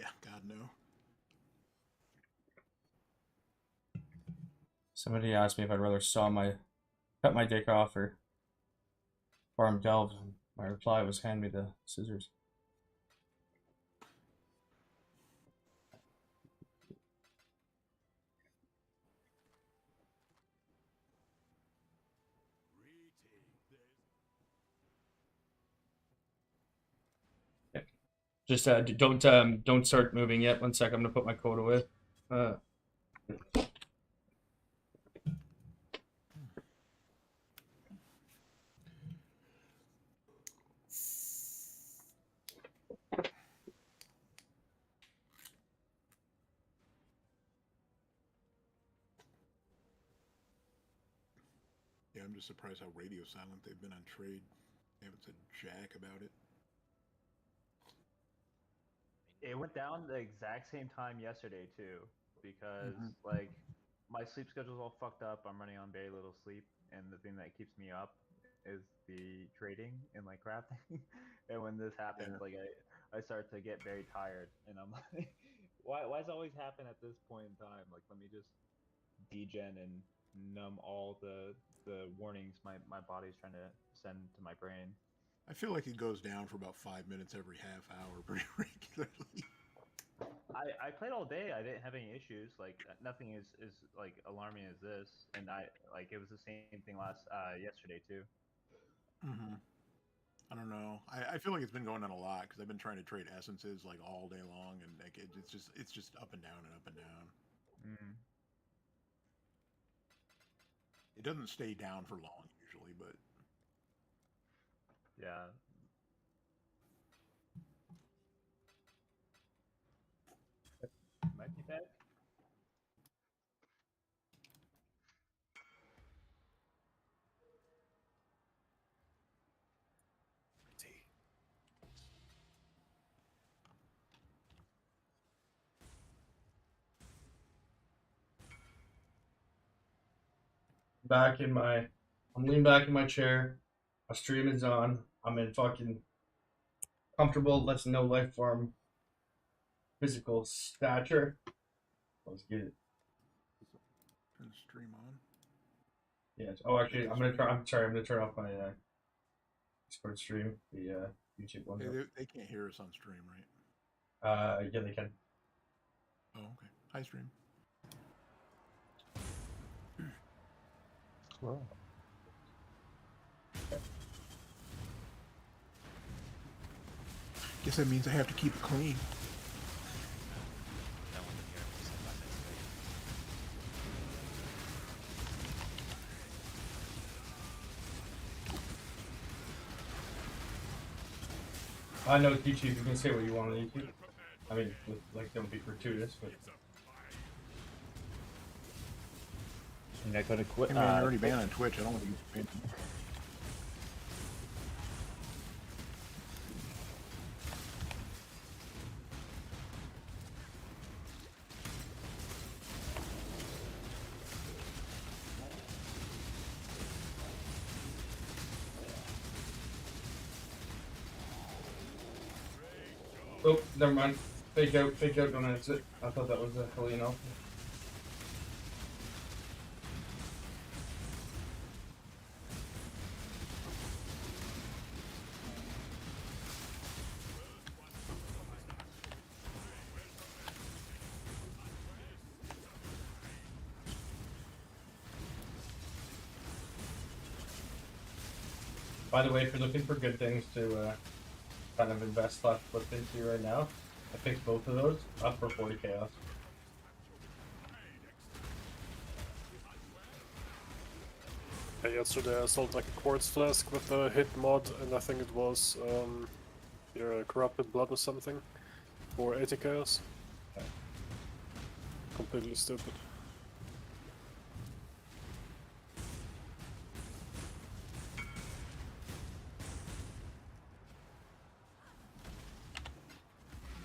Yeah, God no. Somebody asked me if I'd rather cut my dick off or farm delve. My reply was hand me the scissors. Just don't start moving yet. 1 sec, I'm gonna put my coat away. Yeah, I'm just surprised how radio silent they've been on trade. They haven't said jack about it. It went down the exact same time yesterday too, because like my sleep schedule's all fucked up. I'm running on very little sleep, and the thing that keeps me up is the trading and like crafting. And when this happens, Yeah. like I start to get very tired, and I'm like, why does it always happen at this point in time? Like, let me just degen and numb all the warnings my body's trying to send to my brain. I feel like it goes down for about 5 minutes every half hour pretty regularly. I played all day. I didn't have any issues. Like nothing is like alarming as this, and I like it was the same thing last yesterday too. I don't know. I feel like it's been going on a lot because I've been trying to trade essences like all day long, and like it's just up and down and up and down. Mm. It doesn't stay down for long usually, but Yeah. Might be back. I'm leaning back in my chair. My stream is on. I'm in fucking comfortable. Let's no life form physical stature. Let's get it. turn the stream on. Yeah. Oh, actually, I'm sorry. I'm gonna turn off my Discord stream. The YouTube one. They can't hear us on stream, right? Yeah, they can. Oh, okay. Hi, stream. Well, Guess that means I have to keep it clean. I know it's YouTube. You can say what you want on YouTube. I mean, like, don't be gratuitous, but. you're not gonna quit. I mean, you're already banned on Twitch. I don't want to get banned. Oh, never mind. Fake out, don't exit. I thought that was a Heleno. By the way, if you're looking for good things to kind of invest / flip into right now, I picked both of those up for 40 chaos. Yesterday I sold like a quartz flask with a hit mod, and I think it was your corrupted blood or something for 80 chaos. Okay. Completely stupid.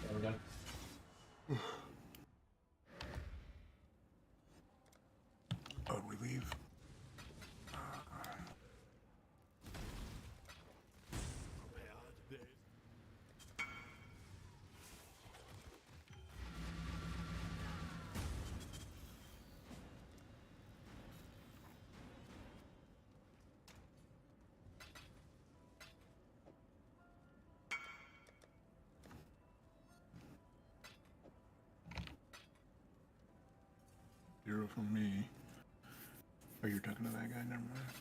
There we go. Oh, did we leave? 0 from me. Oh, you're talking to that guy? Never mind.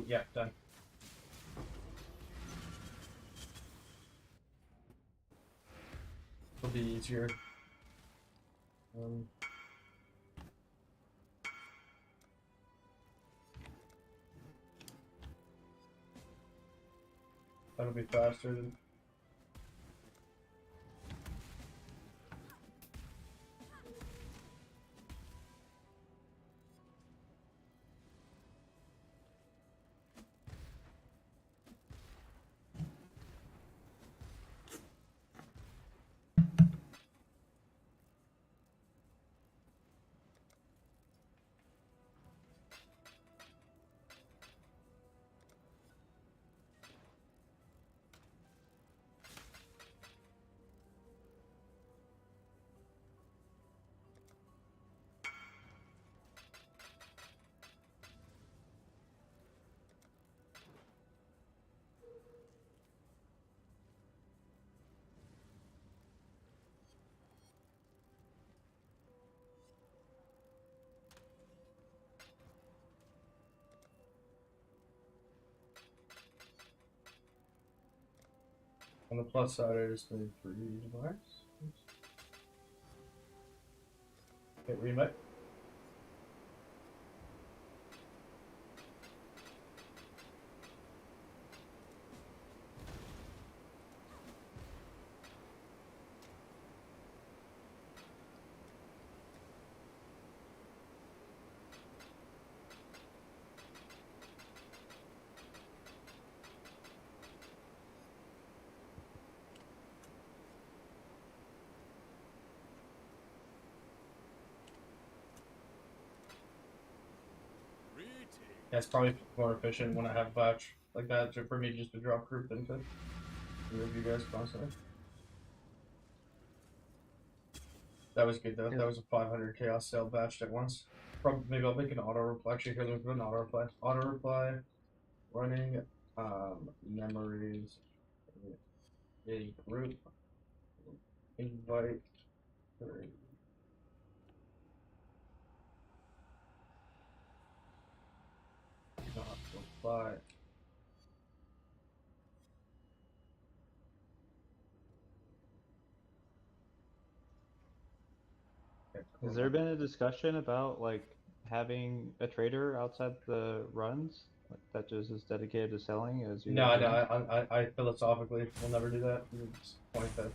Yeah, done. It'll be easier. That'll be faster than. On the plus side, I just need 3 devices. Hit remake. Yeah, it's probably more efficient when I have batch like that for me just to drop group than to move you guys constantly. That was good though. That was a 500 chaos cell batched at once. Probably maybe I'll make an auto reply. Actually, here let me put an auto reply. Auto reply, running, memories, a group, invite. Not reply. Has there been a discussion about like having a trader outside the runs that just is dedicated to selling as you? No, I philosophically will never do that. It's the point that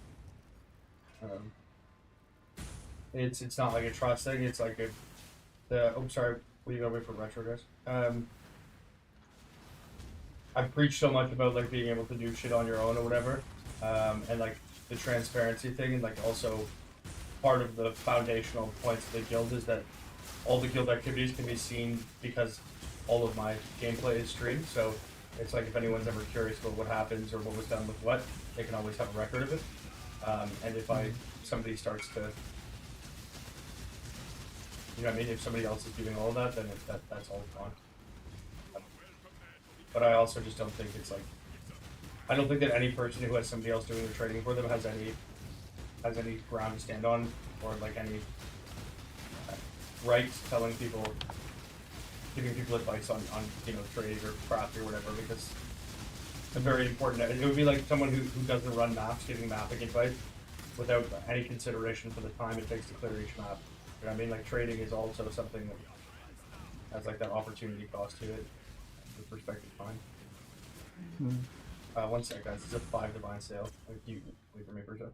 it's not like a trust thing. It's like oh sorry, we gotta wait for retro guys. I preach so much about like being able to do shit on your own or whatever, and like the transparency thing, and like also part of the foundational points of the guild is that all the guild activities can be seen because all of my gameplay is streamed. So It's like if anyone's ever curious about what happens or what was done with what, they can always have a record of it. And if somebody starts to, you know what I mean, if somebody else is doing all of that, then that's all gone. But I also just don't think it's like, I don't think that any person who has somebody else doing the trading for them has any ground to stand on, or like any rights telling people, giving people advice on you know, trade or craft or whatever, because it's very important. It would be like someone who doesn't run maps giving mapping advice without any consideration for the time it takes to clear each map. You know what I mean? Like trading is also something that has like that opportunity cost to it with respect to time. 1 sec, guys. It's a 5 divine sale. Like, you wait for me for a sec.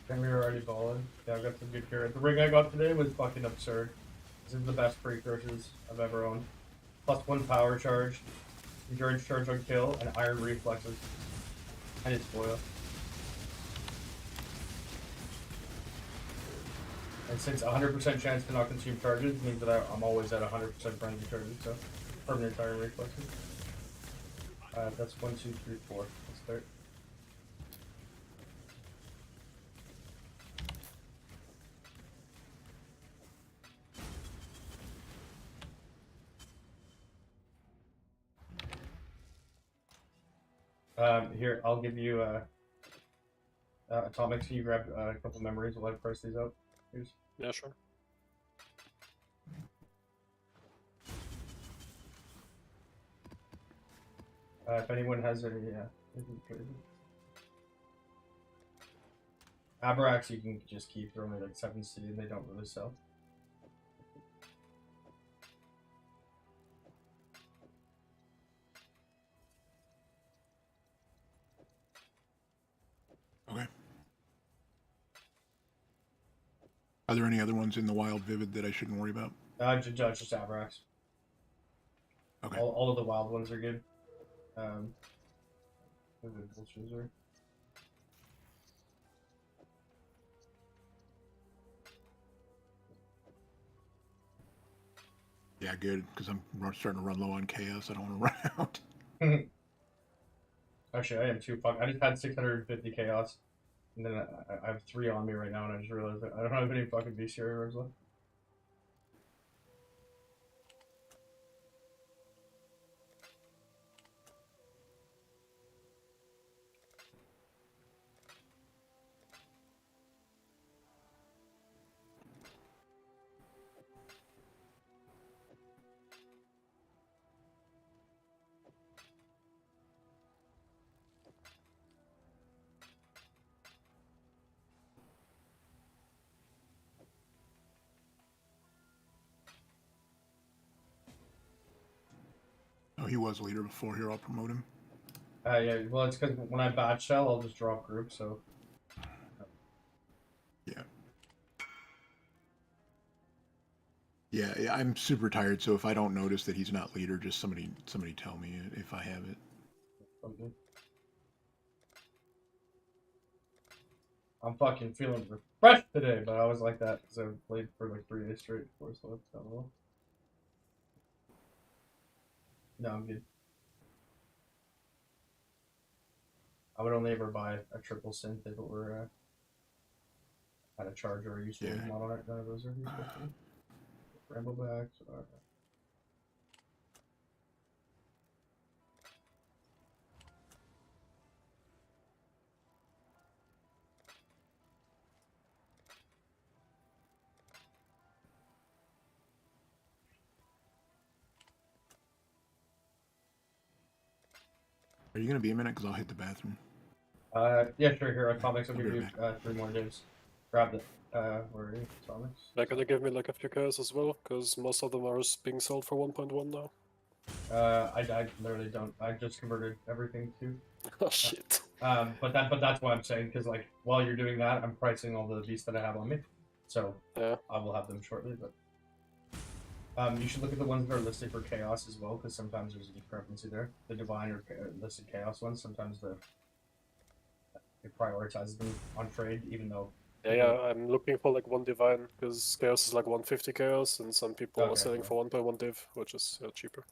And we were already balling. Yeah, I've got some good gear. The rig I got today was fucking absurd. This is the best precursors I've ever owned. +1 power charge, endurance charge on kill, and iron reflexes. And it's foil. And since 100% chance to not consume charges means that I'm always at 100% frenzy charges, so permanent iron reflexes. That's 1, 2, 3, 4. Let's start. Here, I'll give you atomics. Can you grab a couple memories while I price these out? Here's. Yeah, sure. If anyone has any, Abrax, you can just keep throwing it at 7C and they don't really sell. Okay. Are there any other ones in the Wild Vivid that I shouldn't worry about? Just Abrax. Okay. All of the wild ones are good. Yeah, good, because I'm starting to run low on chaos. I don't want to run out. Actually, I am too. I just had 650 chaos, and then I have 3 on me right now, and I just realized that I don't have any fucking bestiaries left. Oh, he was leader before. Here, I'll promote him. Yeah, well, it's because when I batch sell, I'll just drop group, so. Yeah. Yeah, I'm super tired, so if I don't notice that he's not leader, just somebody tell me if I have it. Okay. I'm fucking feeling refreshed today, but I was like that because I played for like 3 days straight before, so it's kind of well. No, I'm good. I would only ever buy a triple synth if it were had a charger or useful Yeah. model. None of those are useful for me. Ramblebacks. Are you gonna be a minute? Because I'll hit the bathroom. Yeah, sure. Here, Atomics. I'll I'll give be you right 3 more days. Grab it. Where are you, Atomics? They're gonna give me like a few cars as well, because most of them are being sold for 1.1 now. I literally don't. I just converted everything to. Oh shit. But that's why I'm saying, because like while you're doing that, I'm pricing all the beasts that I have on me, so Yeah. I will have them shortly. But you should look at the ones that are listed for chaos as well, because sometimes there's a discrepancy there. The divine or listed chaos ones, sometimes it prioritizes them on trade, even though. Yeah, I'm looking for like 1 divine, because chaos is like 150 chaos, and some people are Okay, selling yeah. for 1.1 div, which is cheaper.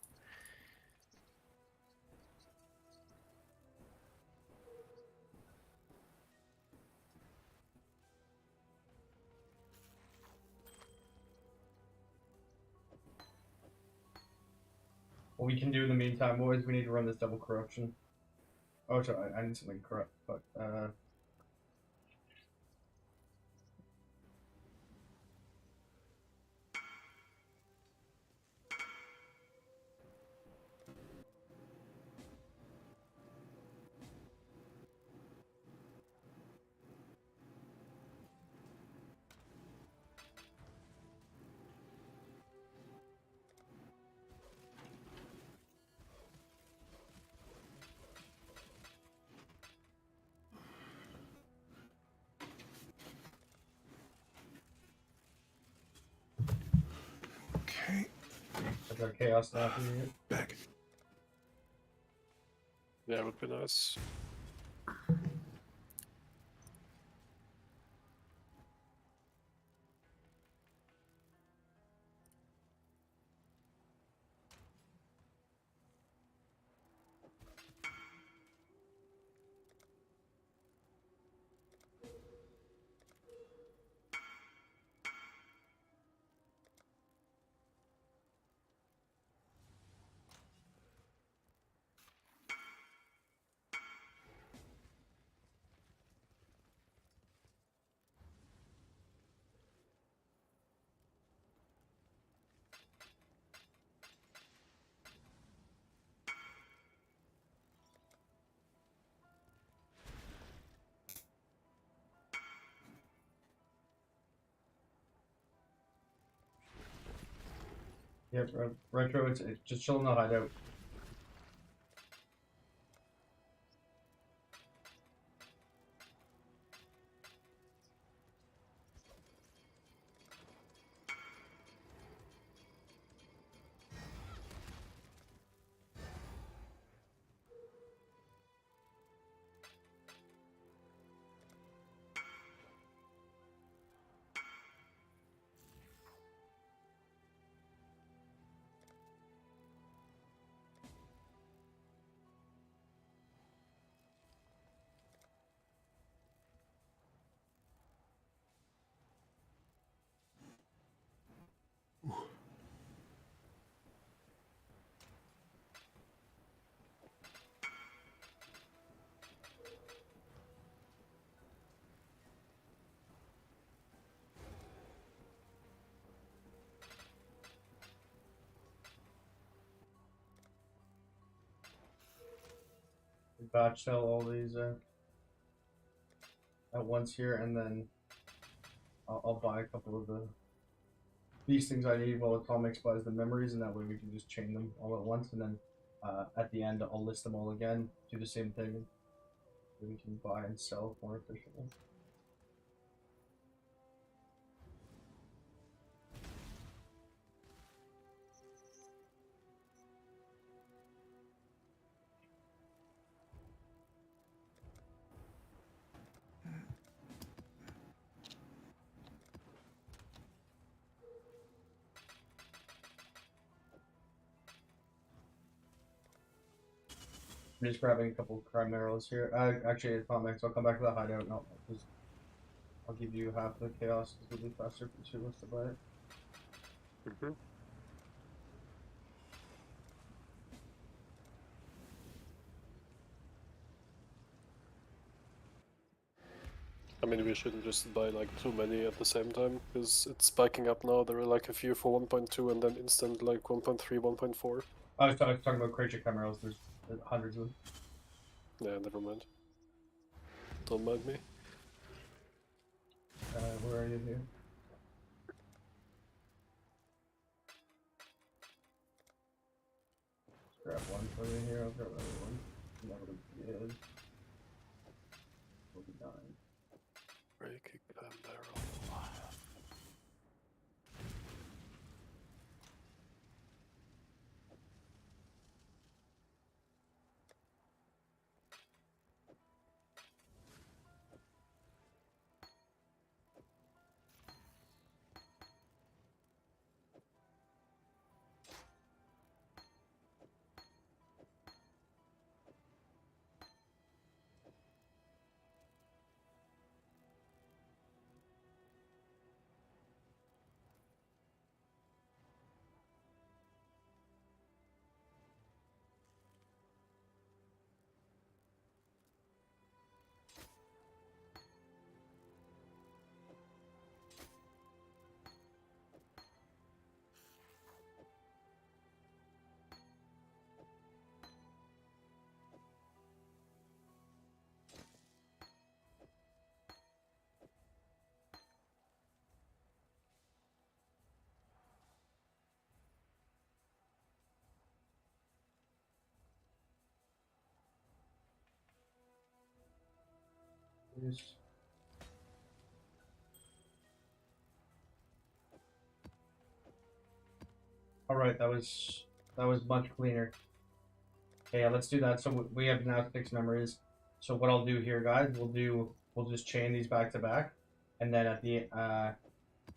What we can do in the meantime, boys, we need to run this double corruption. Oh, sorry, I need something corrupt, but Okay. is there chaos now for you? Back. Yeah, it would be nice. Yep, retro. It's just chill in the hideout. Batch sell all these at once here, and then I'll buy a couple of these things I need while Atomics buys the memories, and that way we can just chain them all at once, and then at the end I'll list them all again, do the same thing, so we can buy and sell more efficiently. I'm just grabbing a couple crime arrows here. Actually, Atomics, I'll come back to the hideout. No, I'll give you half the chaos because it'll be faster for two of us to buy it. Mm-hmm. I mean, we shouldn't just buy like too many at the same time, because it's spiking up now. There are like a few for 1.2 and then instant like 1.3, 1.4. I was talking about creature chimeras. There's hundreds of them. Yeah, never mind. Don't mind me. Where are you here? Grab one for you here. I'll grab another one. That would be good. We'll be done. Breaking that barrel. Yes. All right, that was much cleaner. Okay, yeah, let's do that. So we have now 6 memories. So what I'll do here, guys, we'll just chain these back to back, and then at the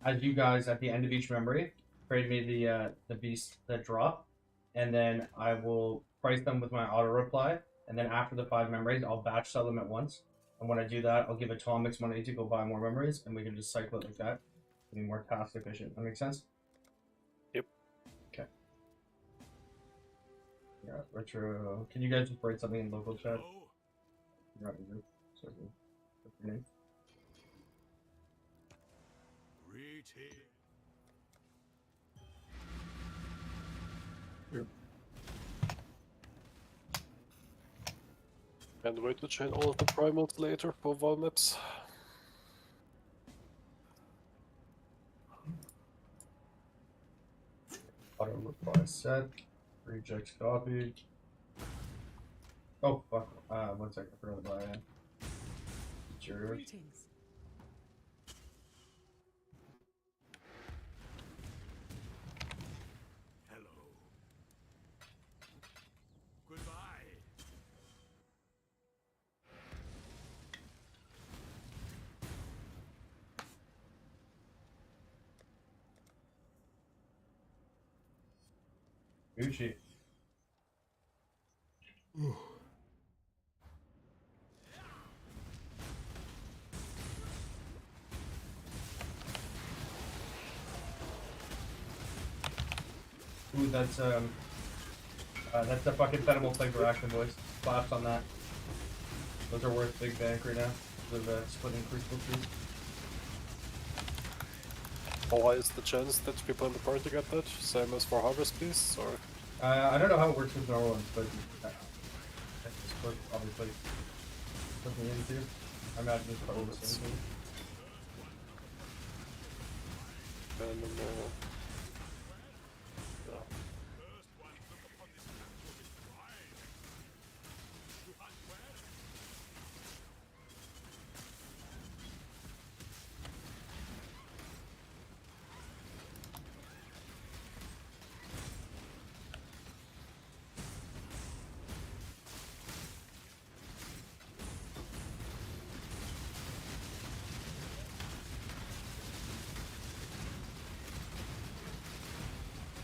as you guys at the end of each memory, trade me the beast that drop, and then I will price them with my auto reply, and then after the 5 memories, I'll batch sell them at once. And when I do that, I'll give Atomics money to go buy more memories, and we can just cycle it like that. Be more task efficient. That makes sense? Yep. Okay. Yeah, retro. Can you guys just write something in local chat? You're not in group. So, what's your name? And wait to chain all of the primals later for Val maps. Auto reply set. Rejects copied. Oh fuck. 1 second. I forgot to buy it. Sure. Greetings. Hello. Goodbye. Gucci. Ooh, that's the fucking Fenimal Flavor action, boys. Claps on that. Those are worth big bank right now. The splitting Crucible trees. How high is the chance that people in the party get that? Same as for Harvest Beasts, or? I don't know how it works with normal ones, but that's what obviously looking into. I imagine it's probably the same thing. Animal.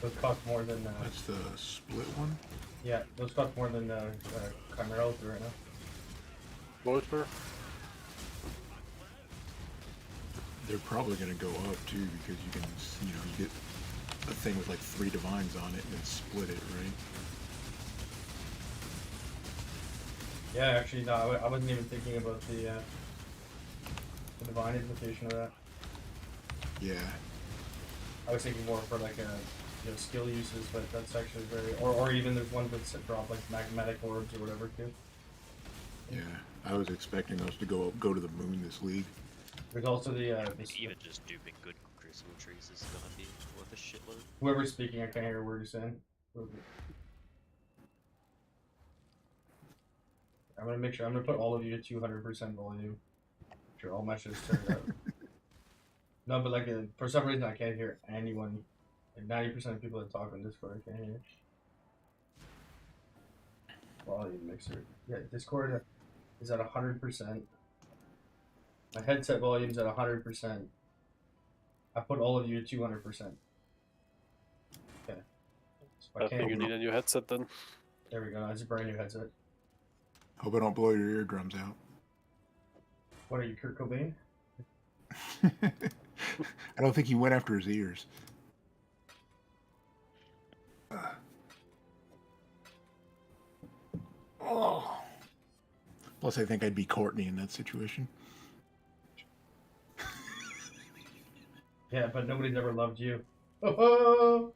So it costs more than That's the split one. Yeah, those cost more than Chimera Ultra right now. Volter? They're probably going to go up too because you can, you get a thing with like 3 divines on it and then split it, right? Yeah, actually, no, I wasn't even thinking about the divine implication of that. Yeah. I was thinking more for like skill uses, but that's actually very, or even there's ones that drop like magnetic orbs or whatever too. Yeah, I was expecting those to go to the moon this league. There's also the Even just duping good Crucible trees is gonna be worth a shitload. whoever's speaking, I can't hear a word you're saying. I'm gonna make sure. I'm gonna put all of you to 200% volume. Make sure all my shit's turned up. No, but like for some reason I can't hear anyone. Like 90% of people that talk on Discord I can't hear. Volume mixer. Yeah, Discord is at 100%. My headset volume's at 100%. I put all of you to 200%. Okay. So I think you need a new headset then. There we go. That's a brand new headset. Hope I don't blow your eardrums out. What are you, Kurt Cobain? I don't think he went after his ears. Oh. Plus, I think I'd be Courtney in that situation. Yeah, but nobody's ever loved you. Oh.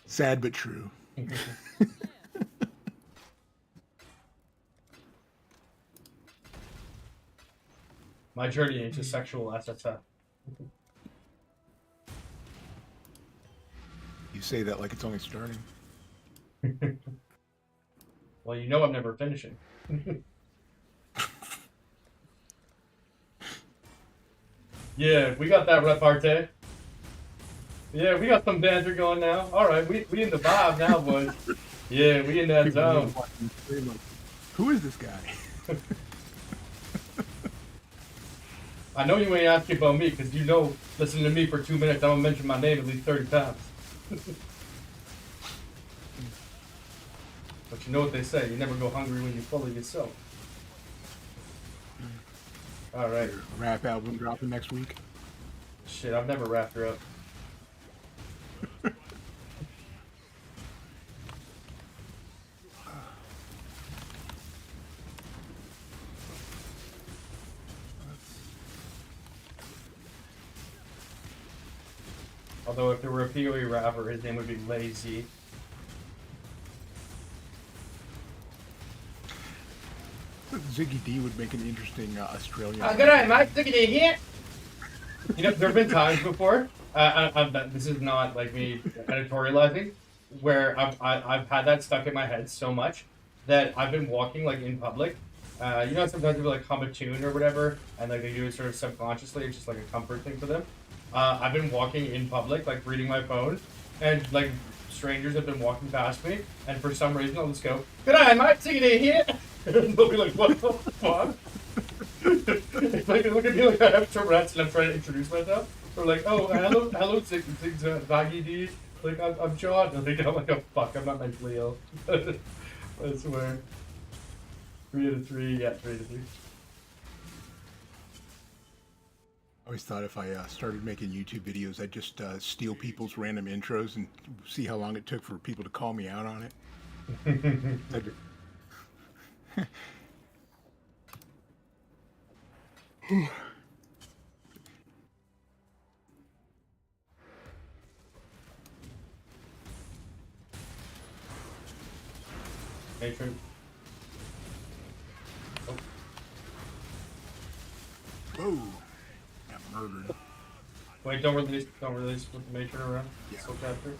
Sad but true. My journey into sexual SSF. You say that like it's only starting. Well, you know I'm never finishing. Yeah, we got that repartee. Yeah, we got some banter going now. All right, we in the vibe now, boys. Yeah, we in that zone. Who is this guy? I know you ain't asking about me because you know, listening to me for 2 minutes, I'm gonna mention my name at least 30 times. But you know what they say, you never go hungry when you're full of yourself. Alright. Rap album dropping next week. Shit, I've never wrapped her up. Although if there were a PoE rapper, his name would be Lazy. Ziggy D would make an interesting Australian. Good night, Mike. Ziggy D here. You know, there have been times before. This is not like me editorializing, where I've had that stuck in my head so much that I've been walking like in public. You know, sometimes people like hum a tune or whatever, and like they do it sort of subconsciously. It's just like a comfort thing for them. I've been walking in public, like reading my phone, and like strangers have been walking past me, and for some reason I'll just go, "Good night, Mike. Ziggy D here." And they'll be like, "What the fuck?" It's like they look at me like I have Tourette's and I'm trying to introduce myself. They're like, "Oh, hello, Zaggy D. Like, I'm John." And they go like, "Oh fuck, I'm not mentally ill." I swear. 3 out of 3, yeah, 3 out of 3. I always thought if I started making YouTube videos, I'd just steal people's random intros and see how long it took for people to call me out on it. Matron. Oh. Whoa! Got murdered. Wait, don't release with the matron around. Yeah. Still capture.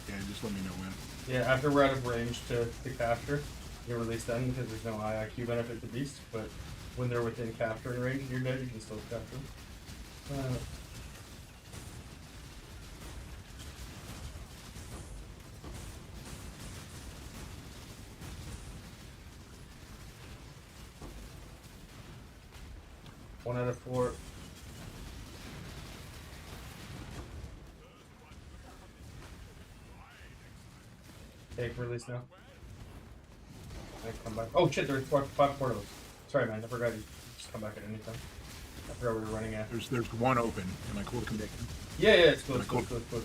Yeah, just let me know when. Yeah, after we're out of range to capture, you release them because there's no IIQ benefit to beast, but when they're within capturing range and you're dead, you can still capture them. One out of 4. Take release now. I come back. Oh shit, there's 5 portals. Sorry, man. I forgot you just come back at any time. I forgot we were running at. There's one open. Am I cool to connect? Yeah, it's cool. Am I It's cool. cool? Cool.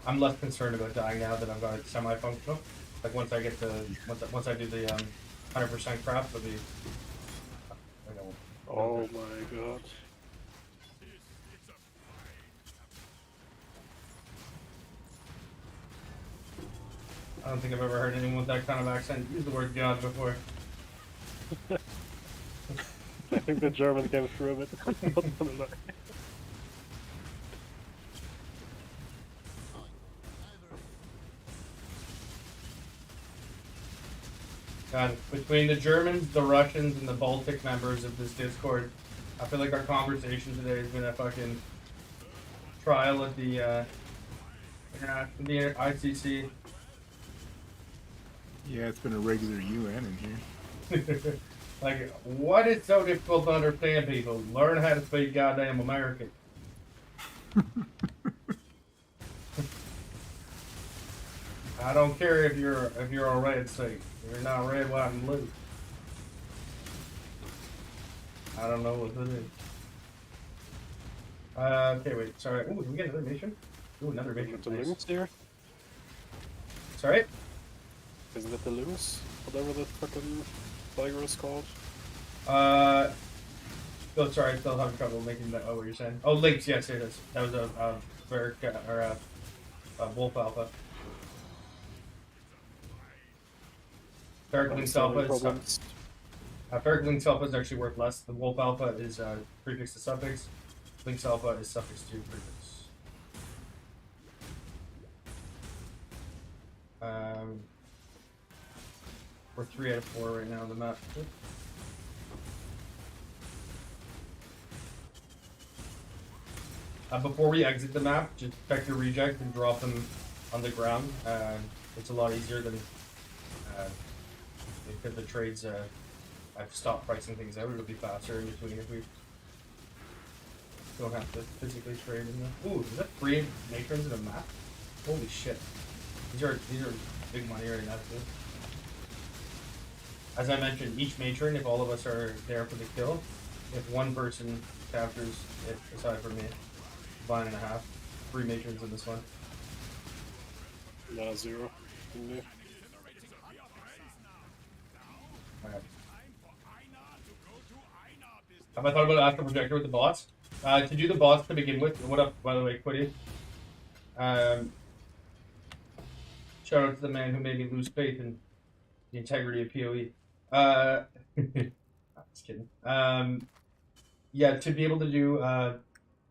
I'm less concerned about dying now that I've got it semi-functional. Like once I get the once I do the 100% craft, it'll be. I know. Oh my god. I don't think I've ever heard anyone with that kind of accent use the word God before. I think the German came through a bit. God, between the Germans, the Russians, and the Baltic members of this Discord, I feel like our conversation today has been a fucking trial at the ICC. Yeah, it's been a regular UN in here. Like, what is so difficult to understand, people? Learn how to speak goddamn American. I don't care if you're a red state. You're not red, white, and blue. I don't know what that is. Okay, wait. Sorry. Ooh, did we get another mission? Ooh, another mission. The Nice. loons here? Sorry? Isn't it the loons? Whatever that fucking tiger is called. Oh, sorry, I still having trouble making that. Oh, what you're saying? Oh, Lynx. Yes, it is. That was a Wolf Alpha. Ferric Lynx Alpha is Ferric Lynx Alpha is actually worth less. The Wolf Alpha is prefix to suffix. Lynx Alpha is suffix to prefix. We're 3 out of 4 right now on the map. Before we exit the map, just check your reject and drop them on the ground. It's a lot easier than because the trades. I've stopped pricing things out. It'll be faster in between if we don't have to physically trade in there. Ooh, is that 3 matrons in a map? Holy shit! These are big money right now too. As I mentioned, each matron, if all of us are there for the kill, if one person captures it, aside from me, 9.5, 3 matrons in this one. Nah, 0. In there. Alright. Have I thought about Astral Projector with the bots? To do the bots to begin with, what up, by the way, Quiddy? Shout out to the man who made me lose faith in the integrity of PoE. Just kidding. Yeah, to be able to do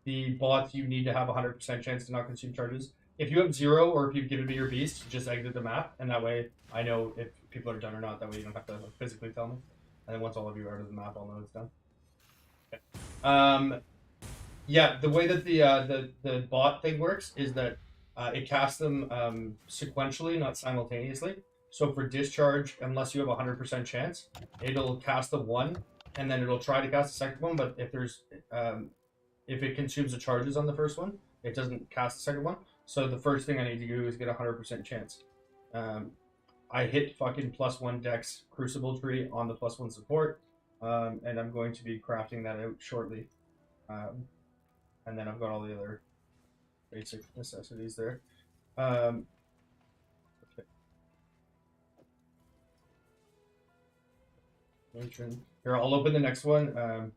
the bots, you need to have 100% chance to not consume charges. If you have 0, or if you've given me your beast, just exit the map, and that way I know if people are done or not. That way you don't have to physically tell me. And then once all of you are out of the map, I'll know it's done. Okay. Yeah, the way that the bot thing works is that it casts them sequentially, not simultaneously. So for discharge, unless you have a 100% chance, it'll cast the one, and then it'll try to cast the second one. But if there's if it consumes the charges on the first one, it doesn't cast the second one. So the first thing I need to do is get a 100% chance. I hit fucking +1 dex Crucible tree on the +1 support, and I'm going to be crafting that out shortly. And then I've got all the other basic necessities there. Okay. Matron. Here, I'll open the next one.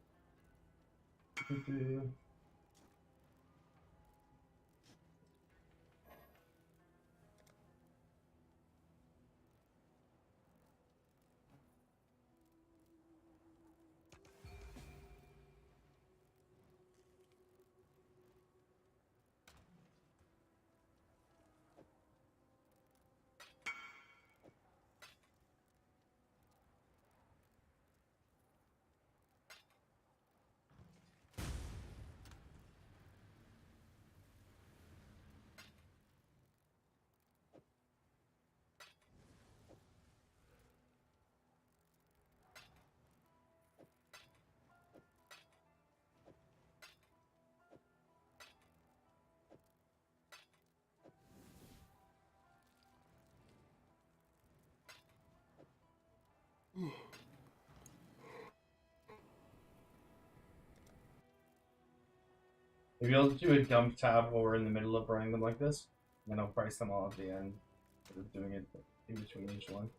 Maybe I'll do a dump tab while we're in the middle of running them like this, and then I'll price them all at the end. Instead of doing it in between each one.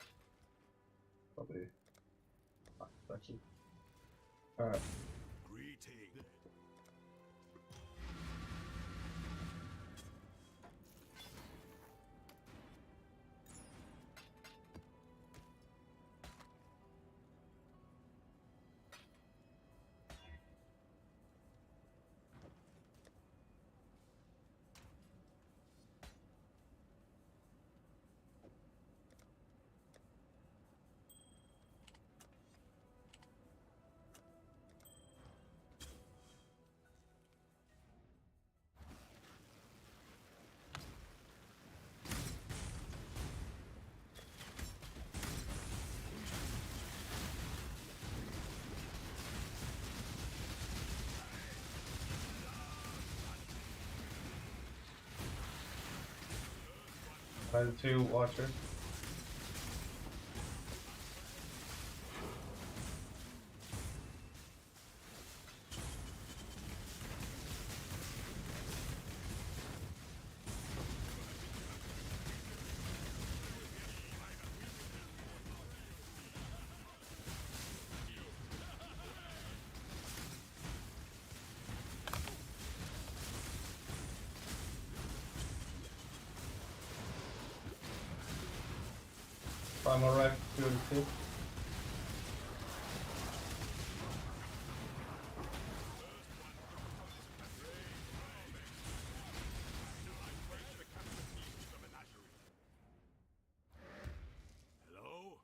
Probably. Actually. Alright. Greeting. By the two watcher. Primal Rec, 2 out of 2. Hello?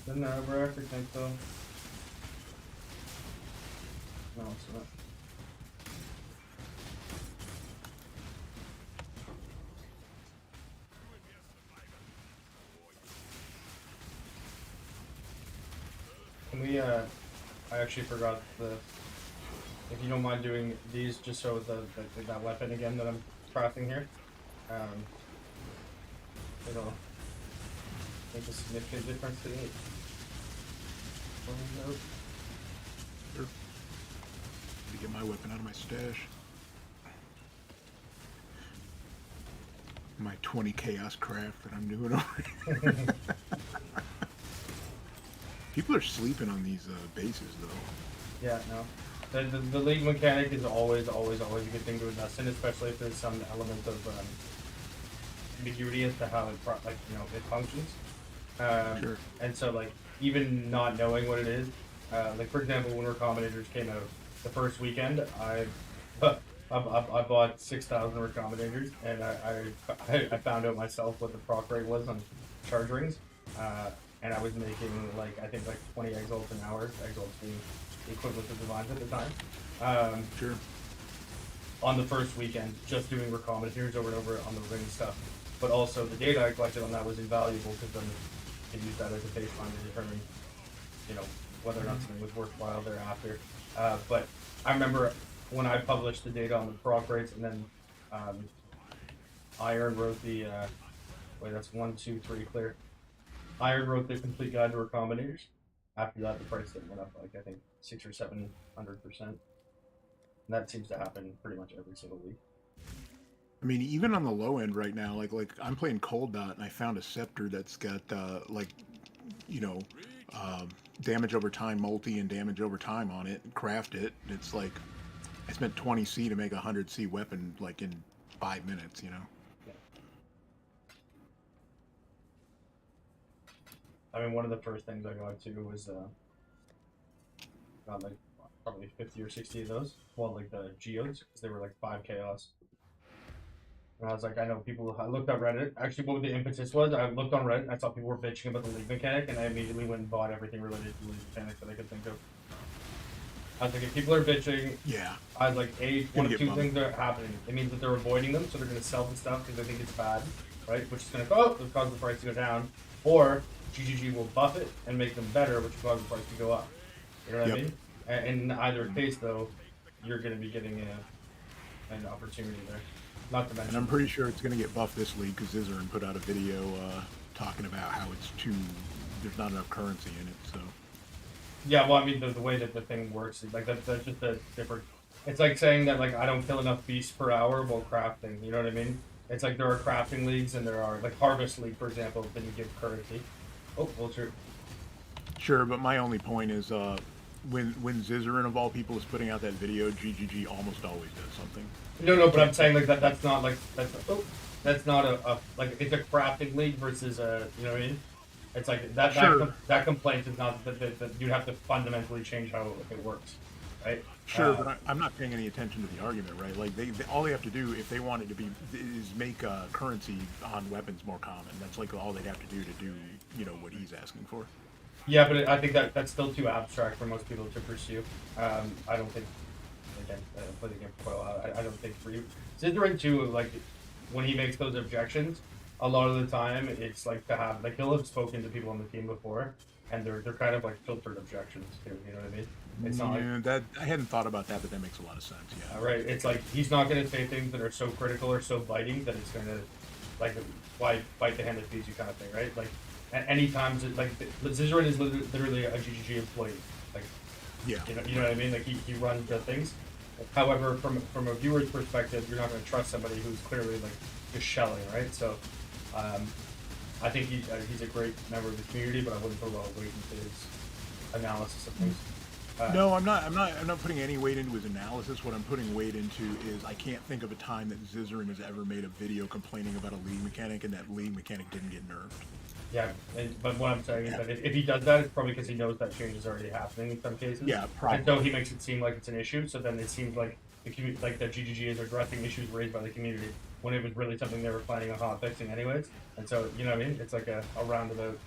Didn't I ever actually think so? No, it's not. Can we, I actually forgot the, if you don't mind doing these just so that weapon again that I'm crafting here, it'll make a significant difference to me. Sure. To get my weapon out of my stash. My 20 chaos craft that I'm doing over here. People are sleeping on these bases though. Yeah, no. The league mechanic is always a good thing to invest in, especially if there's some element of ambiguity as to how it it functions. Sure. And so like even not knowing what it is, like for example, when Recombinators came out the first weekend, I bought 6,000 Recombinators, and I found out myself what the proc rate was on charge rings, and I was making like I think like 20 exalts an hour, exalts being the equivalent of divines at the time. Sure. On the first weekend, just doing Recombinators over and over on the ring stuff, but also the data I collected on that was invaluable because then you can use that as a baseline to determine, whether or not something was worthwhile thereafter. But I remember when I published the data on the proc rates, and then Iron wrote the wait, that's 1, 2, 3 clear. Iron wrote the complete guide to Recombinators. After that, the price went up like I think 600 or 700%. And that seems to happen pretty much every single week. I mean, even on the low end right now, like I'm playing Cold Dot, and I found a scepter that's got damage over time multi and damage over time on it, and craft it. And it's like I spent 20 C to make a 100 C weapon like in 5 minutes, Yeah. I mean, one of the first things I got to was got like probably 50 or 60 of those. Well, like the geodes, because they were like 5 chaos. And I was like, I know people. I looked at Reddit. Actually, what the impetus was, I looked on Reddit. And I saw people were bitching about the league mechanic, and I immediately went and bought everything related to the league mechanic that I could think of. I was like, if people are bitching, Yeah. I was like, one of get two bummed. things are happening. It means that they're avoiding them, so they're going to sell the stuff because they think it's bad, right? Which is going to cause the price to go down, or GGG will buff it and make them better, which will cause the price to go up. You know what I Yep. mean? And in either case, though, you're going to be getting an opportunity there. Not to mention, And I'm pretty sure it's going to get buffed this league because Zizarin put out a video talking about how there's not enough currency in it. So yeah, well, I mean, the way that the thing works is like that's just a different. It's like saying that like I don't kill enough beasts per hour while crafting. You know what I mean? It's like there are crafting leagues and there are like Harvest League, for example, that you give currency. Oh, vulture. sure, but my only point is when Zizarin of all people is putting out that video, GGG almost always does something. No, but I'm saying like that. That's not like that's not a like it's a crafting league versus a you know what I mean? It's like that Sure. that complaint is not that you'd have to fundamentally change how it works, right? Sure, but I'm not paying any attention to the argument, right? Like they all they have to do if they want it to be is make currency on weapons more common. That's like all they'd have to do what he's asking for. Yeah, but I think that's still too abstract for most people to pursue. I don't think. Again, I played the game for quite a while. I don't think for you. Zizarin too, like when he makes those objections, a lot of the time it's like to have like he'll have spoken to people on the team before, and they're kind of like filtered objections too. You know what I mean? It's not like that I hadn't thought about that, but that makes a lot of sense. Yeah. right. It's like he's not going to say things that are so critical or so biting that it's going to like why bite the hand that feeds you kind of thing, right? Like at any times, like Zizarin is literally a GGG employee. Like Yeah. you know what I mean? Like he runs the things. However, from a viewer's perspective, you're not going to trust somebody who's clearly like just shelling, right? So, I think he's a great member of the community, but I wouldn't put a lot of weight into his analysis of things. No, I'm not putting any weight into his analysis. What I'm putting weight into is I can't think of a time that Zizarin has ever made a video complaining about a league mechanic and that league mechanic didn't get nerfed. Yeah, but what I'm saying is that if he does that, it's probably because he knows that change is already happening in some cases. Yeah, probably. And so he makes it seem like it's an issue. So then it seems like like that GGG is addressing issues raised by the community when it was really something they were planning on hot fixing anyways. And so you know what I mean? It's like a roundabout.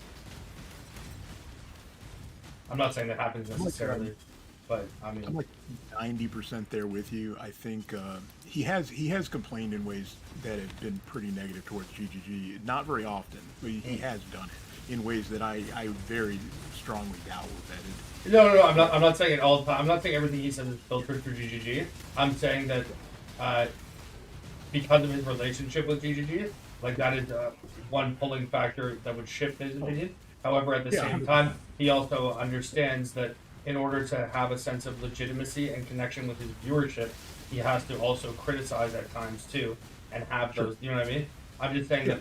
I'm not saying that happens necessarily, but I mean, I'm like 90% there with you. I think he has complained in ways that have been pretty negative towards GGG. Not very often, but he has done it in ways that I very strongly doubt were vetted. No. I'm not saying it all the time. I'm not saying everything he says is filtered through GGG. I'm saying that because of his relationship with GGG, like that is one pulling factor that would shift his opinion. However, at the same time, he also understands that in order to have a sense of legitimacy and connection with his viewership, he has to also criticize at times too, and have those. You know what I mean? I'm just saying that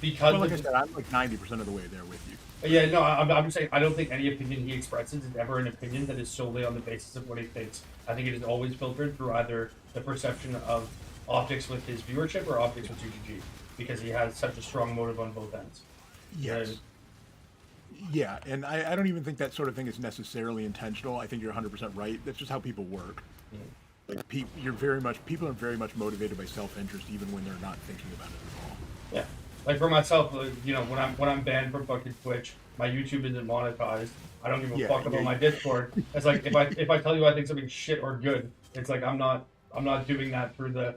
because Well, like I said, I'm like 90% of the way there with you. yeah, no, I'm just saying I don't think any opinion he expresses is ever an opinion that is solely on the basis of what he thinks. I think it is always filtered through either the perception of optics with his viewership or optics with GGG, because he has such a strong motive on both ends. Yes. Yeah, and I don't even think that sort of thing is necessarily intentional. I think you're 100% right. That's just how people work. Like people are very much motivated by self-interest, even when they're not thinking about it at all. Yeah, like for myself, you know, when I'm banned from fucking Twitch, my YouTube isn't monetized. I don't give a fuck about my Discord. It's like if I tell you I think something's shit or good, it's like I'm not doing that through the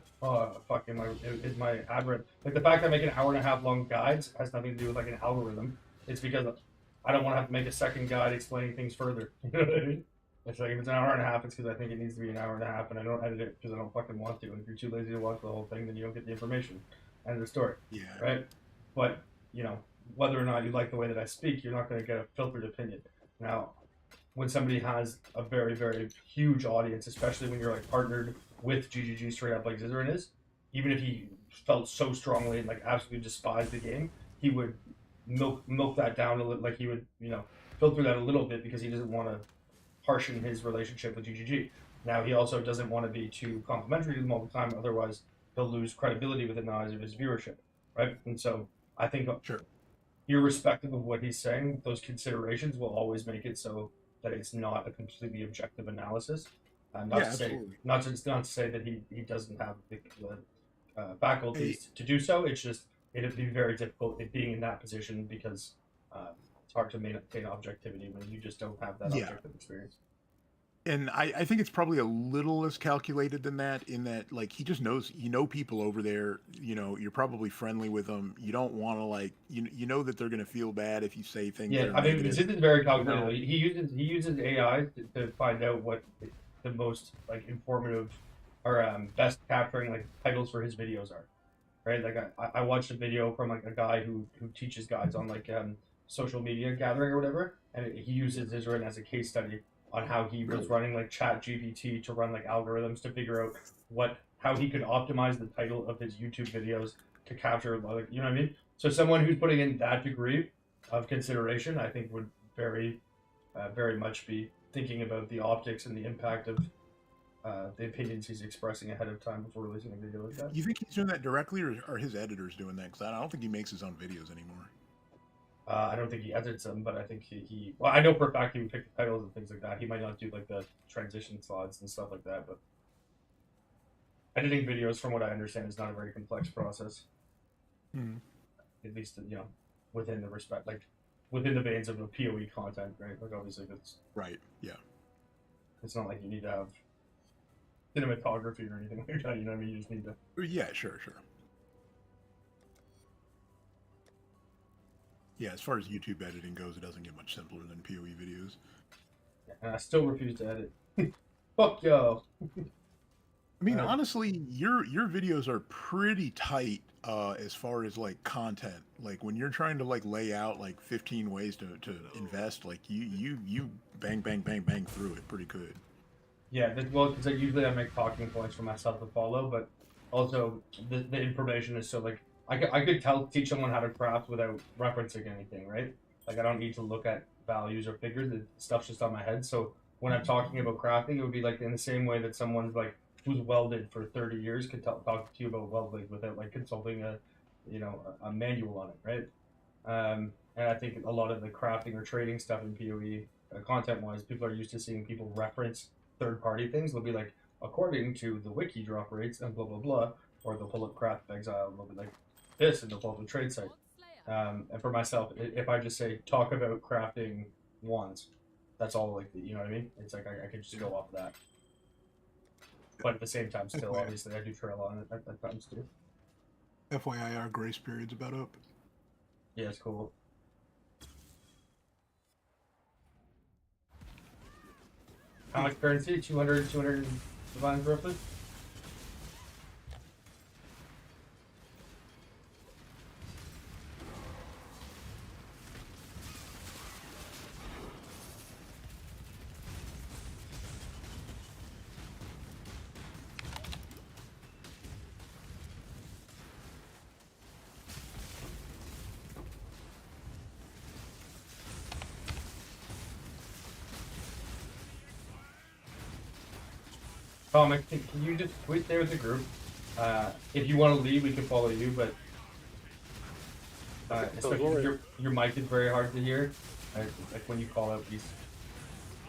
fucking is my algorithm. Like the fact that I make an hour and a half long guides has nothing to do with like an algorithm. It's because I don't want to have to make a second guide explaining things further. You know what I mean? It's like if it's an hour and a half, it's because I think it needs to be an hour and a half, and I don't edit it because I don't fucking want to. And if you're too lazy to watch the whole thing, then you don't get the information. End of the story. Yeah. Right? But, you know, whether or not you like the way that I speak, you're not going to get a filtered opinion. Now, when somebody has a very, very huge audience, especially when you're like partnered with GGG straight up like Zizarin is, even if he felt so strongly and like absolutely despised the game, he would milk that down a little, like he would, you know, filter that a little bit because he doesn't want to harshen his relationship with GGG. Now, he also doesn't want to be too complimentary to them all the time, otherwise he'll lose credibility within the eyes of his viewership, right? And so I think, Sure. irrespective of what he's saying, those considerations will always make it so that it's not a completely objective analysis. Not Yeah, to say, absolutely. not to say that he doesn't have the faculties Hey. to do so. It's just it'd be very difficult it being in that position because it's hard to maintain objectivity when you just don't have that Yeah. objective experience. And I think it's probably a little less calculated than that, in that, like, he just knows, people over there, you're probably friendly with them. You don't want to, like, you know that they're going to feel bad if you say things Yeah, that are I mean, negative. this is very calculated. No. He uses AI to find out what the most like informative or best capturing like titles for his videos are, right? Like I watched a video from like a guy who teaches guys on like social media gathering or whatever, and he uses Israel as a case study on how he was running like Chat GPT to run like algorithms to figure out how he could optimize the title of his YouTube videos to capture like you know what I mean. So someone who's putting in that degree of consideration, I think, would very much be thinking about the optics and the impact of the opinions he's expressing ahead of time before releasing a video like that. You think he's doing that directly, or are his editors doing that? Because I don't think he makes his own videos anymore. I don't think he edits them, but I think he well, I know for a fact he would pick the titles and things like that. He might not do like the transition slides and stuff like that, but editing videos, from what I understand, is not a very complex process. Hmm. At least, within the respect, like within the veins of the PoE content, right? Like obviously, it's Right. Yeah. it's not like you need to have cinematography or anything like that. You know what I mean? You just need to. Yeah. Sure. Yeah. As far as YouTube editing goes, it doesn't get much simpler than PoE videos. And I still refuse to edit. Fuck yo. I mean, honestly, your videos are pretty tight as far as like content. Like when you're trying to like lay out like 15 ways to invest, like you bang through it pretty good. Yeah, well, because usually I make talking points for myself to follow, but also the information is so like I could teach someone how to craft without referencing anything, right? Like I don't need to look at values or figures. The stuff's just on my head. So when I'm talking about crafting, it would be like in the same way that someone's like who's welded for 30 years could talk to you about welding without like consulting a manual on it, right? And I think a lot of the crafting or trading stuff in PoE, content-wise, people are used to seeing people reference third-party things. They'll be like, according to the wiki drop rates and blah blah blah, or they'll pull up craft exile and they'll be like this, and they'll pull up the trade site. And for myself, if I just say talk about crafting wands, that's all like you know what I mean. It's like I could just go off of that. But at the same time, still, obviously, I do trail on it at times too. FYI, our grace period's about up. Yeah, it's cool. How much currency? 200 divines roughly? Comic, can you just wait there with the group? If you want to leave, we can follow you, but especially if your mic is very hard to hear. Like when you call out, it's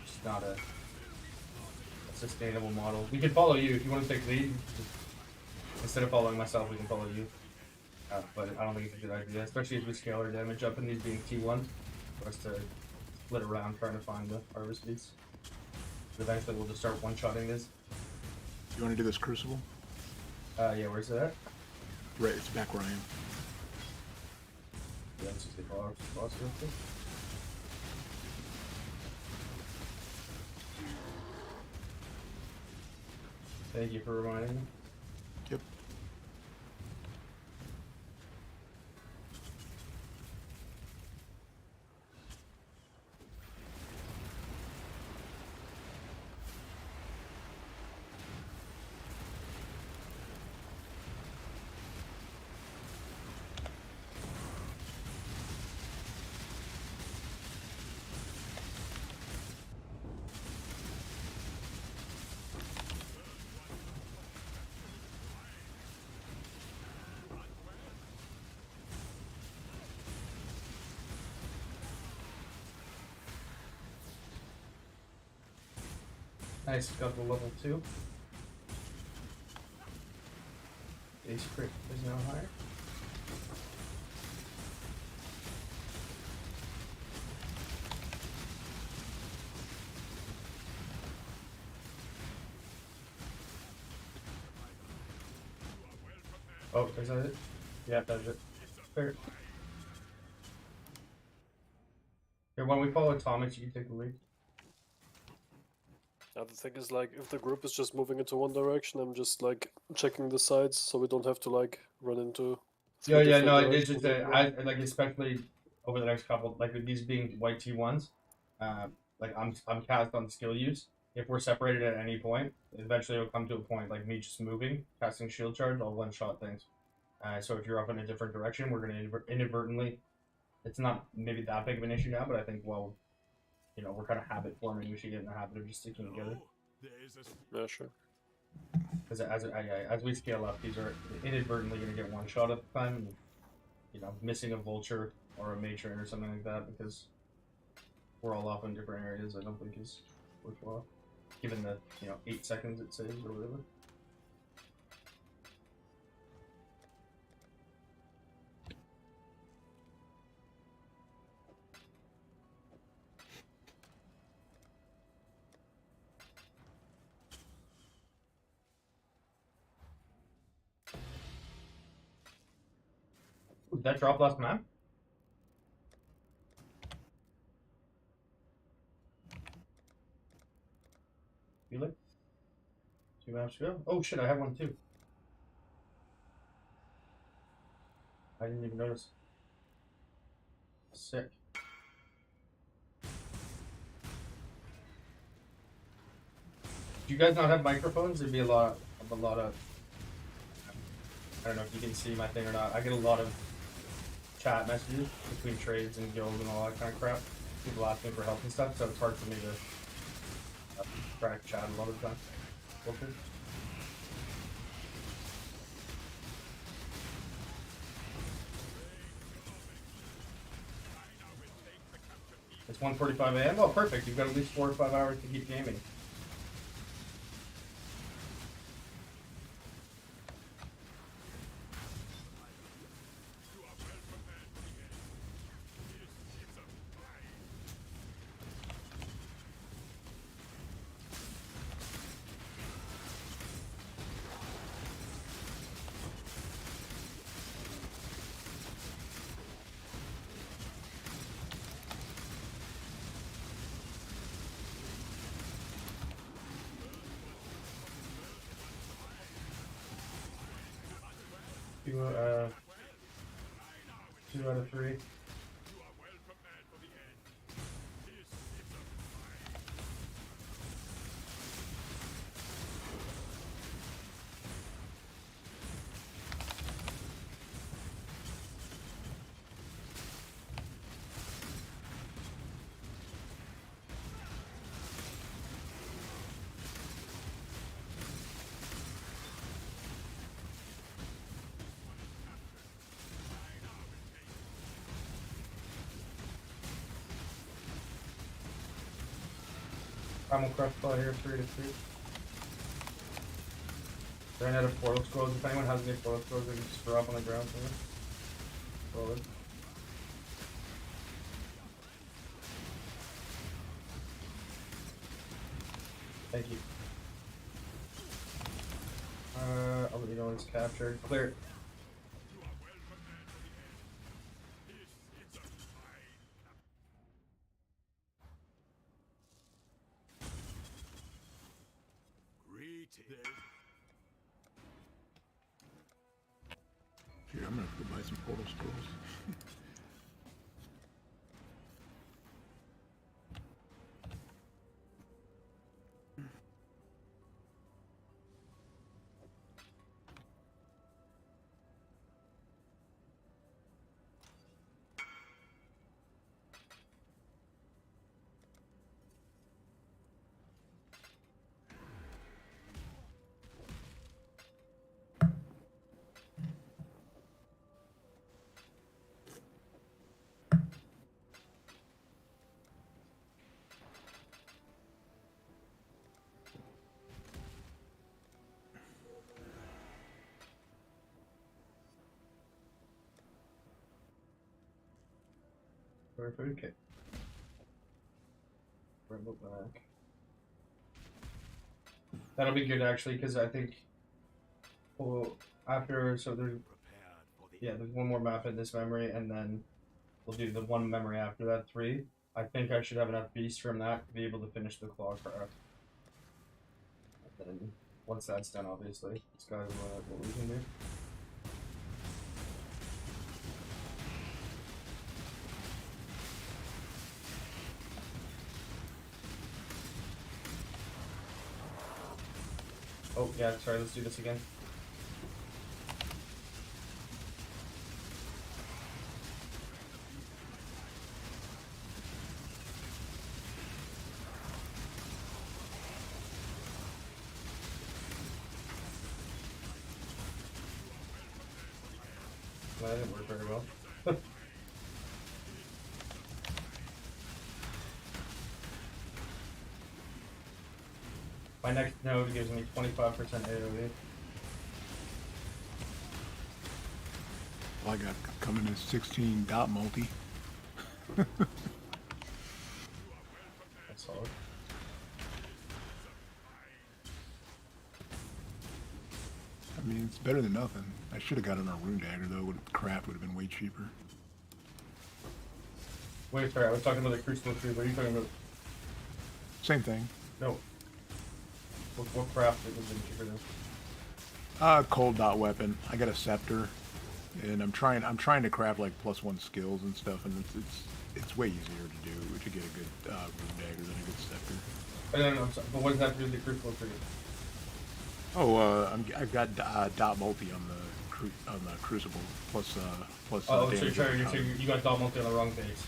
just not a sustainable model. We can follow you if you want to take lead. Instead of following myself, we can follow you. But I don't think it's a good idea, especially as we scale our damage up and these being T1, for us to split around trying to find the harvest speeds. Eventually, we'll just start one-shotting this. You want to do this Crucible? Yeah, where's it at? Right, it's back where I am. Yeah, let's just get boss real quick. Thank you for reminding me. Yep. Nice, got the level 2. Base crit is now higher. Oh, is that it? Yeah, that's it. Fair. Here, when we follow atomics, you can take the lead. Yeah, the thing is, like, if the group is just moving into one direction, I'm just like checking the sides so we don't have to like run into. Yeah, three different no, it's directions just like that. like especially over the next couple, like with these being white T1s, like I'm cast on skill use. If we're separated at any point, eventually it'll come to a point like me just moving, casting shield charge, I'll one shot things. So if you're up in a different direction, we're gonna inadvertently. It's not maybe that big of an issue now, but I think we're kind of habit forming. We should get in the habit of just sticking together. There is a Yeah, sure. Because as we scale up, these are inadvertently going to get one shot at the time, and missing a vulture or a matron or something like that because we're all off in different areas. I don't think is worthwhile, given the 8 seconds it saves or whatever. Ooh, did that drop last map? Feel it? 2 maps to go. Oh shit, I have one too. I didn't even notice. Sick. Do you guys not have microphones? There'd be a lot of. I don't know if you can see my thing or not. I get a lot of chat messages between trades and guilds and all that kind of crap. People asking for help and stuff, so it's hard for me to crack chat a lot of the time. Okay. It's 1:45 a.m. Oh, perfect. You've got at least 4 or 5 hours to keep gaming. Two out of 3. Primal Crush Claw here, 3 to 2. Ran out of portal scrolls. If anyone has any portal scrolls, they can just drop on the ground for me. Solid. Thank you. I'll let you know when it's captured. Clear. Dude, I'm gonna have to go buy some portal scrolls. Perfect. Okay. Rebel back. That'll be good actually, because I think we'll after so there's Prepared for the there's one more map in this memory, and then we'll do the one memory after that 3. I think I should have enough beasts from that to be able to finish the claw craft. And then once that's done, obviously, this guy's what we can do. Oh yeah, sorry. Let's do this again. That didn't work very well. My next node gives me 25% AoE. Well, I got coming in 16 dot multi. That's solid. I mean, it's better than nothing. I should have gotten a rune dagger though. Craft would have been way cheaper. Wait, sorry, I was talking about the Crucible tree. What are you talking about? Same thing. No. What craft it was in cheaper than? Cold dot weapon. I got a scepter, and I'm trying to craft like +1 skills and stuff, and it's way easier to do to get a good rune dagger than a good scepter. No, I'm sorry, but what does that do with the Crucible tree? Oh, I've got dot multi on the Crucible plus Oh, so damage. you got dot multi on the wrong base.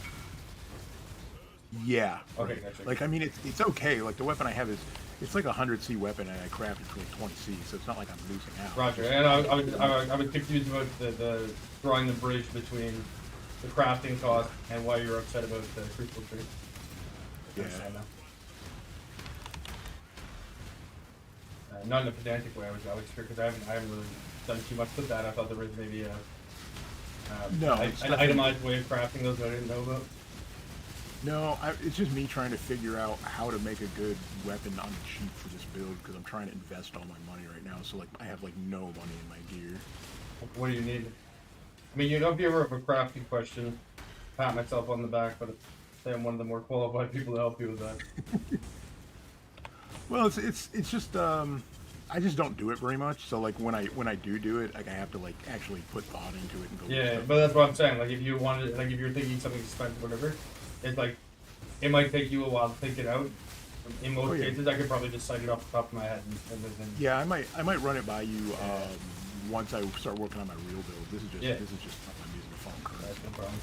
Yeah. Okay, right. gotcha. Like I mean, it's okay. Like the weapon I have it's like a 100C weapon, and I crafted for like 20C, so it's not like I'm losing out. Roger. And I was confused about the drawing the bridge between the crafting cost and why you're upset about the Crucible tree. I Yeah. understand now. Not in a pedantic way. I was sure because I haven't really done too much with that. I thought there was maybe a an itemized way of crafting those that I didn't know about. No, it's just me trying to figure out how to make a good weapon on the cheap for this build because I'm trying to invest all my money right now. So like I have like no money in my gear. What do you need? I mean, you know, if you ever have a crafting question, pat myself on the back, but say I'm one of the more qualified people to help you with that. Well, it's just I just don't do it very much. So like when I do it, like I have to like actually put thought into it and go. Yeah, but that's what I'm saying. Like if you wanted, like if you're thinking something expensive, whatever, it's like it might take you a while to think it out. In most cases, I could probably just cite it off the top of my head and then. Yeah, I might run it by you once I start working on my real build. This is just stuff I'm using the phone currently. That's no problem.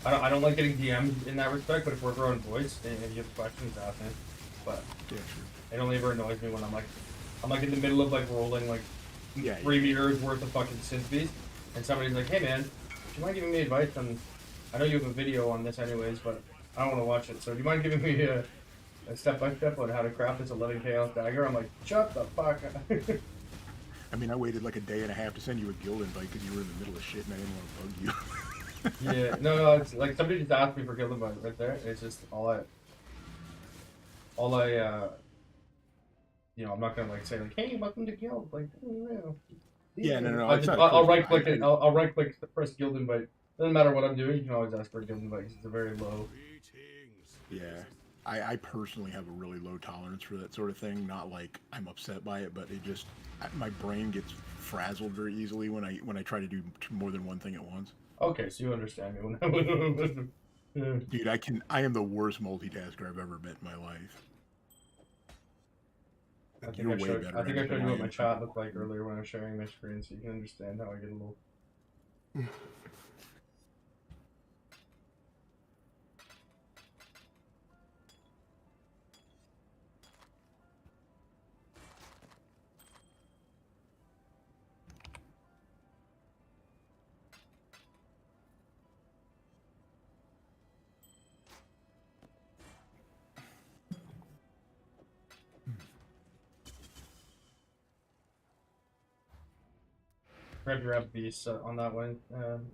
I don't like getting DM'd in that respect, but if we're growing voice and if you have questions, ask me. But Yeah, sure. it only ever annoys me when I'm like in the middle of like rolling like 3 meters worth of fucking synth beast, and somebody's like, "Hey man, do you mind giving me advice on? I know you have a video on this anyways, but I don't want to watch it. So do you mind giving me a step-by-step on how to craft this 11 chaos dagger?" I'm like, "Shut the fuck up." I mean, I waited like a day and a half to send you a guild invite because you were in the middle of shit and I didn't want to bug you. Yeah, no, it's like somebody just asked me for guild invite right there. It's just all I you know, I'm not gonna like say like, "Hey, welcome to guild." Like, no. Yeah, no. I'll right click it. I'll right click the first guild invite. Doesn't matter what I'm doing. You can always ask for a guild invite. It's a very low. Greetings. Yeah, I personally have a really low tolerance for that sort of thing. Not like I'm upset by it, but it just my brain gets frazzled very easily when I try to do more than one thing at once. Okay, so you understand me when yeah. Dude, I am the worst multitasker I've ever met in my life. I You're way better. I think I at it showed than you what I my am. chat looked like earlier when I was sharing my screen, so you can understand how I get a little. Grab your beast on that one.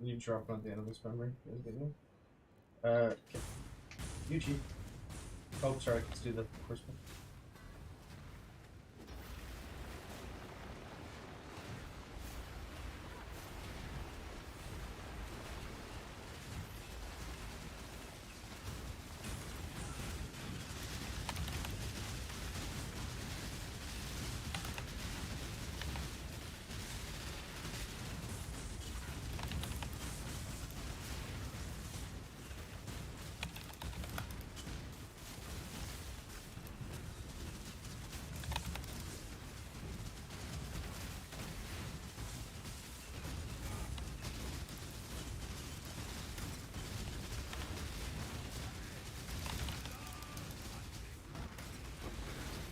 You drop them at the end of this memory. Okay. Yuchi. Oh, sorry, let's do the first one.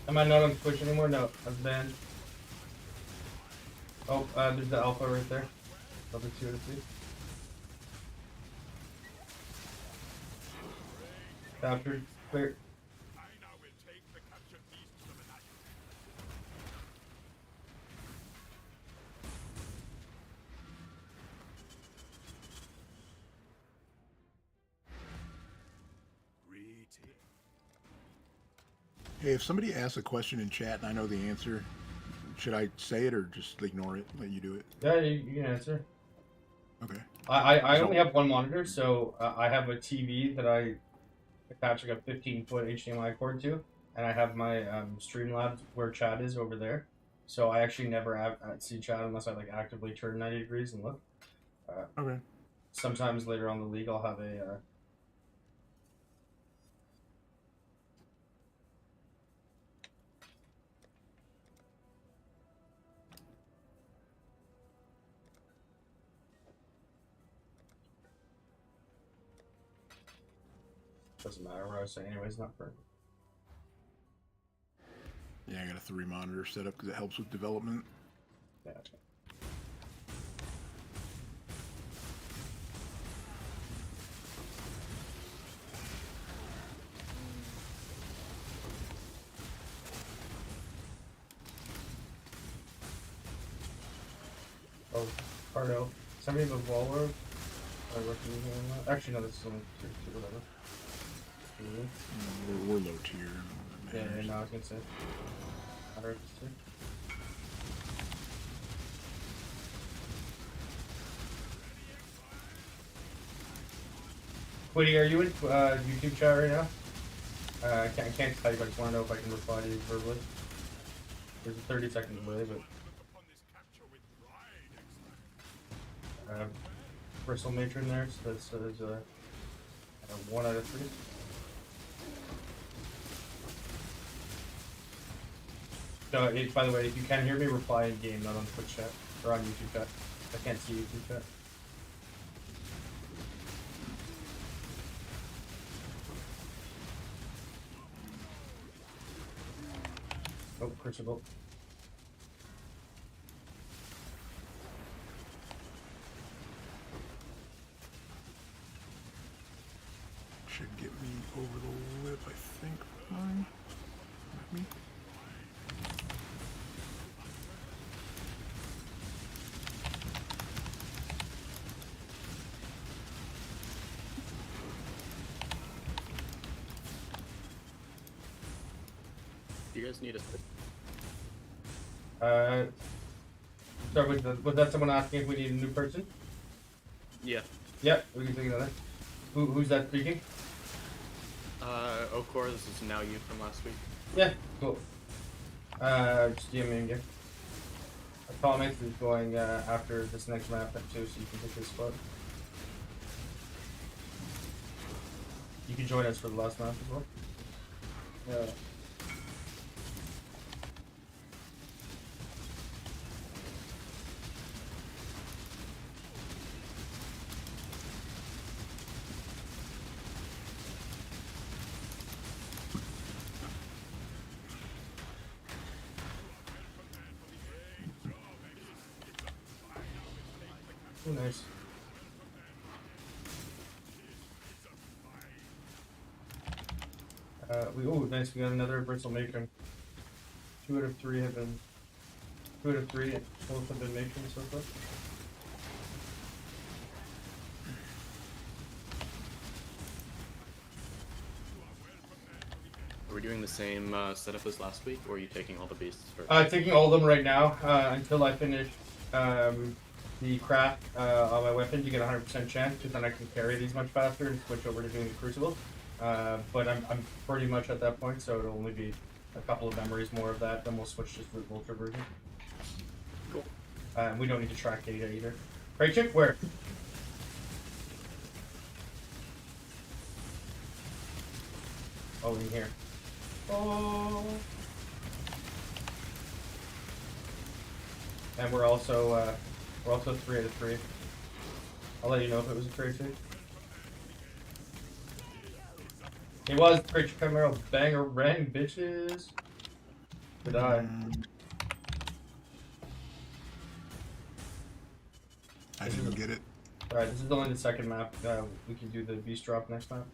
Am I not on Twitch anymore? No, I've banned. Oh, there's the alpha right there. Level 2 to 3. Captured. Clear. I now will take the captured beasts of the night. Greeting. Hey, if somebody asks a question in chat and I know the answer, should I say it or just ignore it? Let you do it. Yeah, you can answer. Okay. I only have one monitor, so I have a TV that I attach like a 15-foot HDMI cord to, and I have my Streamlabs where chat is over there. So I actually never see chat unless I like actively turn 90 degrees and look. Okay. Sometimes later on the league, I'll have a. Doesn't matter what I was saying, anyways, not for. Yeah, I got a 3 monitor setup because it helps with development. Yeah. Oh, Pardo. Somebody have a Volvo? Actually, no, this is only tier 2, whatever. We're low tier. Yeah, no, I was gonna say. I heard this too. Woody, are you in YouTube chat right now? I can't type, I just want to know if I can reply to you verbally. There's a 30-second delay, but... Upon this capture with pride, excellent. Bristle matron there, so that says 1 out of 3. So, by the way, if you can hear me, reply in game, not on Twitch chat or on YouTube chat. I can't see YouTube chat. Oh, Crucible. Should get me over the lip, I think. Fine. Me. Do you guys need a... Sorry, was that someone asking if we need a new person? Yeah. Yeah, we can take another. Who's that speaking? Okor, this is now you from last week. Yeah, cool. Just DM me again. Atomics is going after this next map too, so you can take his spot. You can join us for the last map as well. Yeah. Oh, nice. Nice. We got another bristle matron. 2 out of 3 have been. 2 out of 3 both have been matrons so far. Are we doing the same setup as last week, or are you taking all the beasts first? Taking all of them right now until I finish the craft on my weapons. You get 100% chance, because then I can carry these much faster and switch over to doing the Crucible. But I'm pretty much at that point, so it'll only be a couple of memories more of that. Then we'll switch just to the Vulture version. Cool. And we don't need to track data either. Right, Chip? Where? Oh, in here. Oh. And we're also 3 out of 3. I'll let you know if it was a trade too. It was Creature Chimera banger rang bitches. Good eye. I didn't get it. Alright, this is only the second map. We can do the beast drop next time.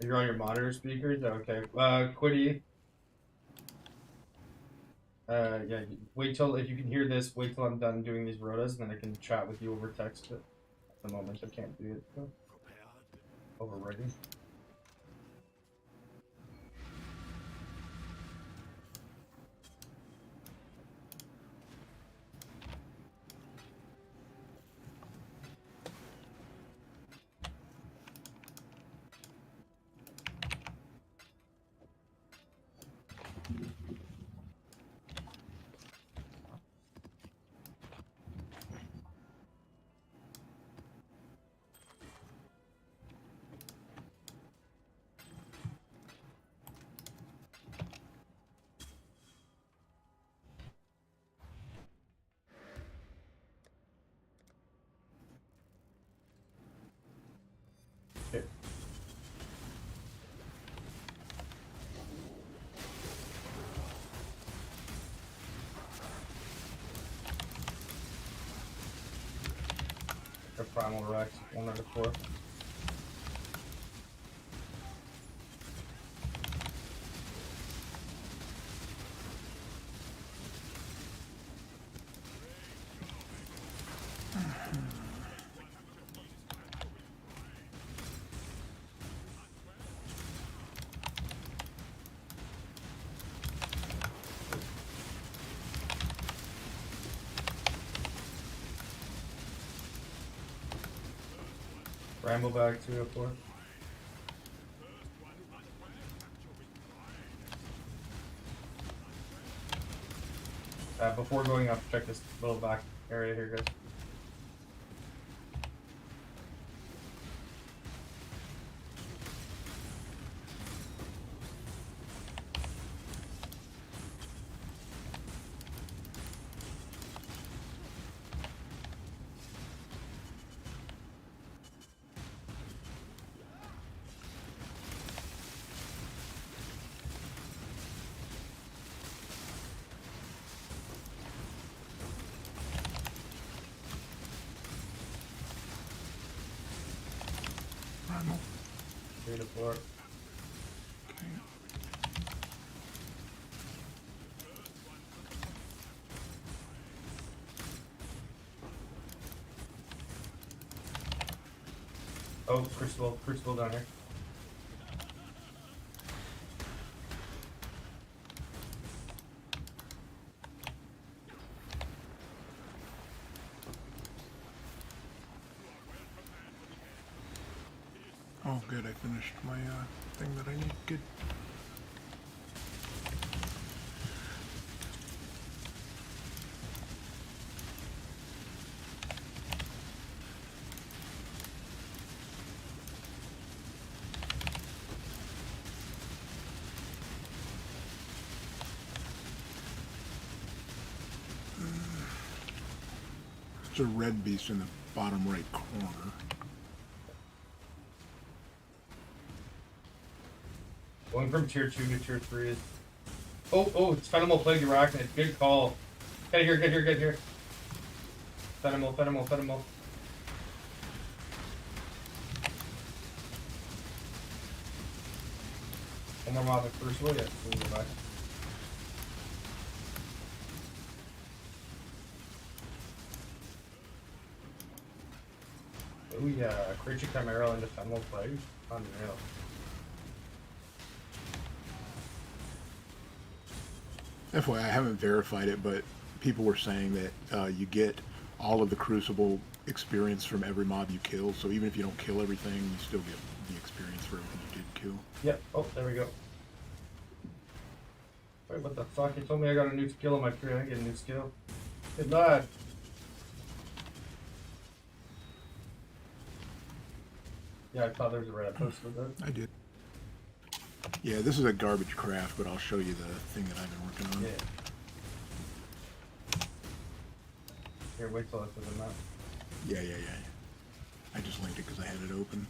You're on your monitor speakers? Okay. Quiddy. Yeah, wait till, if you can hear this, wait till I'm done doing these rotas, and then I can chat with you over text. But at the moment, I can't do it. So. Overriding. Okay. The Primal Rex, 1 out of 4. Ramble back 2 out of 4. Before going up, check this little back area here, guys. Primal. 3 to 4. Okay. Oh, Crucible down here. Oh, good. I finished my thing that I need. Good. There's a red beast in the bottom right corner. Going from tier 2 to tier 3 is... Oh, it's Fenimal Plague Arachnid. Good call. Get here. Fenimal. One more mob at Crucible, yeah, we'll go back. Oh yeah, Creature Chimera and Ephemeral Plague. Unreal. FYI, I haven't verified it, but people were saying that you get all of the Crucible experience from every mob you kill. So even if you don't kill everything, you still get the experience for everything you did kill. Yep. Oh, there we go. Wait, what the fuck? You told me I got a new skill on my tree. I get a new skill. Good lad. Yeah, I thought there was a red post with that. I did. Yeah, this is a garbage craft, but I'll show you the thing that I've been working on. Yeah. Here, wait till I put them out. Yeah. I just linked it because I had it open.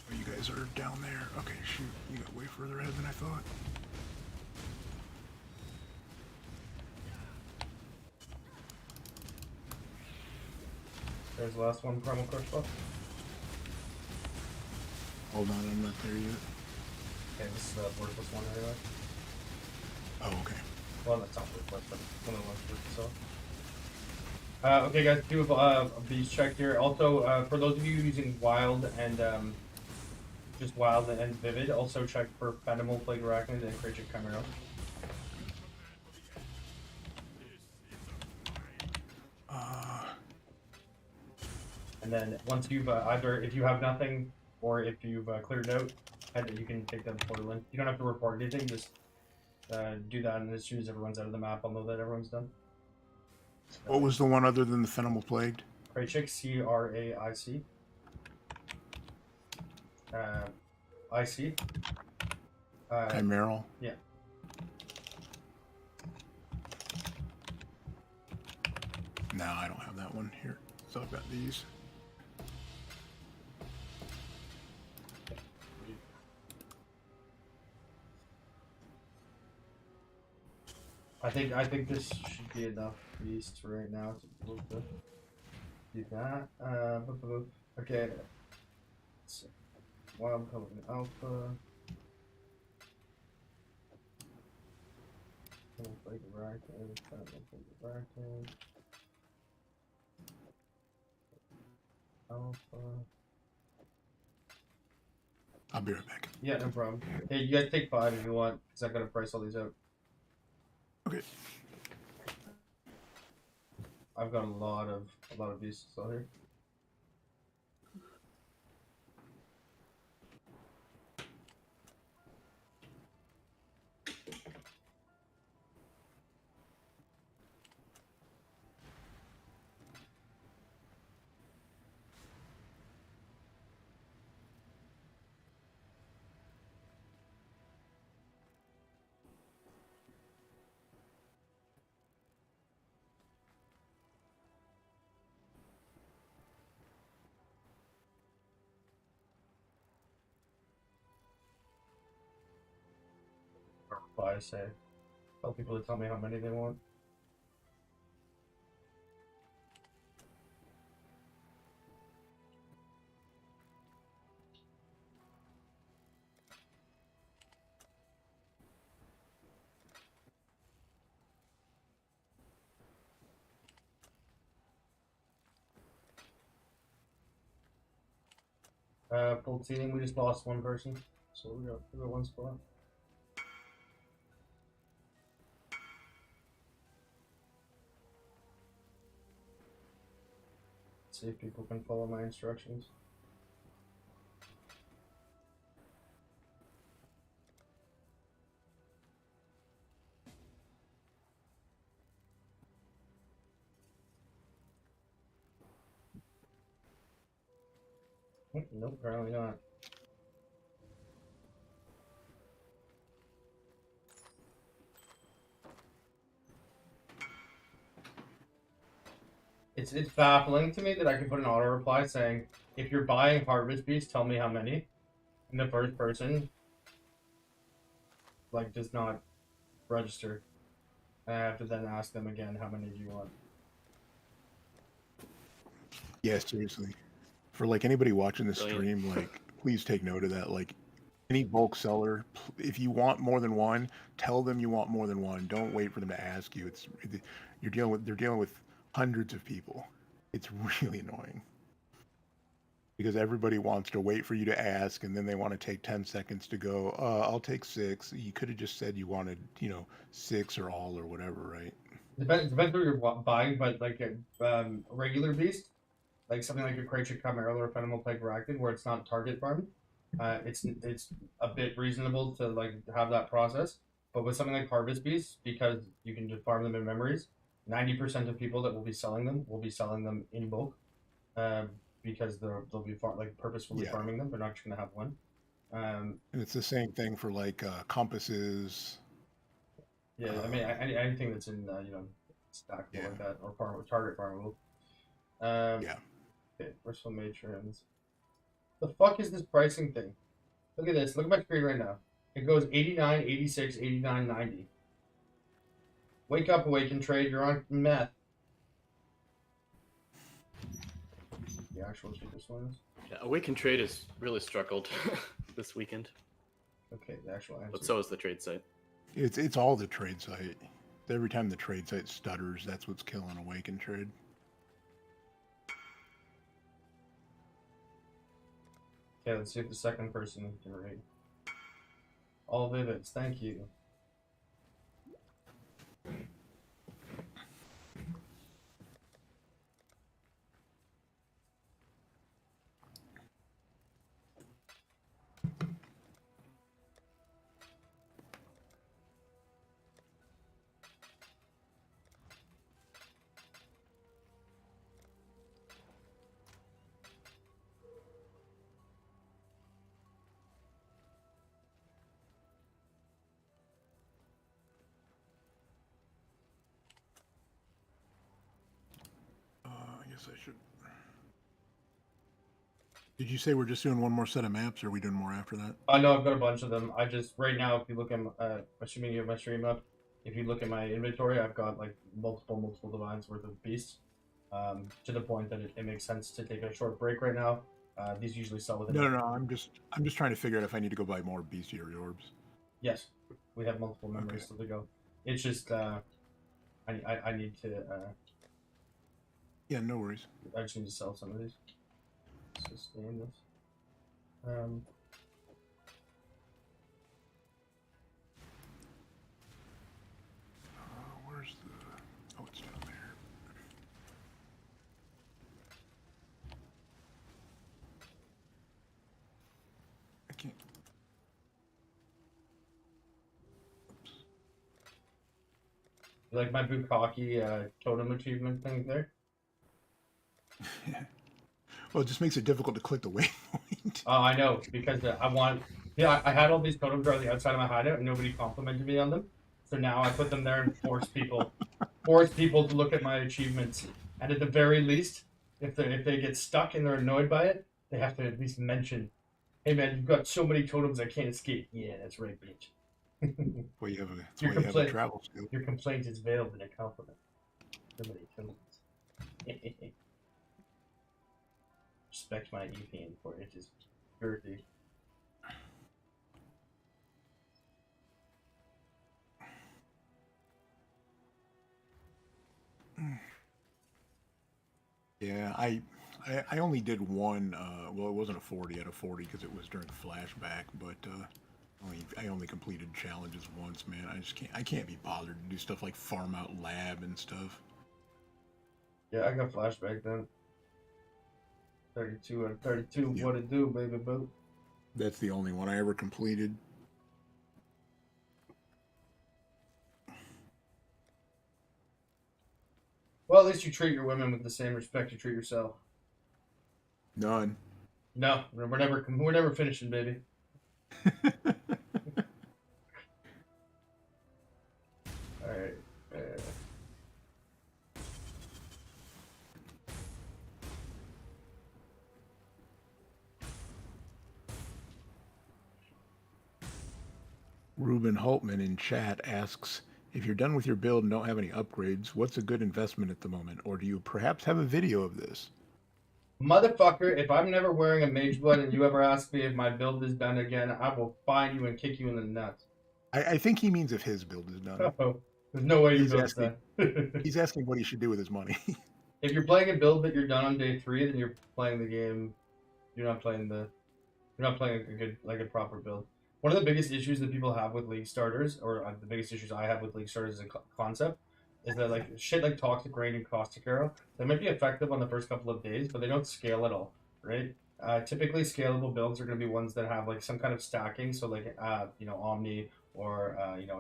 Oh, you guys are down there. Okay, shoot. You got way further ahead than I thought. There's the last one, Primal Crush buff. Hold on, I'm not there yet. Okay, this is the worthless one anyway. Oh, okay. Well, that's not worthless, but one of the ones worthless. Okay, guys, do a beast check here. Also, for those of you using Wild and just Wild and Vivid, also check for Ephemeral Plague Arachnid and Creature Chimera. And then once you've either, if you have nothing, or if you've cleared out, you can take that portal in. You don't have to report anything, just do that, and as soon as everyone's out of the map, I'll know that everyone's done. What was the one other than the Fenimal Plagued? Craic, C-R-A-I-C. I-C. Chimeral? Yeah. No, I don't have that one here. So I've got these. I think this should be enough beasts right now to move the do that. Okay. So, Wild Pelican Alpha. Like Alpha. I'll be right back. Yeah, no problem. Hey, you guys take 5 if you want, because I gotta price all these out. Okay. I've got a lot of beasts out here. I say, tell people to tell me how many they want. Full team, we just lost one person, so we got one spot. See if people can follow my instructions. Nope, apparently not. It's baffling to me that I can put an auto reply saying, if you're buying Harvest Beast, tell me how many. And the first person like does not register. I have to then ask them again, how many do you want? Yeah, seriously. For like anybody watching this Brilliant. stream, like please take note of that. Like any bulk seller, if you want more than one, tell them you want more than one. Don't wait for them to ask you. They're dealing with hundreds of people. It's really annoying. Because everybody wants to wait for you to ask, and then they want to take 10 seconds to go, I'll take 6. You could have just said you wanted, 6 or all or whatever, right? Depends what you're buying, but like a regular beast, like something like a Kracic Chimera or a Fenimel Plague Arachnid, where it's not target farmed, it's a bit reasonable to like have that process. But with something like Harvest Beasts, because you can just farm them in memories, 90% of people that will be selling them in bulk, because they'll be purposefully Yeah. farming them. They're not just gonna have one. And it's the same thing for like compasses. Yeah, I mean anything that's in stackable Yeah. like that or target farmable. Yeah. Okay, Bristol Matrons. The fuck is this pricing thing? Look at this. Look at my screen right now. It goes 89, 86, 89, 90. Wake up, Awaken Trade. You're on meth. The actual cheapest one is. Yeah, Awaken Trade has really struggled this weekend, Okay, the actual answer. but so is the trade site. It's all the trade site. Every time the trade site stutters, that's what's killing Awaken Trade. Okay, let's see if the second person can read. All Vivids, thank you. I guess I should. Did you say we're just doing one more set of maps, or are we doing more after that? I know I've got a bunch of them. I just right now, if you look at, assuming you have my stream up, if you look at my inventory, I've got like multiple divines worth of beasts. To the point that it makes sense to take a short break right now. These usually sell within. No. I'm just trying to figure out if I need to go buy more bestiary orbs. Yes, we have multiple memories still to go. It's just I need to. Yeah, no worries. I just need to sell some of these. Sustain this. Where's the? Oh, it's down there. I can't. You like my Bukkake totem achievement thing there? Well, it just makes it difficult to click the waypoint. Oh, I know, because I want. Yeah, I had all these totems on the outside of my hideout, and nobody complimented me on them. So now I put them there and force people to look at my achievements. And at the very least, if they get stuck and they're annoyed by it, they have to at least mention, "Hey man, you've got so many totems I can't escape." Yeah, that's right, bitch. Well, you have a travel skill. Your complaint is veiled in a compliment. So many totems. Respect my evening, for it is dirty. Yeah, I only did one. Well, it wasn't a 40 out of 40 because it was during flashback, but I only completed challenges once, man. I can't be bothered to do stuff like farm out lab and stuff. Yeah, I got flashback then. 32 out of 32. Yep. What it do, baby boo? That's the only one I ever completed. Well, at least you treat your women with the same respect you treat yourself. None. No, we're never finishing, baby. All right. Ruben Holtman in chat asks, if you're done with your build and don't have any upgrades, what's a good investment at the moment? Or do you perhaps have a video of this? Motherfucker, if I'm never wearing a mage blood and you ever ask me if my build is done again, I will find you and kick you in the nuts. I think he means if his build is done. Oh, There's no way your He's build's asking- done. He's asking what he should do with his money. If you're playing a build that you're done on day 3, then you're playing the game. You're not playing a proper build. One of the biggest issues that people have with league starters, or the biggest issues I have with league starters as a concept, is that like shit like Toxic Rain and Caustic Arrow, they might be effective on the first couple of days, but they don't scale at all, right? Typically, scalable builds are going to be ones that have like some kind of stacking, so like Omni or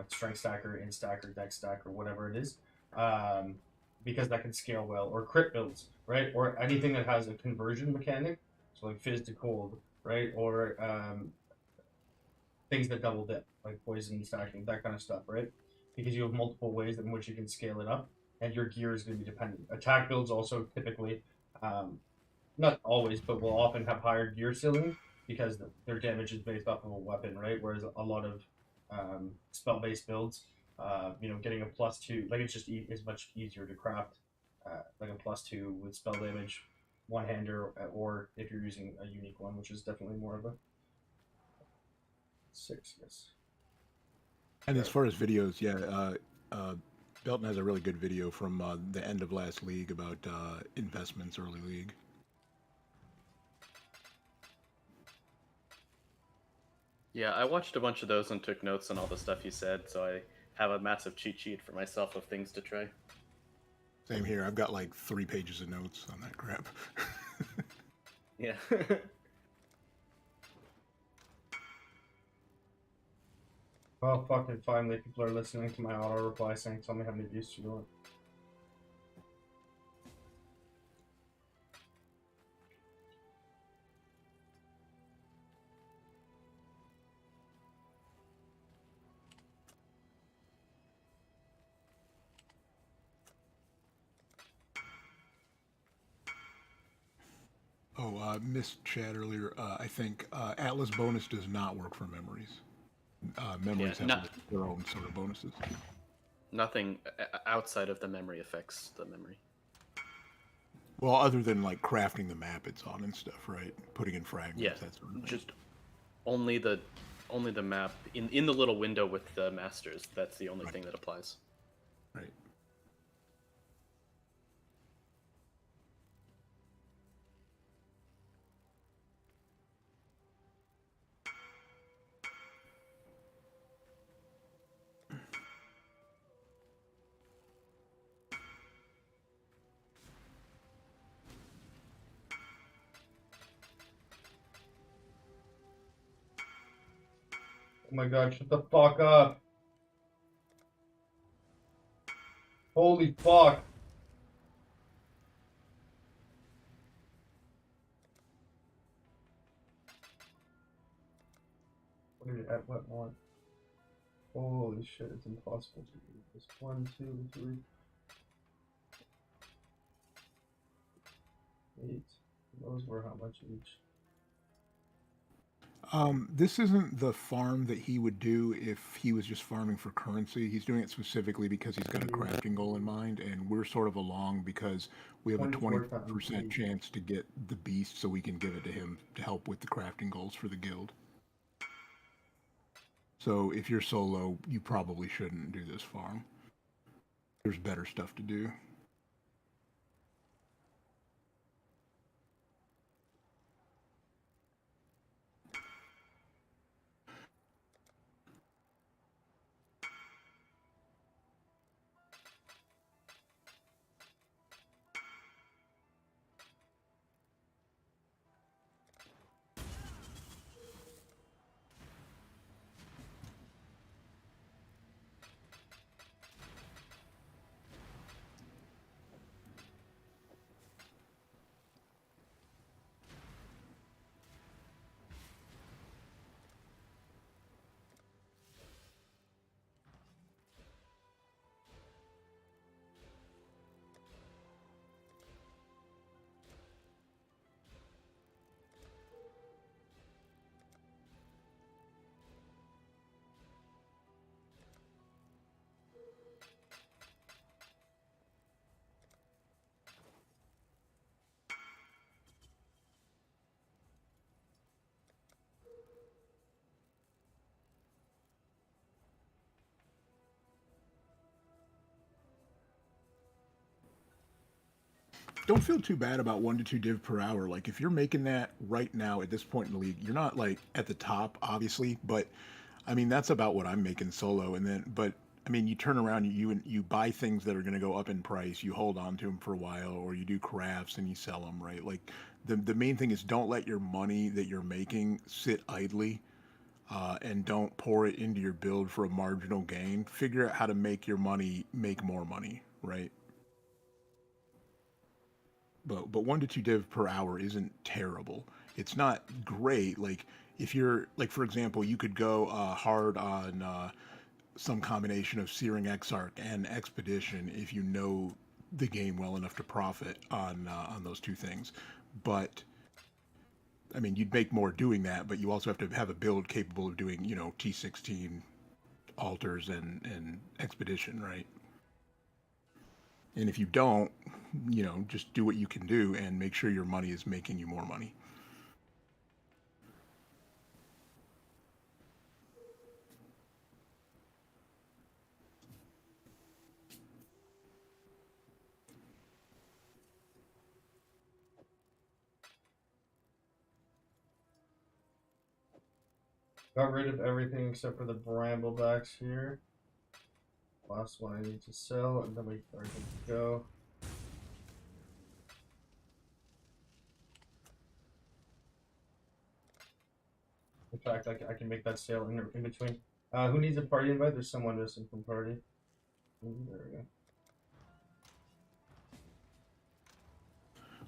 Strength Stacker, In Stacker, Dex Stacker, whatever it is, because that can scale well. Or crit builds, right? Or anything that has a conversion mechanic, so like Fizz to Cold, right? Or things that double dip, like poison stacking, that kind of stuff, right? Because you have multiple ways in which you can scale it up, and your gear is going to be dependent. Attack builds also typically, not always, but will often have higher gear ceiling because their damage is based off of a weapon, right? Whereas a lot of spell-based builds, getting a +2, like it's just is much easier to craft, like a +2 with spell damage, one-hander, or if you're using a unique one, which is definitely more of a 6, yes. And as far as videos, Belton has a really good video from the end of last league about investments early league. Yeah, I watched a bunch of those and took notes on all the stuff you said, so I have a massive cheat sheet for myself of things to try. Same here. I've got like 3 pages of notes on that crap. Yeah. Well, fucking finally, people are listening to my auto reply saying, "Tell me how many views you want." Oh, missed chat earlier. I think Atlas bonus does not work for memories. Memories Yeah, have their own sort of bonuses. Nothing outside of the memory affects the memory. Well, other than like crafting the map it's on and stuff, right? Putting in fragments, Yeah, that sort of thing. just only the map in the little window with the masters. That's the only thing that applies. Right. Oh my god, shut the fuck up. Holy fuck. What did it at what one? Holy shit, it's impossible to do this. 1, 2, 3, 8. Those were how much each? This isn't the farm that he would do if he was just farming for currency. He's doing it specifically because he's got a crafting goal in mind, and we're sort of along because we have a 20% chance to get the beast, so we can give it to him to help with the crafting goals for the guild. So if you're solo, you probably shouldn't do this farm. There's better stuff to do. don't feel too bad about 1 to 2 div per hour. Like if you're making that right now at this point in the league, you're not like at the top, obviously, but I mean that's about what I'm making solo. And then, but I mean, you turn around, you buy things that are going to go up in price. You hold on to them for a while, or you do crafts and you sell them, right? Like the main thing is don't let your money that you're making sit idly. And don't pour it into your build for a marginal gain. Figure out how to make your money make more money, right? But 1 to 2 div per hour isn't terrible. It's not great. Like if you're like for example, you could go hard on some combination of Searing Exarch and Expedition if you know the game well enough to profit on those two things. But I mean, you'd make more doing that, but you also have to have a build capable of doing, T16 altars and Expedition, right? And if you don't, just do what you can do and make sure your money is making you more money. Got rid of everything except for the bramblebacks here. Last one I need to sell, and then we are good to go. In fact, I can make that sale in between. Who needs a party invite? There's someone missing from party. There we go.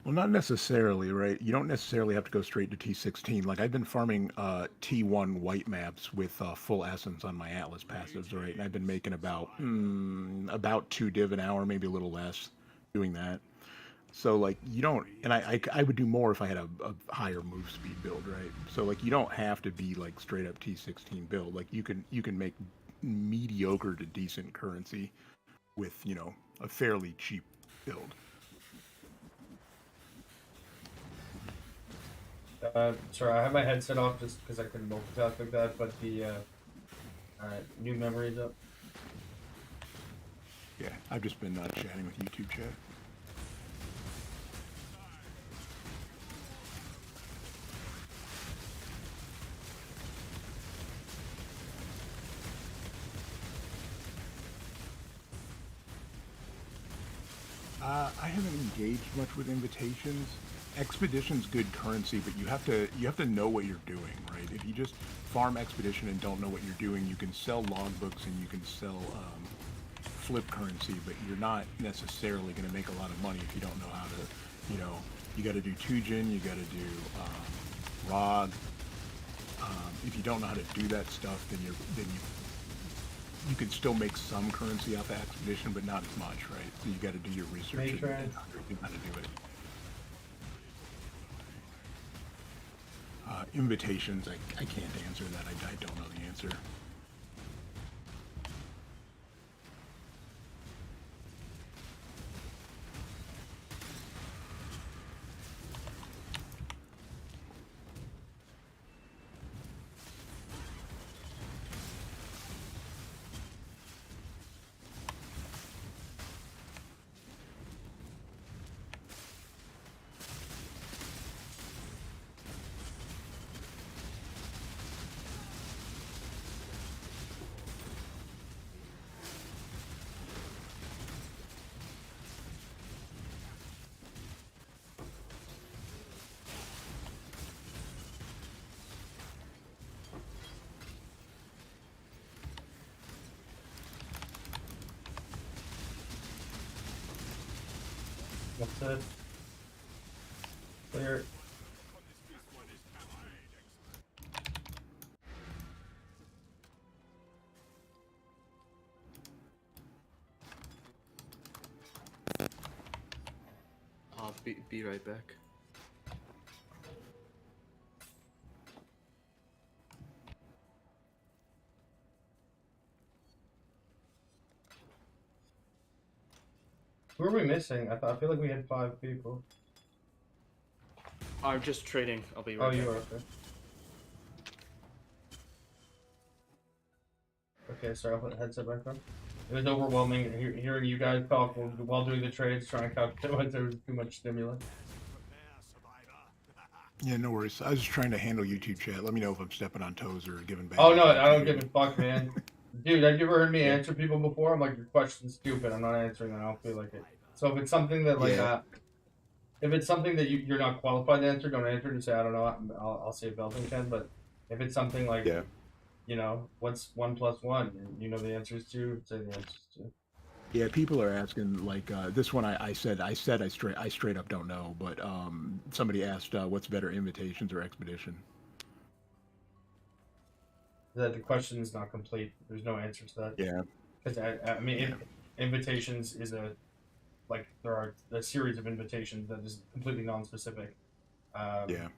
Well, not necessarily, right? You don't necessarily have to go straight to T16. Like I've been farming T1 white maps with full essence on my Atlas passives, right? And I've been making about 2 div an hour, maybe a little less, doing that. So like you don't, and I would do more if I had a higher move speed build, right? So like you don't have to be like straight up T16 build. Like you can make mediocre to decent currency with a fairly cheap build. Sorry, I have my headset off just because I couldn't multitask like that, but the new memory's up. Yeah, I've just been chatting with YouTube chat. I haven't engaged much with invitations. Expedition's good currency, but you have to know what you're doing, right? If you just farm Expedition and don't know what you're doing, you can sell logbooks and you can sell flip currency, but you're not necessarily going to make a lot of money if you don't know how to, you got to do Tujin, you got to do Rog. If you don't know how to do that stuff, then you can still make some currency off of Expedition, but not as much, right? So you got to do your research and how to do it. Invitations, I can't answer that. I don't know the answer. That's it. Clear. I'll be right back. Who are we missing? I feel like we had 5 people. I'm just trading. I'll be right Oh, back. you are, okay. Okay, sorry, I'll put the headset back on. It was overwhelming hearing you guys talk while doing the trades, trying to calculate. There was too much stimulus. Prepare, survivor. Yeah, no worries. I was just trying to handle YouTube chat. Let me know if I'm stepping on toes or giving bad. Oh no, information I don't here. give a fuck, man. Dude, have you ever heard me Yeah. answer people before? I'm like, your question's stupid. I'm not answering it. I don't feel like it. So if it's something that like Yeah. if it's something that you're not qualified to answer, don't answer. Just say I don't know. I'll say Belton can. But if it's something like, Yeah. you know, what's 1 + 1? And you know the answer is 2. Say the answer is 2. Yeah, people are asking like this one. I straight up don't know, but somebody asked what's better, invitations or expedition? That the question is not complete. There's no answer to that. Yeah, Because I mean, invitations is there are a series of invitations that is completely non-specific. yeah,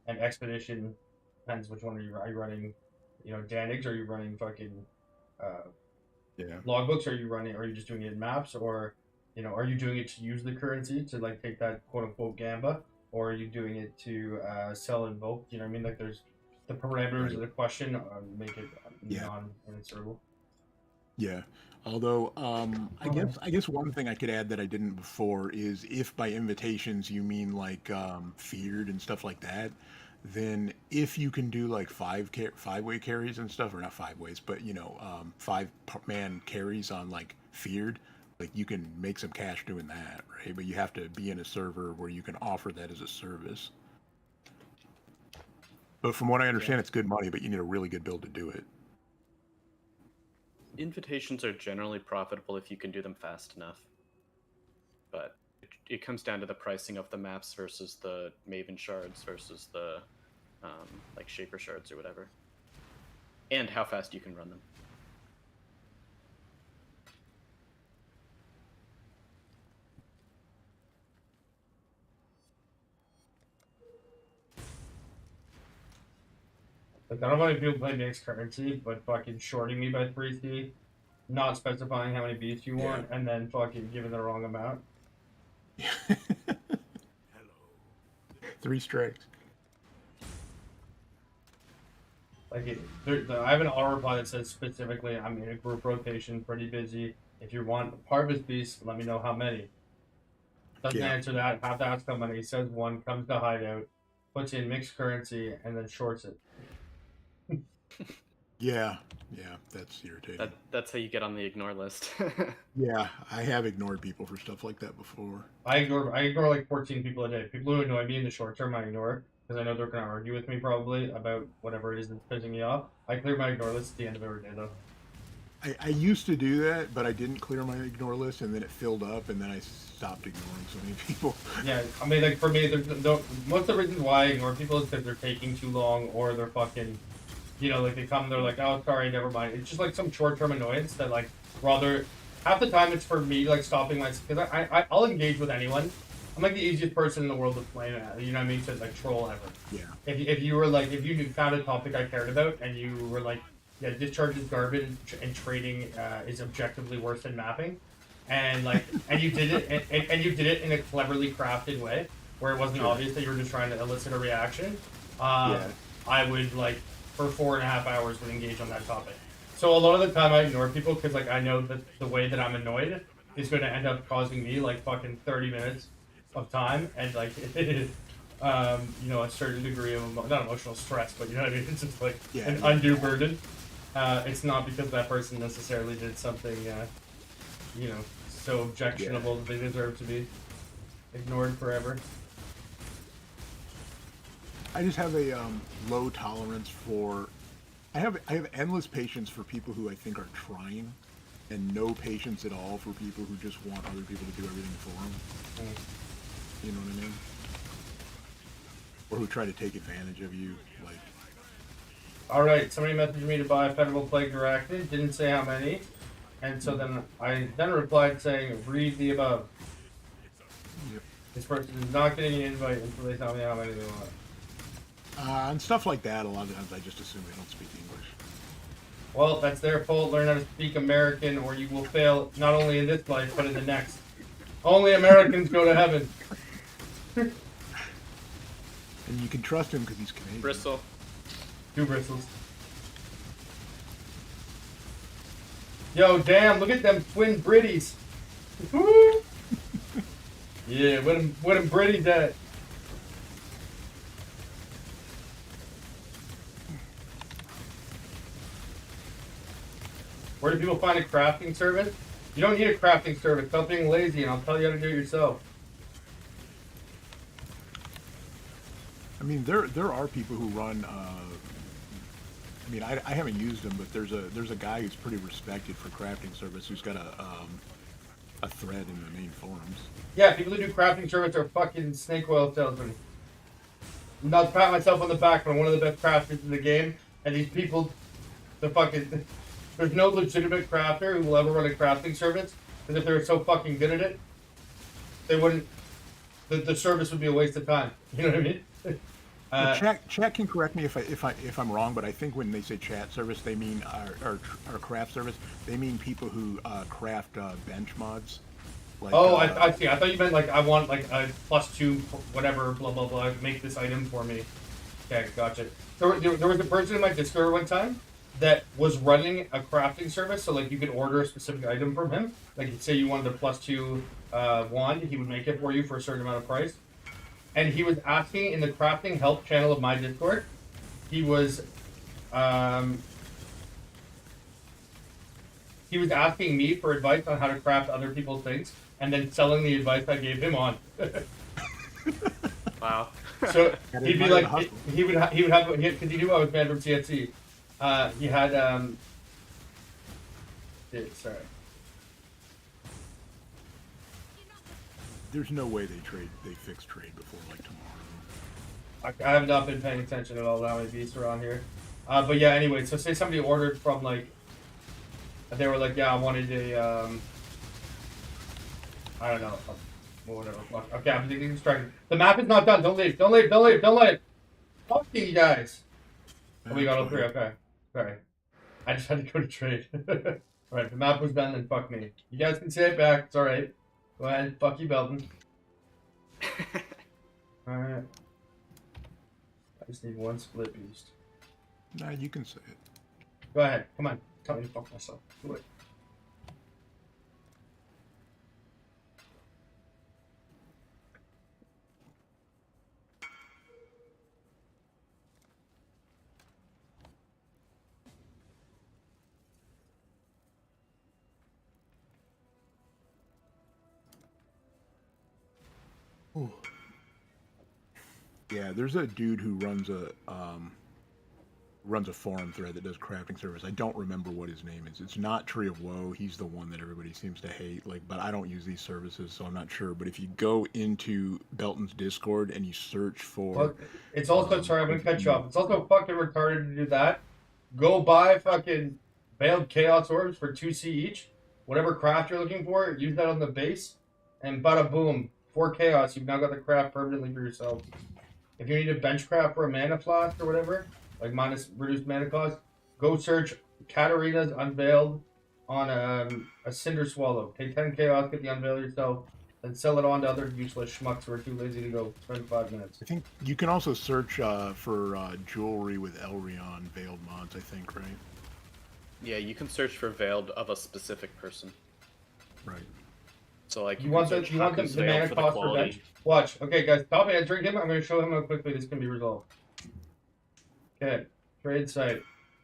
And expedition depends which one are you running. You know, Danigs, are you running fucking yeah, logbooks? Are you just doing it in maps, or you know, are you doing it to use the currency to like take that quote unquote gamba, or are you doing it to sell and invoke? You know what I mean? Like there's the parameters Right. of the question make it Yeah. non-answerable. yeah. Although I guess one thing I could add that I didn't before is if by invitations you mean like feared and stuff like that, then if you can do like five-way carries and stuff, or not 5 ways, but you know, 5-man carries on like feared, like you can make some cash doing that, right? But you have to be in a server where you can offer that as a service. But from what I understand, it's good money, but you need a really good build to do it. Invitations are generally profitable if you can do them fast enough. But it comes down to the pricing of the maps versus the Maven shards versus the like Shaper shards or whatever. And how fast you can run them. Like I don't know if people play mixed currency, but fucking shorting me by 3C, not specifying how many beasts you want, and then fucking giving the wrong amount. Hello. 3 strikes. Like I have an auto reply that says specifically, I'm in a group rotation, pretty busy. If you want harvest beasts, let me know how many. Doesn't Yeah. answer that. Have to ask how many. He says 1, comes to hideout, puts in mixed currency, and then shorts it. Yeah, that's irritating. That's how you get on the ignore list. Yeah, I have ignored people for stuff like that before. I ignore like 14 people a day. People who annoy me in the short term, I ignore because I know they're gonna argue with me probably about whatever it is that's pissing me off. I clear my ignore list at the end of every day though. I used to do that, but I didn't clear my ignore list, and then it filled up, and then I stopped ignoring so many people. Yeah, I mean, like for me, most of the reasons why I ignore people is because they're taking too long or they're fucking, you know, like they come, they're like, oh, sorry, never mind. It's just like some short-term annoyance that like rather half the time it's for me like stopping my because I'll engage with anyone. I'm like the easiest person in the world to flame at. You know what I mean? To like troll ever. Yeah. If you were like if you found a topic I cared about and you were like, yeah, discharge is garbage and trading is objectively worse than mapping, and like and you did it and you did it in a cleverly crafted way where it wasn't obvious that you were just trying to elicit a reaction. I would like for 4.5 hours would engage on that topic. So a lot of the time I ignore people because like I know that the way that I'm annoyed is going to end up causing me like fucking 30 minutes of time and like you know, a certain degree of not emotional stress, but you know what I mean. It's just like an undue burden. It's not because that person necessarily did something, you know, so objectionable that they deserve to be ignored forever. I just have a low tolerance for. I have endless patience for people who I think are trying, and no patience at all for people who just want other people to do everything for them. You know what I mean? Or who try to take advantage of you, like. All right, somebody messaged me to buy a Federal Plague Directed. Didn't say how many, and so then I replied saying, "Read the above." Yep. This person is not getting an invite until they tell me how many they want. And stuff like that, a lot of times I just assume they don't speak English. Well, that's their fault. Learn how to speak American, or you will fail not only in this life but in the next. Only Americans go to heaven. And you can trust him because he's Canadian. Bristol. 2 bristles. Yo, damn, look at them twin Britties. Woo! Yeah, where them Britties at? Where do people find a crafting service? You don't need a crafting service. Stop being lazy, and I'll tell you how to do it yourself. I mean, there are people who run. I mean, I haven't used them, but there's a guy who's pretty respected for crafting service who's got a thread in the main forums. Yeah, people who do crafting service are fucking snake oil salesmen. I'm not to pat myself on the back, but I'm one of the best crafters in the game, and these people, the fucking, there's no legitimate crafter who will ever run a crafting service, because if they were so fucking good at it, they wouldn't, the service would be a waste of time. You know what I mean? Chat can correct me if I'm wrong, but I think when they say chat service, they mean or craft service. They mean people who craft bench mods. Like, oh, I see. I thought you meant like I want like a +2 whatever blah blah blah. Make this item for me. Okay, gotcha. There was a person in my Discord one time that was running a crafting service, so like you could order a specific item from him. Like say you wanted a +2 wand, he would make it for you for a certain amount of price. And he was asking in the crafting help channel of my Discord, he was asking me for advice on how to craft other people's things, and then selling the advice I gave him on. Wow. So he'd be like, he would have, because he knew I was banned from CNC. He had sorry. There's no way they fix trade before like tomorrow. I have not been paying attention at all to how many beasts are on here. But yeah, anyway, so say somebody ordered from like, they were like, yeah, I wanted a, I don't know, whatever. Okay, I'm getting distracted. The map is not done. Don't leave. Don't leave. Don't leave. Don't leave. Fuck you guys. Oh, we got all 3. Okay. Sorry. I just had to go to trade. Alright, the map was done, then fuck me. You guys can say it back. It's alright. Go ahead. Fuck you, Belton. Alright. I just need one split beast. Nah, you can say it. Go ahead. Come on. Tell me to fuck myself. Do it. Ooh. Yeah, there's a dude who runs a forum thread that does crafting service. I don't remember what his name is. It's not Tree of Woe. He's the one that everybody seems to hate. Like, but I don't use these services, so I'm not sure. But if you go into Belton's Discord and you search for, well, it's also sorry, I'm gonna cut you off. It's also fucking retarded to do that. Go buy fucking veiled chaos orbs for 2C each. Whatever craft you're looking for, use that on the base, and bada boom. 4 chaos, you've now got the craft permanently for yourself. If you need a bench craft for a mana flask or whatever, like minus reduced mana cost, go search Katarina's Unveiled on a Cinder Swallow. Take 10 chaos, get the Unveil yourself, then sell it on to other useless schmucks who are too lazy to go spend 5 minutes. I think you can also search for jewelry with Elrion veiled mods, I think, right? Yeah, you can search for veiled of a specific person. Right. So like You want the mana cost for bench? Watch. Okay, guys, stop answering him. I'm going to show him how quickly this can be resolved. Okay, trade site.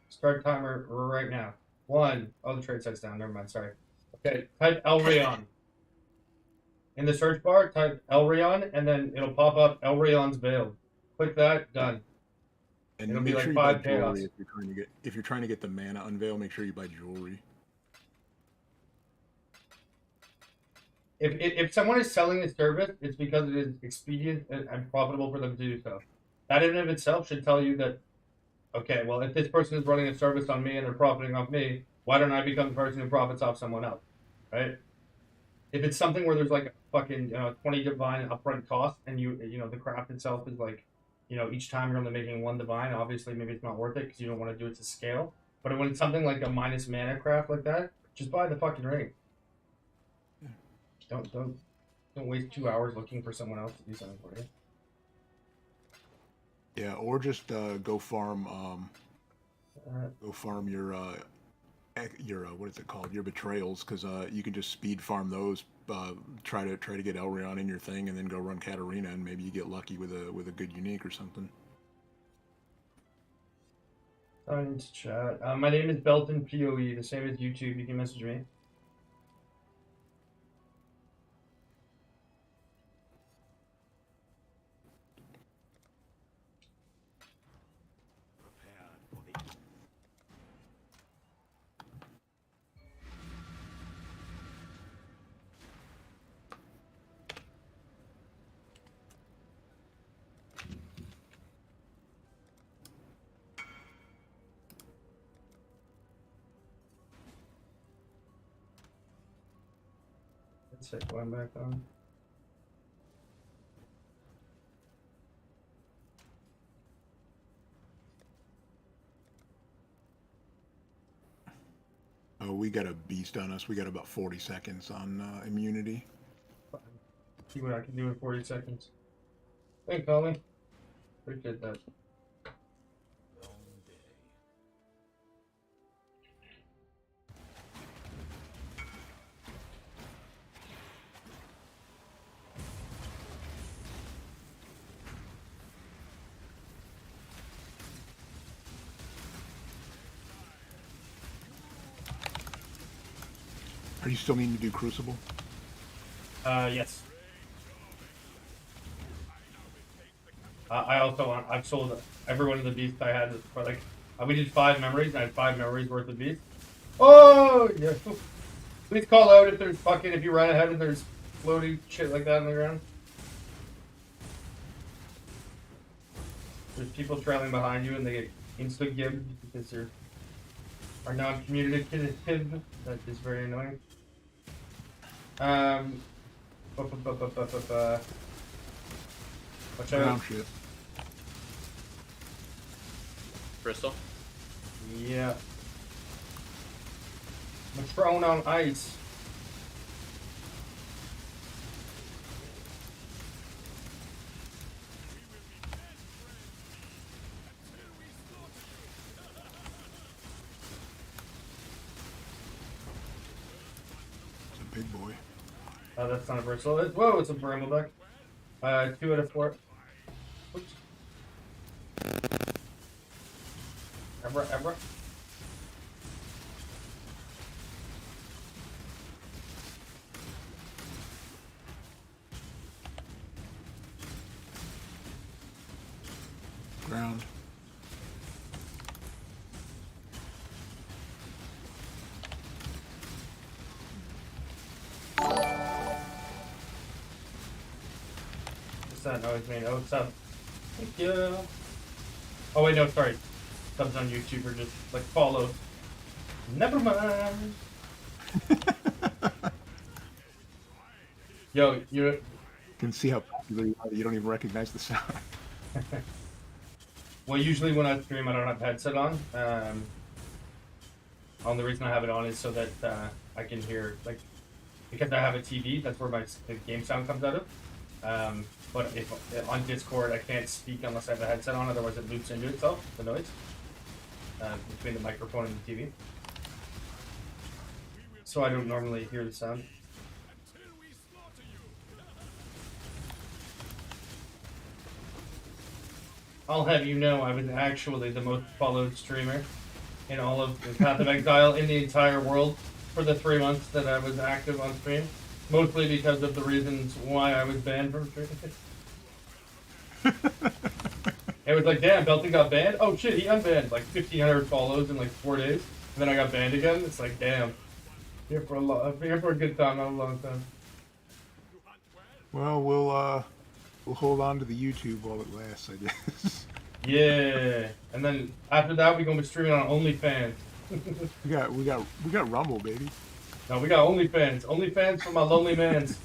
Start timer right now. 1. Oh, the trade site's down. Never mind. Sorry. Okay, type Elrion. In the search bar, type Elrion, and then it'll pop up Elrion's Veiled. Click that. Done. And It'll make be sure like you 5 buy jewelry chaos. if you're trying to get the mana unveil. Make sure you buy jewelry. If someone is selling a service, it's because it is expedient and profitable for them to do so. That in and of itself should tell you that, okay, well, if this person is running a service on me and they're profiting off me, why don't I become the person who profits off someone else, right? If it's something where there's like a fucking 20 divine upfront cost, and the craft itself is like, each time you're only making 1 divine, obviously maybe it's not worth it because you don't want to do it to scale. But when it's something like a minus mana craft like that, just buy the fucking ring. Don't waste 2 hours looking for someone else to do something for you. Yeah, or just go farm your your what is it called? Your betrayals, because you can just speed farm those. Try to get Elrion in your thing, and then go run Katarina, and maybe you get lucky with a good unique or something. Into chat. My name is Belton POE, the same as YouTube. You can message me. Prepared for the Let's set going back on. Oh, we got a beast on us. We got about 40 seconds on immunity. See what I can do in 40 seconds. Thanks, Colin. Appreciate that. long day. Are you still needing to do Crucible? Yes. I also want. I've sold every one of the beasts I had. For like, we did 5 memories. And I had 5 memories worth of beasts. Oh yeah. Please call out if there's fucking if you run ahead and there's floating shit like that on the ground. There's people trailing behind you and they get insta gibbed because they're are non-communicative. That is very annoying. Watch Ground out. shit. Bristol. Yeah. Matrone on ice. It's a big boy. Oh, that's not a bristle. Whoa, it's a brambleback. 2 out of 4. Oops. Abra. Ground. What's that noise mean? Oh, sub. Thank you. Oh, wait, no, sorry. Subs on YouTube are just like follow. Never mind. Yo, you Can see how popular you are. You don't even recognize the sound. well, usually when I stream, I don't have headset on. Only reason I have it on is so that I can hear, like, because I have a TV, that's where the game sound comes out of. But if on Discord, I can't speak unless I have a headset on, otherwise it loops into itself, the noise, between the microphone and the TV. So I don't normally hear the sound. I'll have you know I was actually the most followed streamer in all of the Path of Exile in the entire world for the 3 months that I was active on stream. Mostly because of the reasons why I was banned from streaming. It was like, damn, Belton got banned? Oh shit, he unbanned. Like 1,500 follows in like 4 days. And then I got banned again. It's like, damn. Here for a good time, not a long time. Well, we'll hold on to the YouTube while it lasts, I guess. Yeah. And then after that, we're gonna be streaming on OnlyFans. we got Rumble, baby. No, we got OnlyFans. OnlyFans for my lonely mans.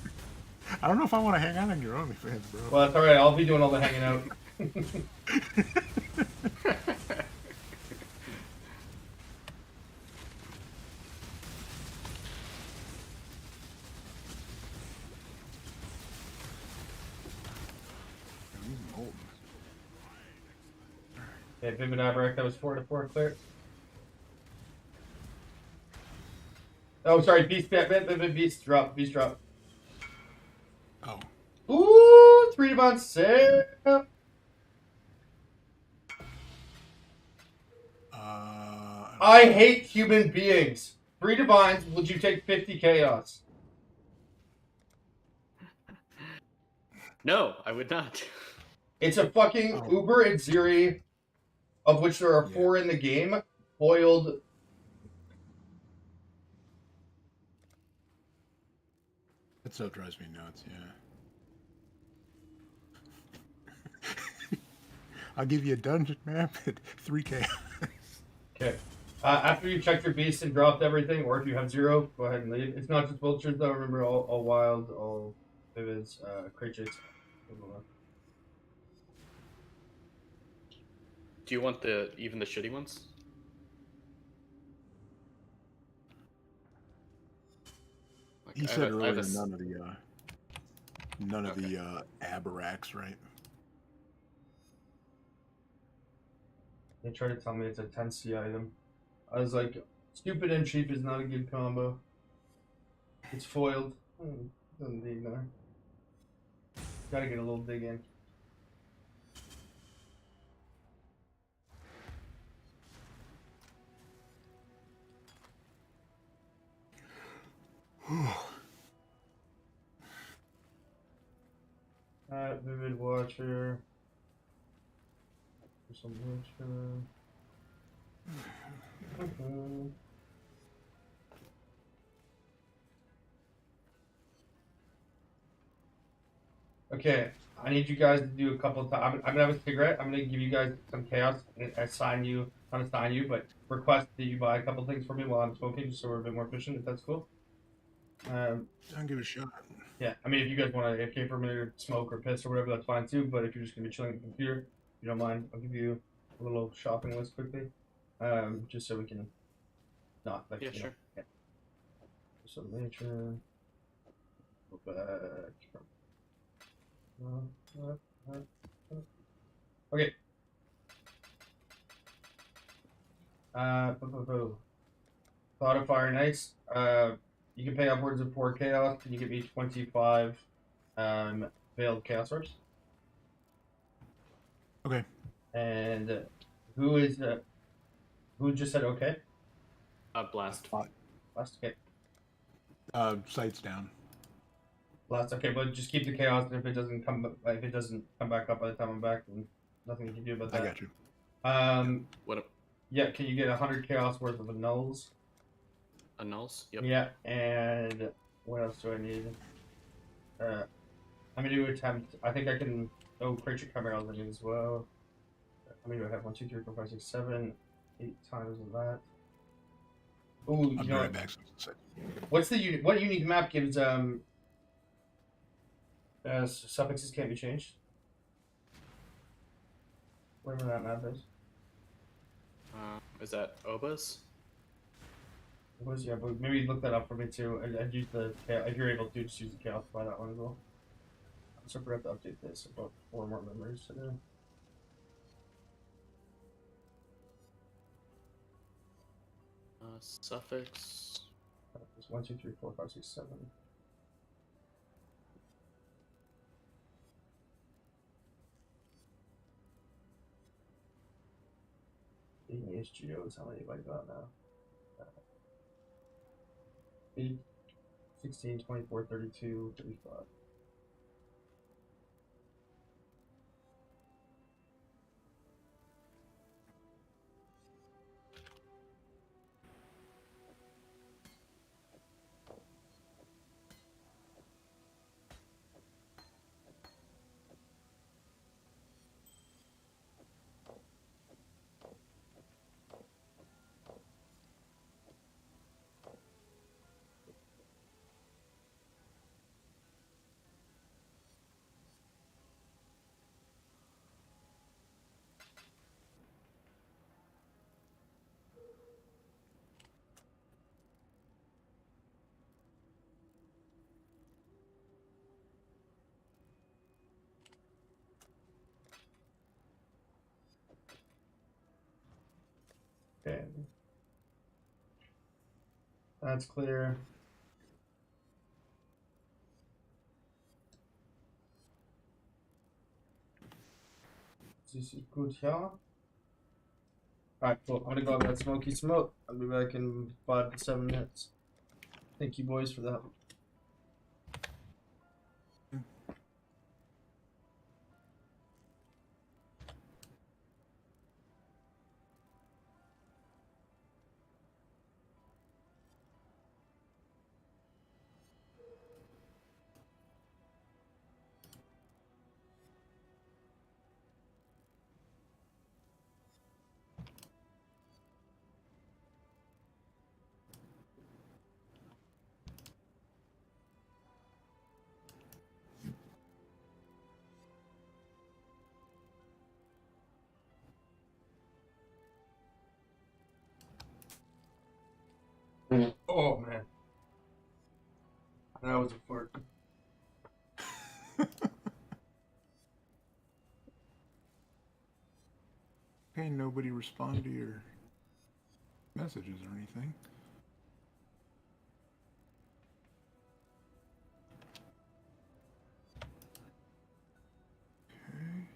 I don't know if I want to hang out on your OnlyFans, bro. Well, that's alright. I'll be doing all the hanging out. Yeah, Vivid Aberrack, that was 4 to 4 clear. Oh, sorry, beast, beast drop, beast drop. Oh, Ooh, 3 divine save. I hate human beings. 3 divines, would you take 50 chaos? No, I would not. It's a fucking Uber and Ziri, of which there are 4 in the game, foiled. that stuff drives me nuts. Yeah. I'll give you a dungeon map at 3K. Okay. After you checked your beast and dropped everything, or if you have 0, go ahead and leave. It's not just vultures though. Remember, all wild, all vivids, creatures. Do you want even the shitty ones? Like, He I have said a- I have earlier a s- none of Okay. the Aberraks, right? They tried to tell me it's a 10C item. I was like, stupid and cheap is not a good combo. It's foiled. Doesn't need there. Gotta get a little dig in. Vivid Watcher. Some Watcher. Okay, I need you guys to do a couple of times. I'm gonna have a cigarette. I'm gonna give you guys some chaos and assign you, not assign you, but request that you buy a couple things for me while I'm smoking, just so we're a bit more efficient. If that's cool. I'll give it a shot. Yeah, I mean, if you guys want to AFK for a minute or smoke or piss or whatever, that's fine too. But if you're just gonna be chilling at the computer, if you don't mind, I'll give you a little shopping list quickly, just so we can not like. Yeah, sure. Yeah. So nature. Go back. Okay. Thought of Fire Knights. You can pay upwards of 4 chaos, and you get me 25 veiled chaos orbs. Okay. And who just said okay? Blast. Last okay. Sights down. Last okay, but just keep the chaos. And if it doesn't come back up by the time I'm back, then nothing you can do about that. I got you. What? Yeah, can you get 100 chaos worth of nulls? Annuls? Yep. Yeah, and what else do I need? I'm gonna do attempt. I think I can. Oh, creature chimeras I need as well. How many do I have? 1, 2, 3, 4, 5, 6, 7, 8 times of that. Ooh, you I'll be know right back. what's the unit? What unique map gives suffixes can't be changed? Whatever that map is. Is that Obas? Yeah, but maybe look that up for me too. I'd use the if you're able to just use the chaos to buy that one as well. So we're gonna have to update this about 4 more memories to do. Suffix. 1, 2, 3, 4, 5, 6, 7. HGOs, how many have I got now? 8, 16, 24, 32, 35. That's clear. This is good, yeah. Alright, cool. I'm gonna go have that smoky smoke. I'll be back in 5 to 7 minutes. Thank you, boys, for the help. Oh man, that was a fart. Hey, nobody respond to your messages or anything. Okay.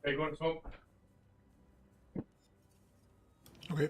Hey, going to smoke? Okay.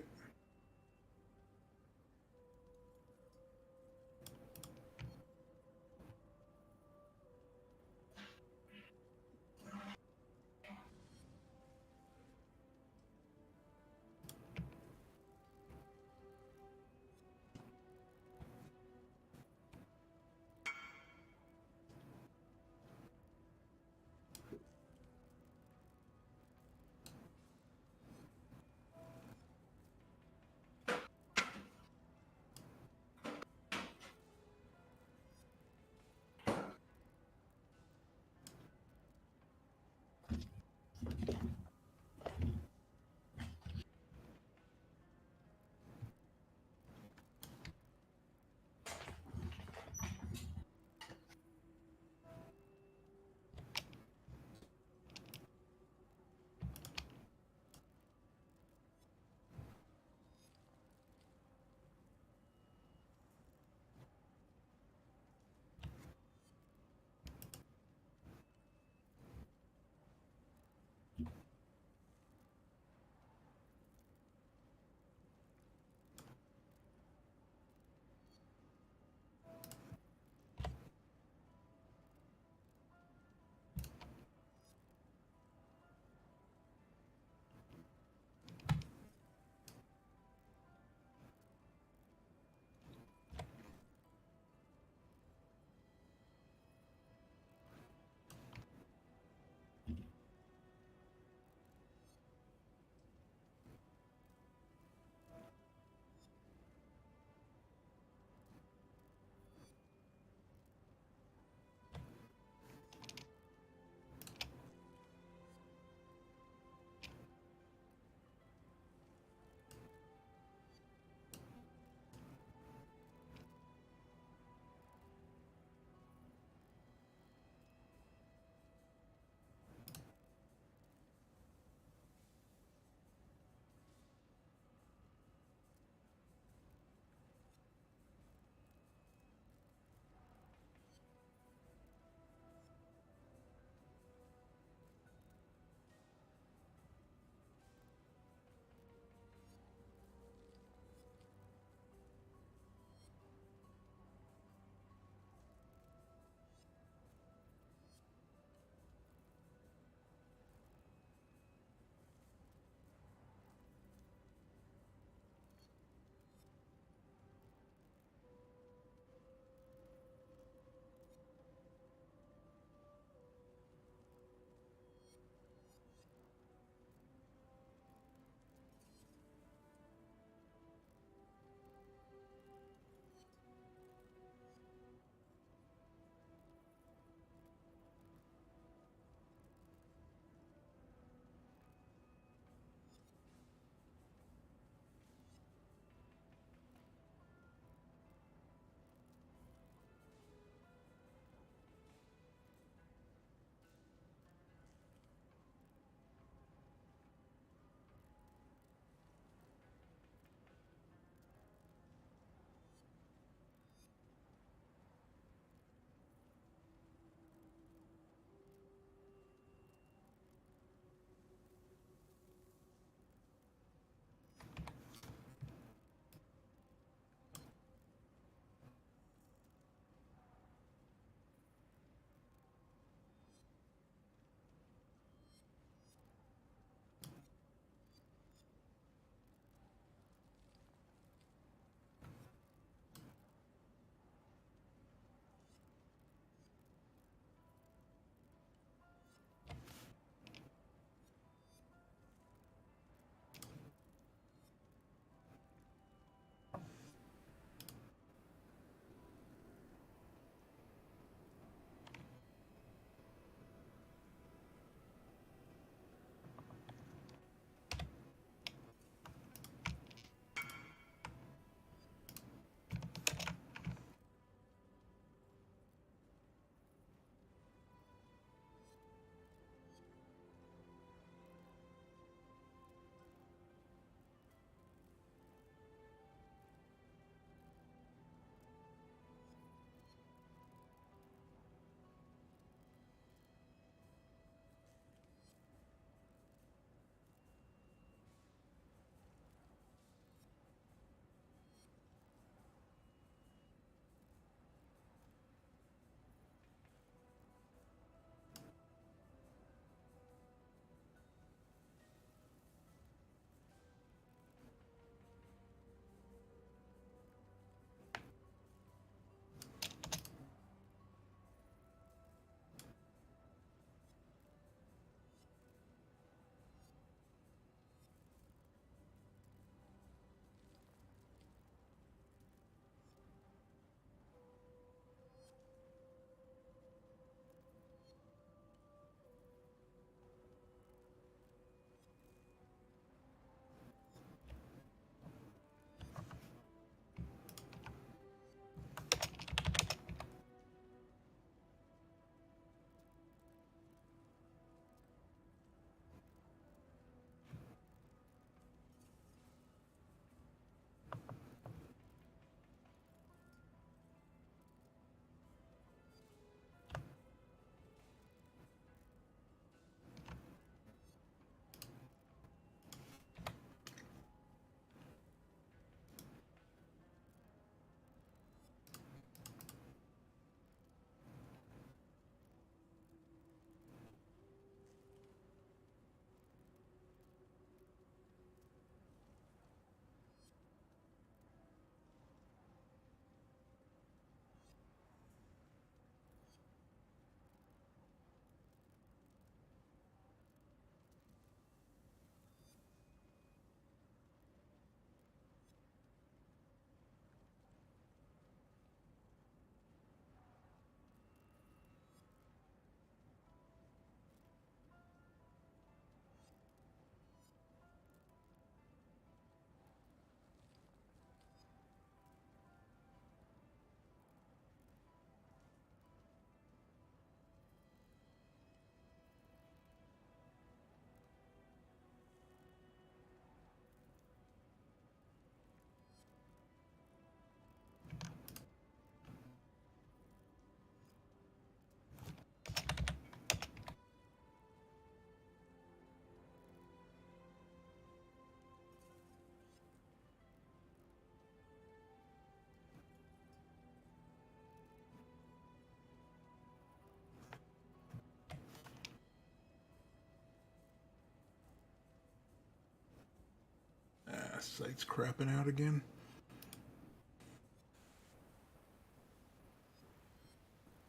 Site's crapping out again.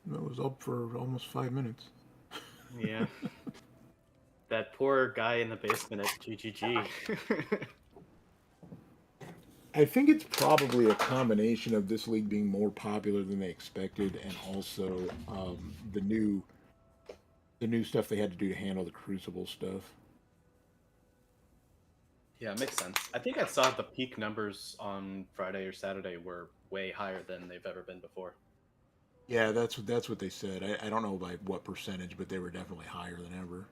That was up for almost 5 minutes. Yeah. That poor guy in the basement at GGG. I think it's probably a combination of this league being more popular than they expected, and also the new stuff they had to do to handle the Crucible stuff. Yeah, it makes sense. I think I saw the peak numbers on Friday or Saturday were way higher than they've ever been before. Yeah, that's what they said. I don't know by what percentage, but they were definitely higher than ever.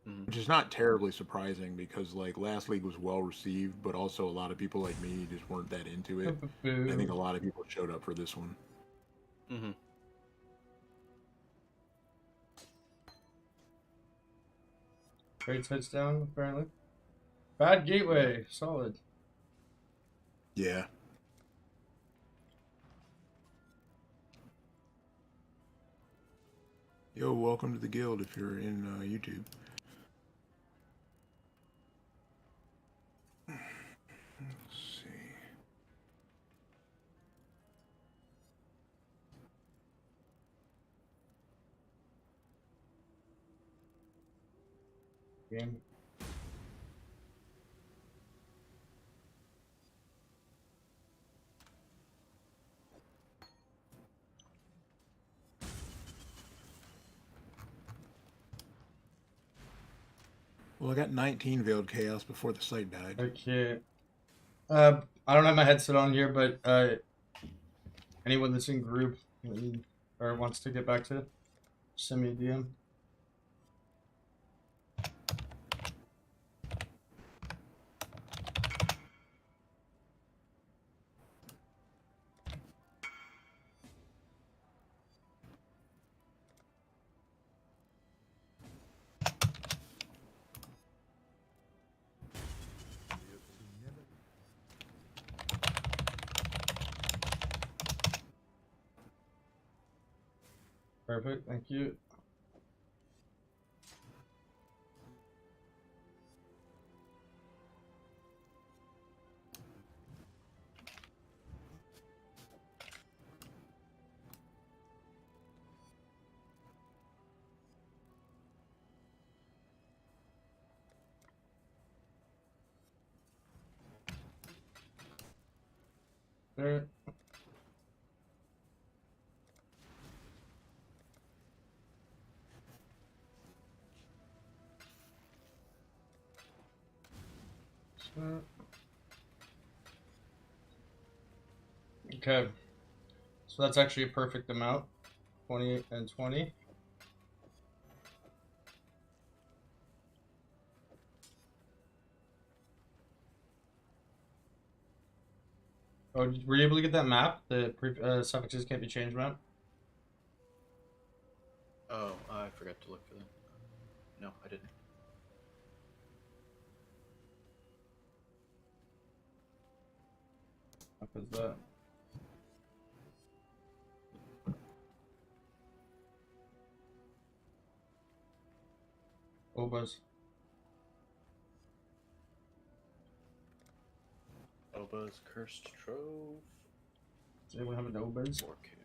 Mhm. Which is not terribly surprising because like last league was well received, but also a lot of people like me just weren't that into it. I think a lot of people showed up for this one. Mm-hmm. Great touchdown, apparently. Bad gateway, solid. Yeah. Yo, welcome to the guild if you're in YouTube. Let's see. Game. Well, I got 19 Veiled Chaos before the site died. Okay. I don't have my headset on here, but anyone that's in group or wants to get back to, send me a DM. Perfect, thank you. There. Okay, so that's actually a perfect amount, 20 and 20. Oh, were you able to get that map? The suffixes can't be changed map? Oh, I forgot to look for that. No, I didn't. What is that? Obas. Oba's Cursed Trove. Does anyone have an Obas? More Chaos.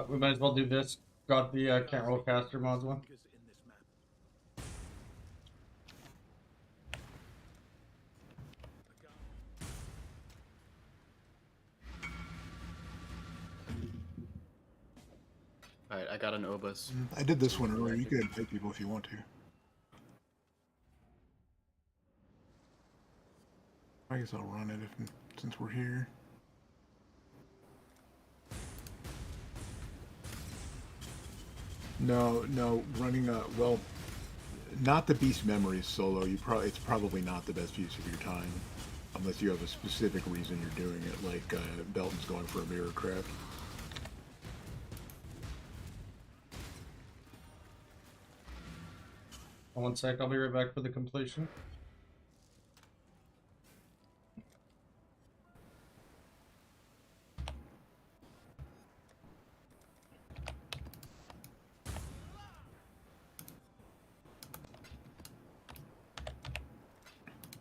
We might as well do this. Got the can't roll caster mods one. Alright, I got an Obas. I did this one earlier. You could invite people if you want to. I guess I'll run it since we're here. No, running well, not the Beast Memories solo. It's probably not the best use of your time. Unless you have a specific reason you're doing it, like Belton's going for a mirror craft. One sec, I'll be right back for the completion.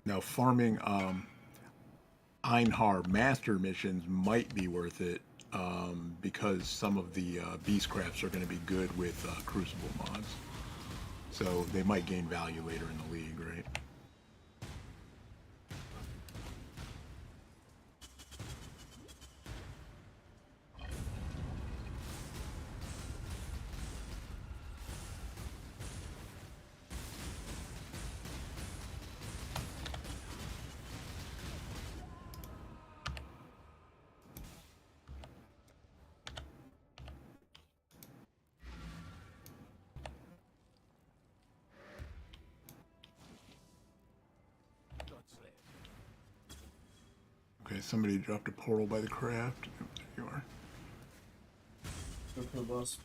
Now, farming Einhar master missions might be worth it because some of the Beastcrafts are going to be good with Crucible mods. So they might gain value later in the league, right? Okay, somebody dropped a portal by the craft. There you are. Go for the boss.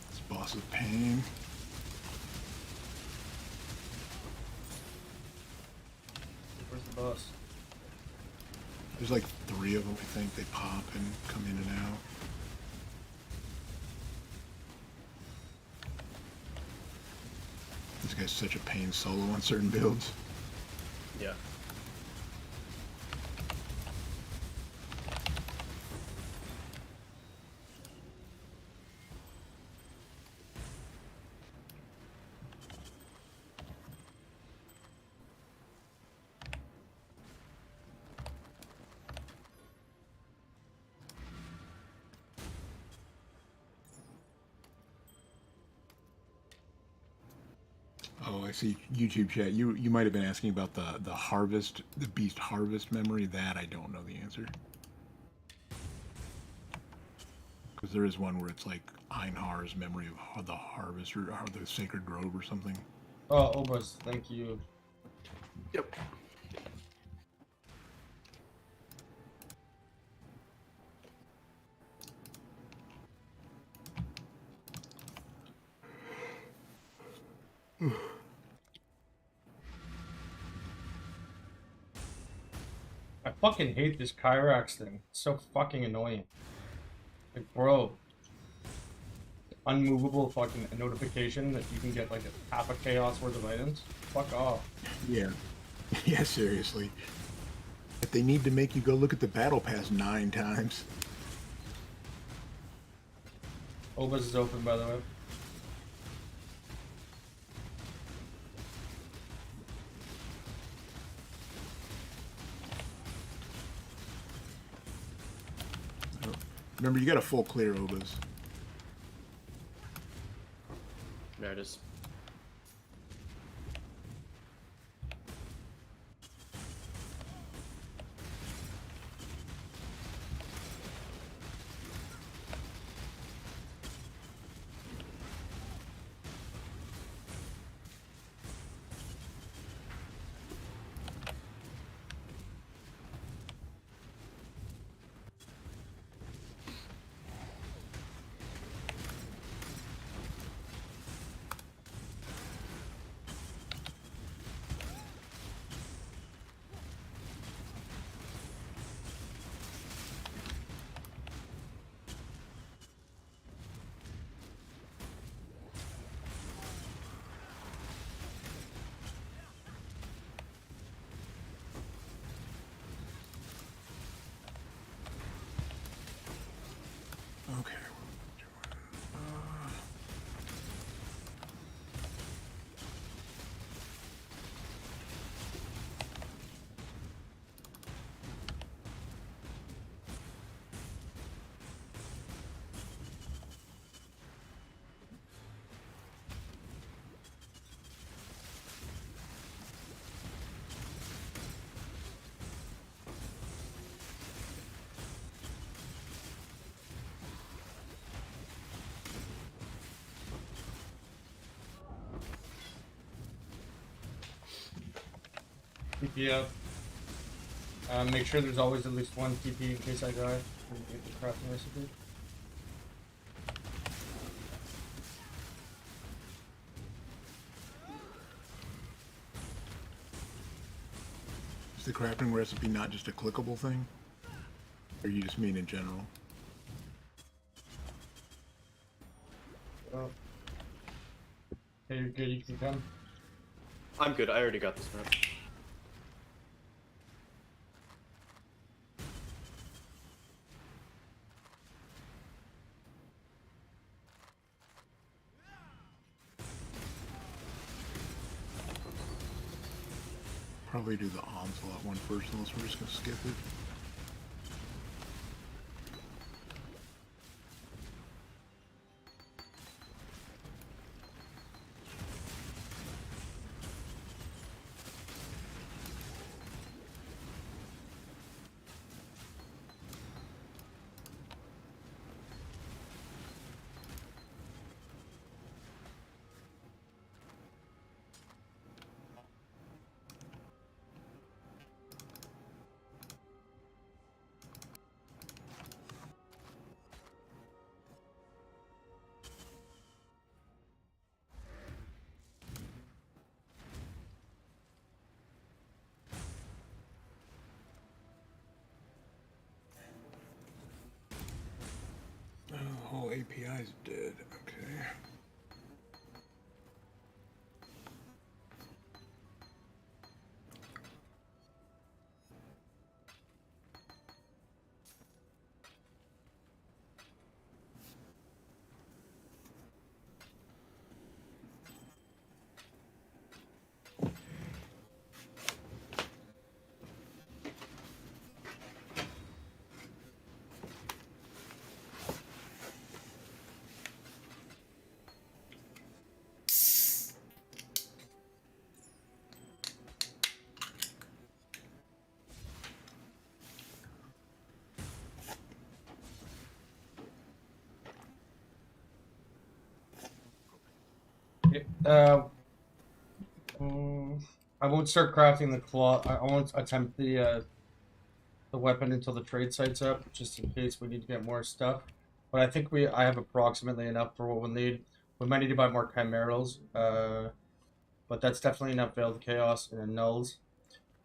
This boss is pain. Where's the boss? There's like 3 of them, I think. They pop and come in and out. This guy's such a pain solo on certain builds. Yeah. Oh, I see YouTube chat. You might have been asking about the harvest, the beast harvest memory. That I don't know the answer. Because there is one where it's like Einhar's memory of the harvest or the sacred grove or something. Oh, Obus, thank you. Yep. I fucking hate this Kyrax thing. It's so fucking annoying. Like, bro. Unmovable fucking notification that you can get like a half a chaos worth of items. Fuck off. Yeah. Yeah, seriously. If they need to make you go look at the battle pass 9 times. Obus is open, by the way. Remember, you got a full clear, Obas. There it is. TP up. Make sure there's always at least one TP in case I die. And get the crafting recipe. Is the crafting recipe not just a clickable thing? Or you just mean in general? Oh. Okay, you're good, you can come. I'm good. I already got this map. Probably do the onslaught one first, unless we're just gonna skip it. Oh, the whole API is dead. Okay. I won't start crafting the claw. I won't attempt the weapon until the trade site's up, just in case we need to get more stuff. But I think I have approximately enough for what we'll need. We might need to buy more chimerals, but that's definitely enough veiled chaos and nulls.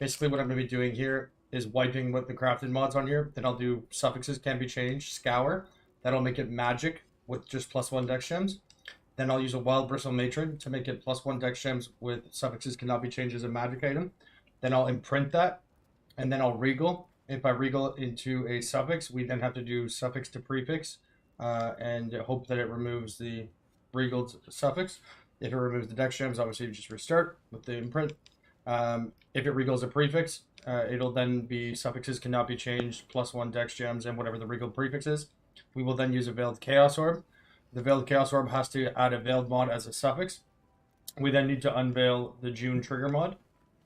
Basically, what I'm going to be doing here is wiping what the crafted mods on here. Then I'll do suffixes can be changed, scour. That'll make it magic with just +1 dex gems. Then I'll use a wild bristle matron to make it +1 dex gems with suffixes cannot be changed as a magic item. Then I'll imprint that, and then I'll regal. If I regal into a suffix, we then have to do suffix to prefix, and hope that it removes the regaled suffix. If it removes the dex gems, obviously you just restart with the imprint. If it regals a prefix, it'll then be suffixes cannot be changed, +1 dex gems, and whatever the regal prefix is. We will then use a veiled chaos orb. The veiled chaos orb has to add a veiled mod as a suffix. We then need to unveil the June trigger mod,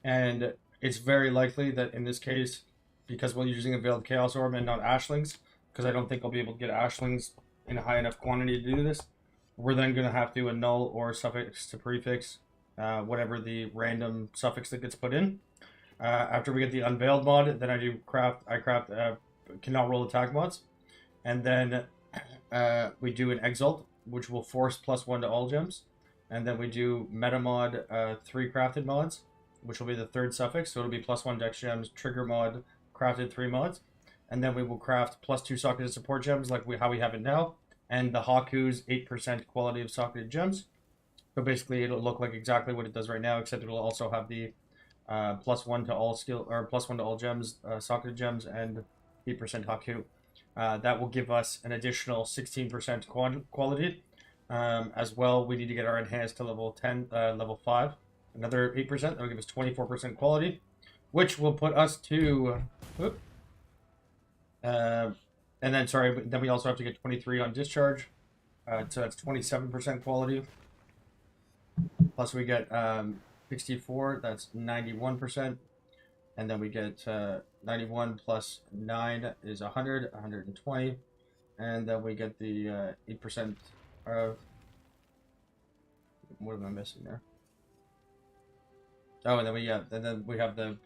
and it's very likely that in this case, because we're using a veiled chaos orb and not ashlings, because I don't think I'll be able to get ashlings in a high enough quantity to do this, we're then going to have to annul or suffix to prefix whatever the random suffix that gets put in. After we get the unveiled mod, then I craft cannot roll attack mods, and then we do an exalt, which will force +1 to all gems, and then we do meta mod 3 crafted mods, which will be the third suffix, so it'll be +1 dex gems, trigger mod, crafted 3 mods, and then we will craft +2 socketed support gems like how we have it now, and the Haku's 8% quality of socketed gems. So basically it'll look like exactly what it does right now, except it'll also have the +1 to all skill, or +1 to all gems, socketed gems, and 8% Haku. That will give us an additional 16% quality. As well, we need to get our enhanced to level 10, level 5. Another 8%, that will give us 24% quality, which will put us to... and then, sorry, then we also have to get 23 on discharge. So that's 27% quality. Plus we get 64, that's 91%. And then we get 91 plus 9 is 100, 120. And then we get the 8% of... What am I missing there? Oh, and then we have the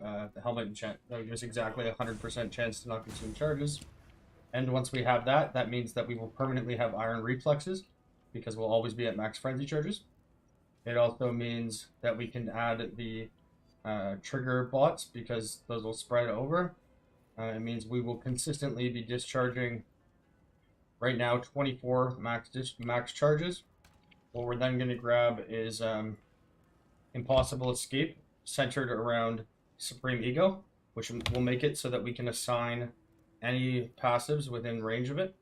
helmet enchant. That gives exactly 100% chance to not consume charges. And once we have that, that means that we will permanently have iron reflexes, because we'll always be at max frenzy charges. It also means that we can add the trigger bots, because those will spread over. It means we will consistently be discharging right now 24 max charges. What we're then going to grab is Impossible Escape, centered around Supreme Ego, which will make it so that we can assign any passives within range of it,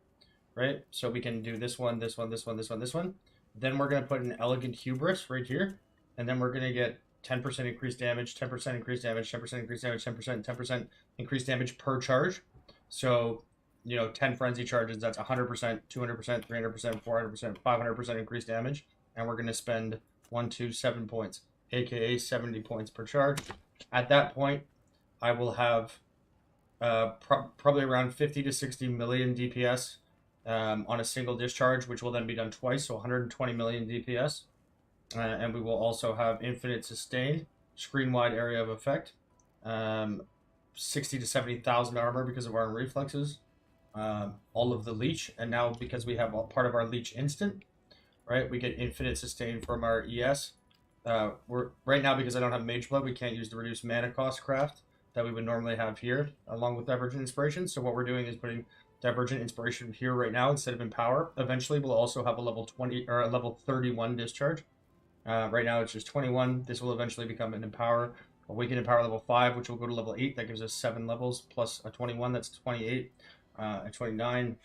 right? So we can do this one, this one, this one, this one, this one. Then we're going to put an Elegant Hubris right here, and then we're going to get 10% increased damage, 10% increased damage, 10% increased damage, 10% increased damage per charge. So, 10 frenzy charges, that's 100%, 200%, 300%, 400%, 500% increased damage. And we're going to spend 7 points, aka 70 points per charge. At that point, I will have probably around 50 to 60 million DPS on a single discharge, which will then be done twice, so 120 million DPS. And we will also have infinite sustain, screen-wide area of effect, 60 to 70,000 armor because of our reflexes, all of the leech, and now because we have part of our leech instant, right, we get infinite sustain from our ES. We're right now, because I don't have Mage Blood, we can't use the reduced mana cost craft that we would normally have here, along with Divergent Inspiration. So what we're doing is putting Divergent Inspiration here right now instead of Empower. Eventually, we'll also have a level 20 or a level 31 discharge. Right now, it's just 21. This will eventually become an Empower. We can Empower level 5, which will go to level 8. That gives us 7 levels plus a 21. That's 28, a 29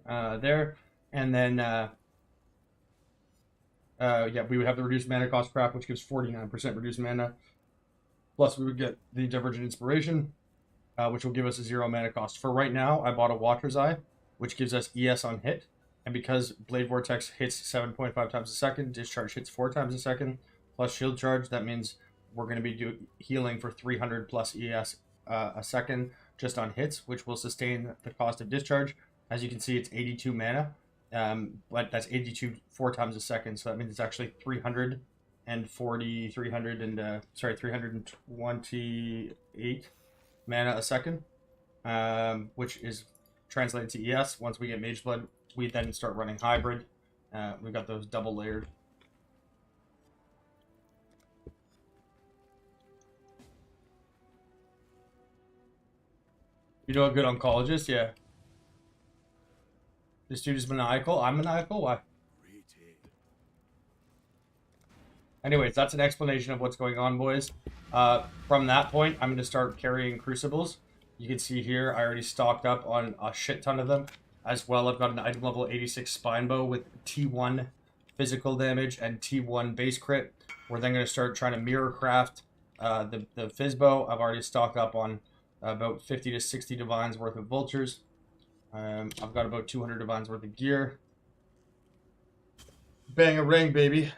there. And then, we would have the reduced mana cost craft, which gives 49% reduced mana. Plus, we would get the Divergent Inspiration, which will give us a 0 mana cost. For right now, I bought a Watcher's Eye, which gives us ES on hit. And because Blade Vortex hits 7.5 times a second, Discharge hits 4 times a second, plus Shield Charge, that means we're going to be healing for 300 plus ES a second just on hits, which will sustain the cost of Discharge. As you can see, it's 82 mana, but that's 82 4 times a second, so that means it's actually 328 mana a second, which is translated to ES. Once we get Mage Blood, we then start running Hybrid. We've got those double layered. You know a good oncologist? Yeah. This dude is maniacal. I'm maniacal? Why? Anyways, that's an explanation of what's going on, boys. From that point, I'm going to start carrying Crucibles. You can see here, I already stocked up on a shit ton of them. As well, I've got an item level 86 Spine Bow with T1 physical damage and T1 base crit. We're then going to start trying to mirror craft the Fizzbow. I've already stocked up on about 50 to 60 Divines worth of Vultures. I've got about 200 Divines worth of gear. Bang a ring, baby.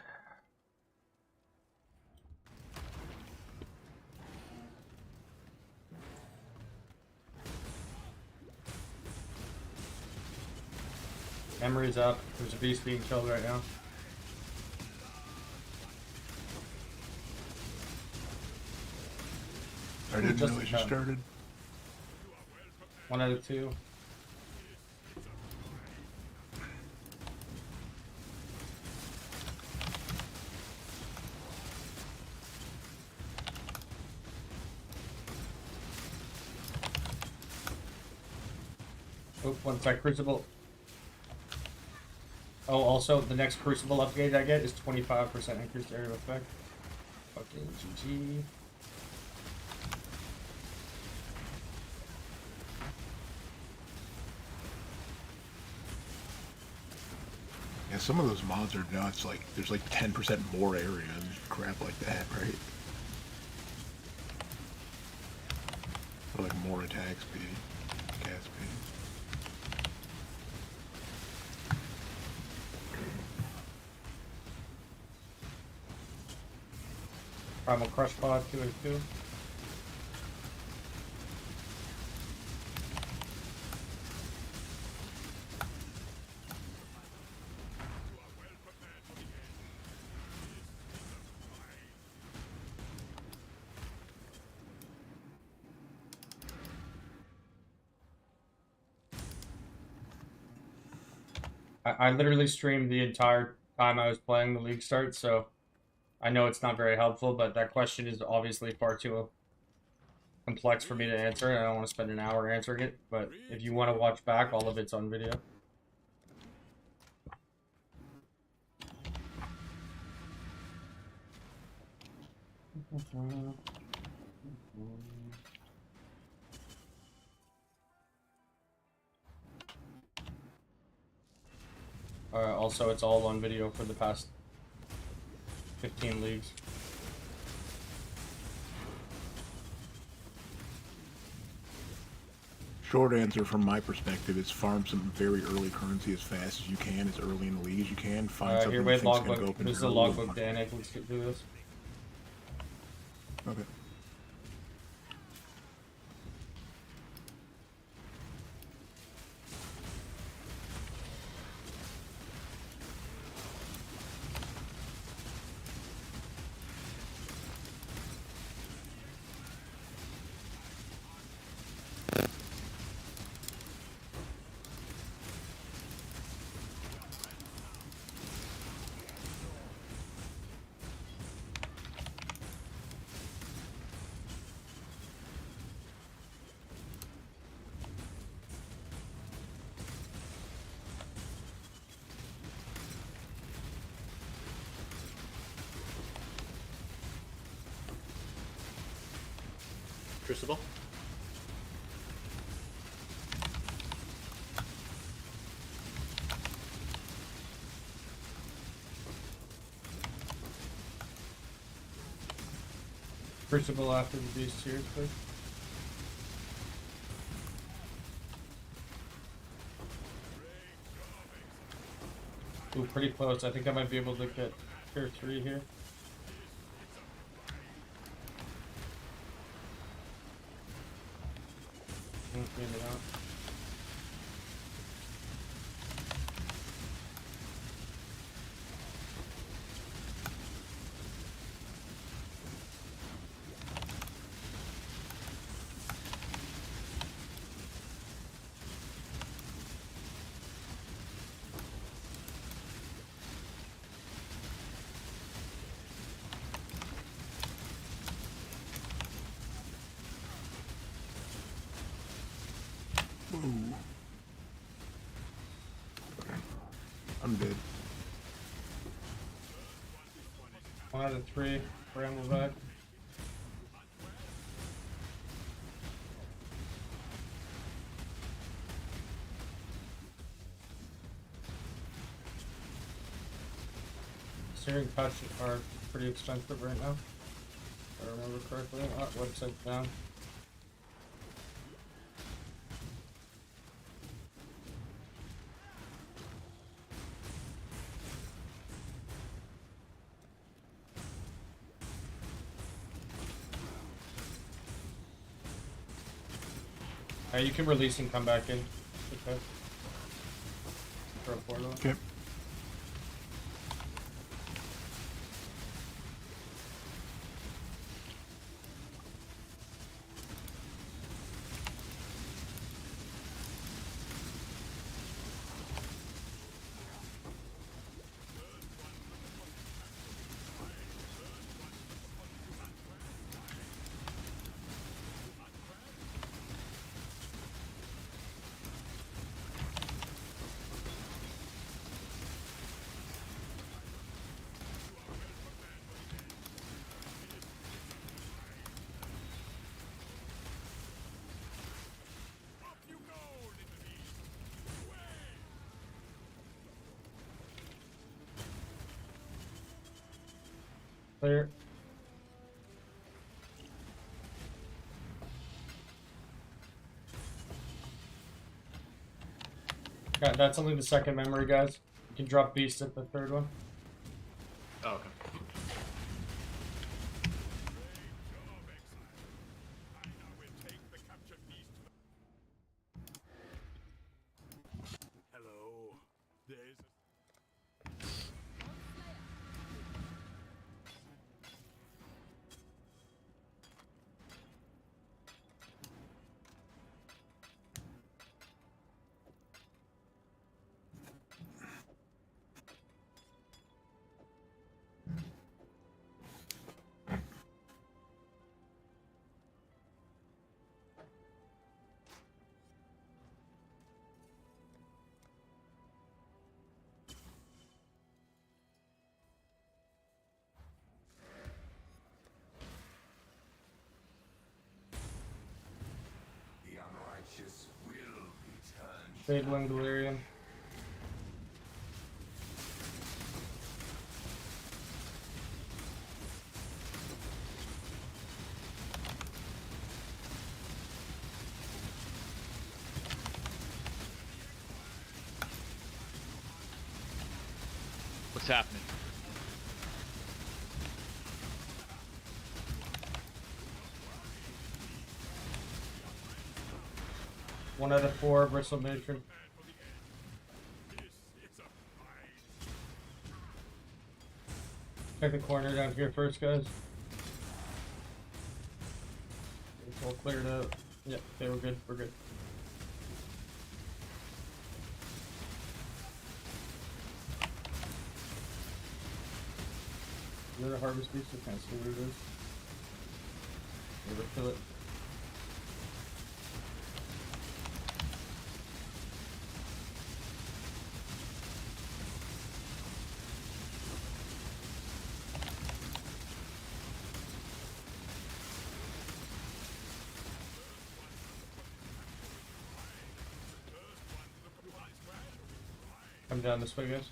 Memory's up. There's a beast being killed right now. I didn't realize you started. 1 out of 2. Oh, 1 sec, Crucible. Oh, also, the next Crucible upgrade I get is 25% increased area of effect. Fucking GG. Yeah, some of those mods are nuts. Like, there's like 10% more area and crap like that, right? Or like more attack speed, cast speed. Primal Crush Pod 2 and 2. I literally streamed the entire time I was playing the league start, so I know it's not very helpful, but that question is obviously far too complex for me to answer, and I don't want to spend an hour answering it. But if you want to watch back, all of it's on video. Also, it's all on video for the past 15 leagues. Short answer from my perspective is farm some very early currency as fast as you can, as early in the league as you can. Find something Here, you wait, think's gonna go logbook. up in This is the early. logbook, Danik. Let's get through this. Okay. Crucible. Crucible after the beast here, please. Ooh, pretty close. I think I might be able to get tier 3 here. Maybe not. Ooh. Okay. I'm dead. 1 out of 3. Bramble back. Searing patch are pretty expensive right now. If I remember correctly. Website down. You can release and come back in. Okay. For a portal. Okay. Clear. Okay, that's only the second memory, guys. You can drop beast at the third one. Oh, okay. Hello. There's Disabling delirium. What's happening? One out of 4, bristle matron. Check the corner down here first, guys. It's all cleared out. Yeah, okay, we're good. We're good. Is that a harvest beast? I can't see what it is. Never kill it. Come down this way, guys.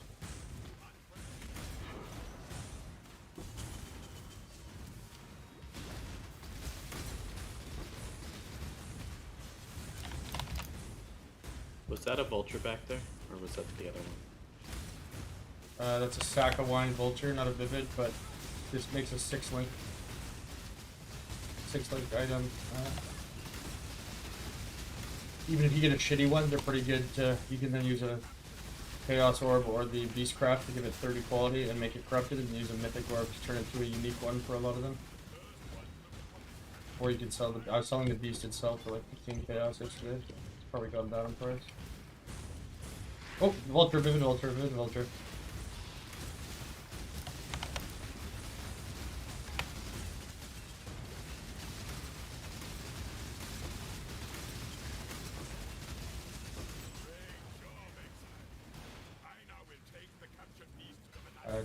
Was that a vulture back there, or was that the other one? That's a sack of wine vulture, not a vivid, but this makes a 6-link. 6-link item. Even if you get a shitty one, they're pretty good. You can then use a Chaos Orb or the Beastcraft to give it 30 quality and make it corrupted, and use a Mythic Orb to turn it into a unique one for a lot of them. Or you can sell the. I was selling the Beast itself for like 15 Chaos yesterday. So it's probably gone down in price. Oh, Vulture, Vivid Vulture, Vivid Vulture.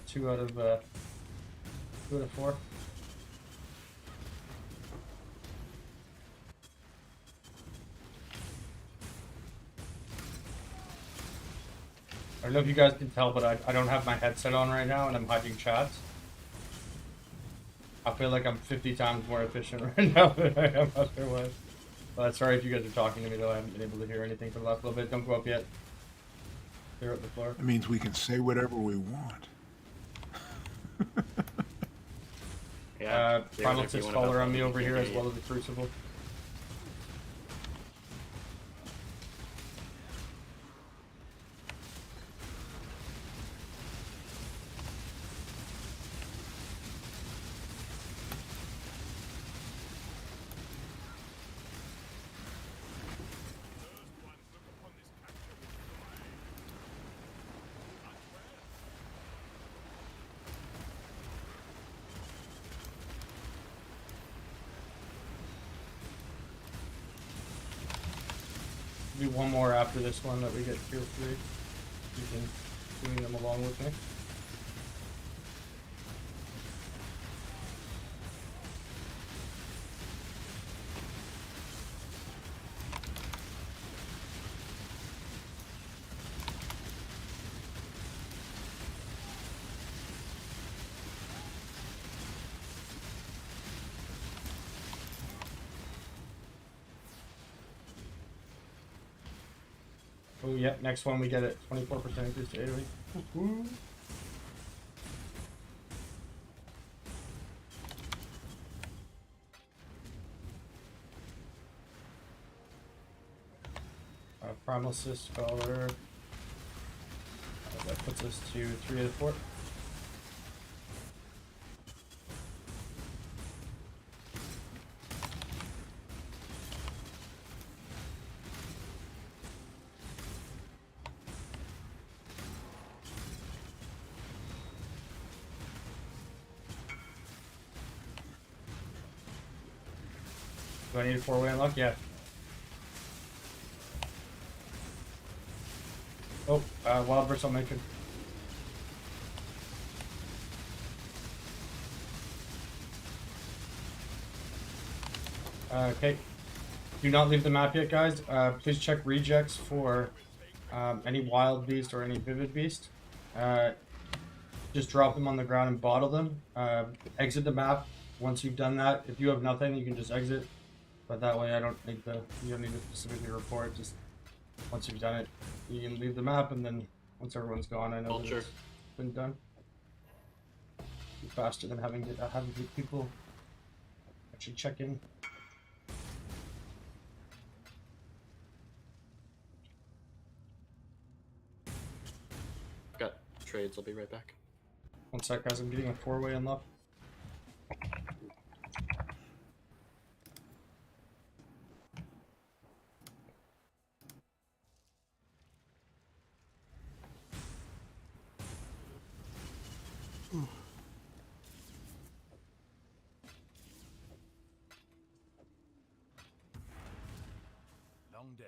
Two out of 4. I don't know if you guys can tell, but I don't have my headset on right now, and I'm hiding chats. I feel like I'm 50 times more efficient right now than I am otherwise. Sorry if you guys are talking to me, though. I haven't been able to hear anything for the last little bit. Don't go up yet. Clear up the floor. It means we can say whatever we want. Yeah. Primal 6 caller on me over here, as well as the Crucible. Do one more after this one that we get tier 3. You can doing them along with me. Oh, yep, next one we get it. 24% increase to AoE. Woohoo! Primal Cyst Scholar. That puts us to 3 out of 4. Do I need a 4-way unlock? Yeah. Oh, Wild Bristle Matron. Okay. Do not leave the map yet, guys. Please check rejects for any wild beast or any vivid beast. Just drop them on the ground and bottle them. Exit the map once you've done that. If you have nothing, you can just exit. But that way, you don't need to specifically report. Just once you've done it, you can leave the map, and then once everyone's gone, I know that it's been done. Be faster than having people actually check in. I've got trades. I'll be right back. One sec, guys. I'm getting a 4-way unlock. Long day.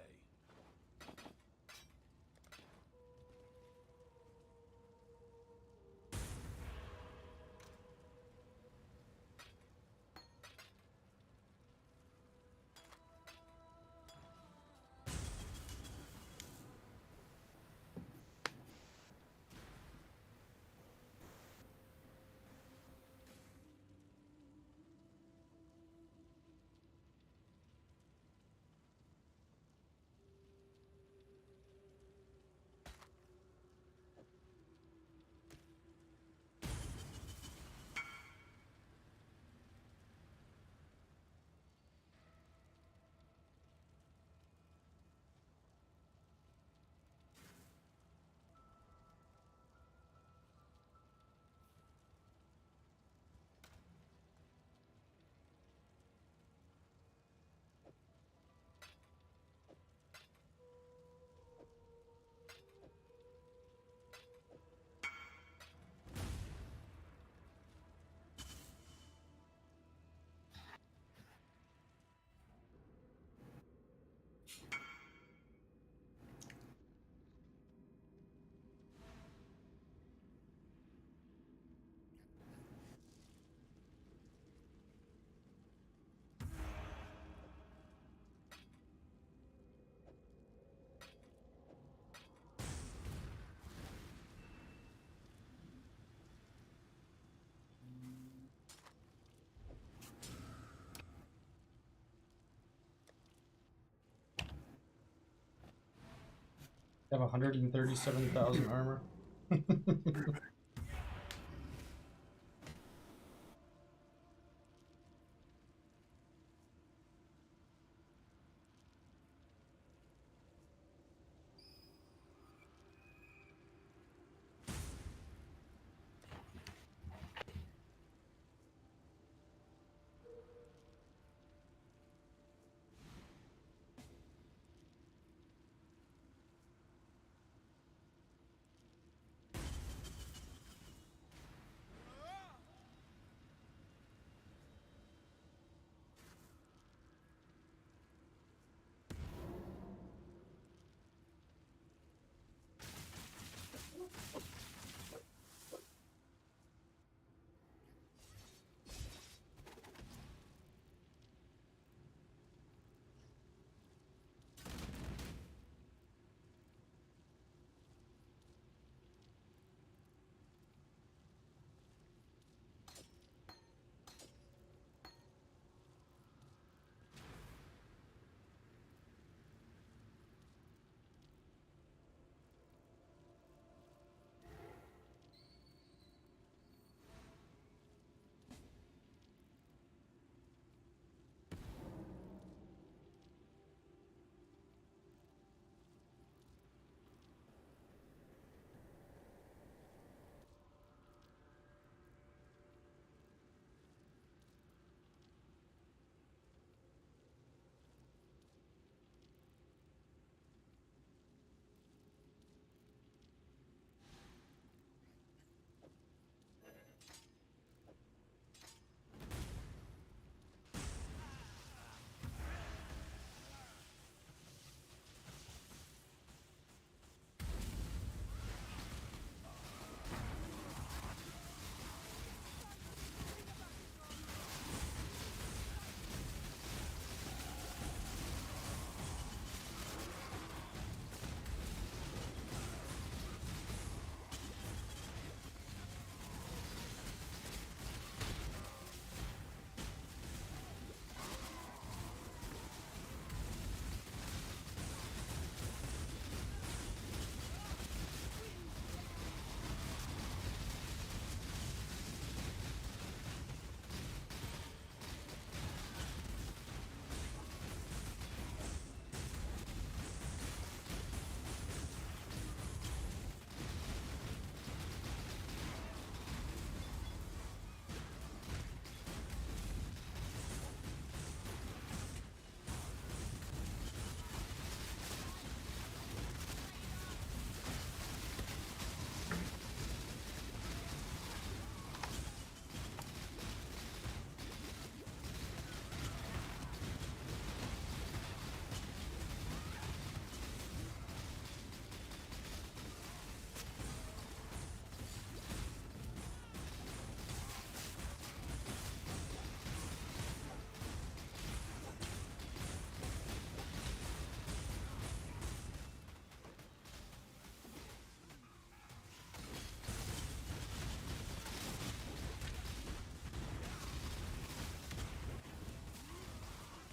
I have 137,000 armor.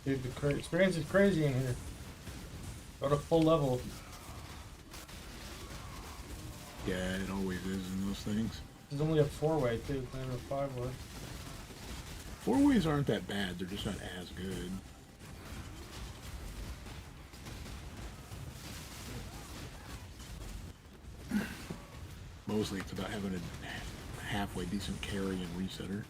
Dude, the experience is crazy in here. Go to full level. Yeah, it always is in those things. There's only a 4-way too, it's not even a 5-way. 4-ways aren't that bad, they're just not as good. Mostly it's about having a halfway decent carry and resetter.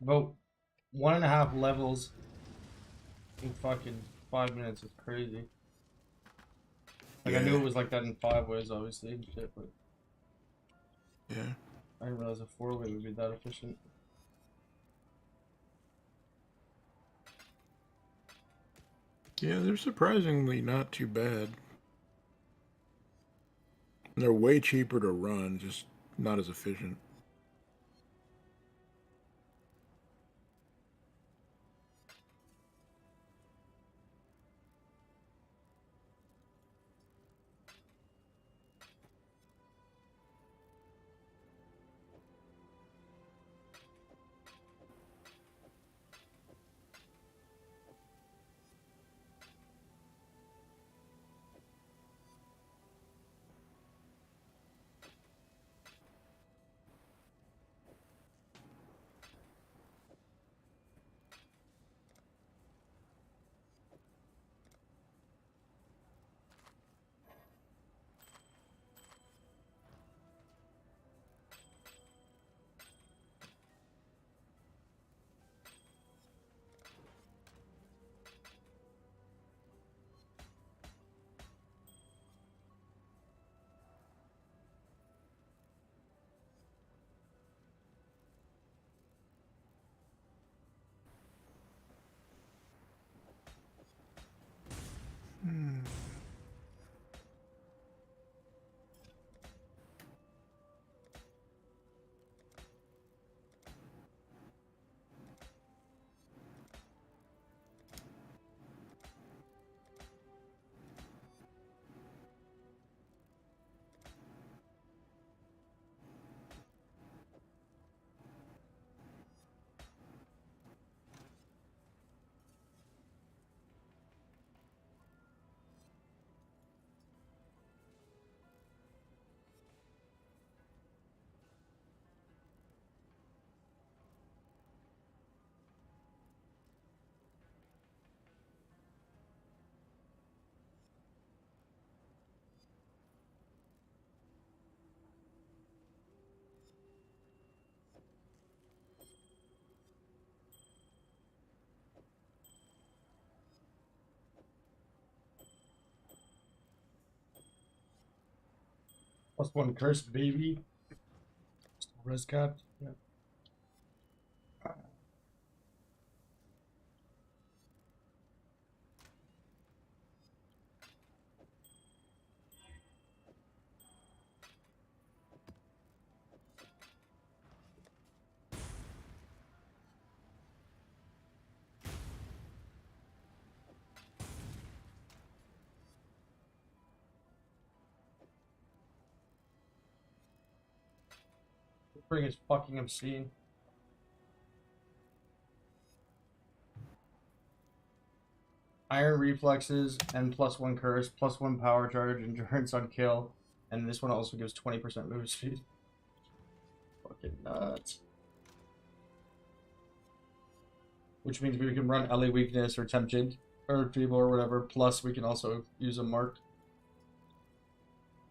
About 1.5 levels in fucking 5 minutes is crazy. Like I knew it was like that in 5-ways, obviously, and shit, but Yeah. I didn't realize a 4-way would be that efficient. Yeah, they're surprisingly not too bad. They're way cheaper to run, just not as efficient. +1 curse, baby. Res capped. Yeah. Bring is fucking obscene. Iron reflexes and +1 curse, +1 power charge, endurance on kill, and this one also gives 20% move speed. Fucking nuts. Which means we can run LA weakness or tempted or feeble or whatever. Plus we can also use a mark,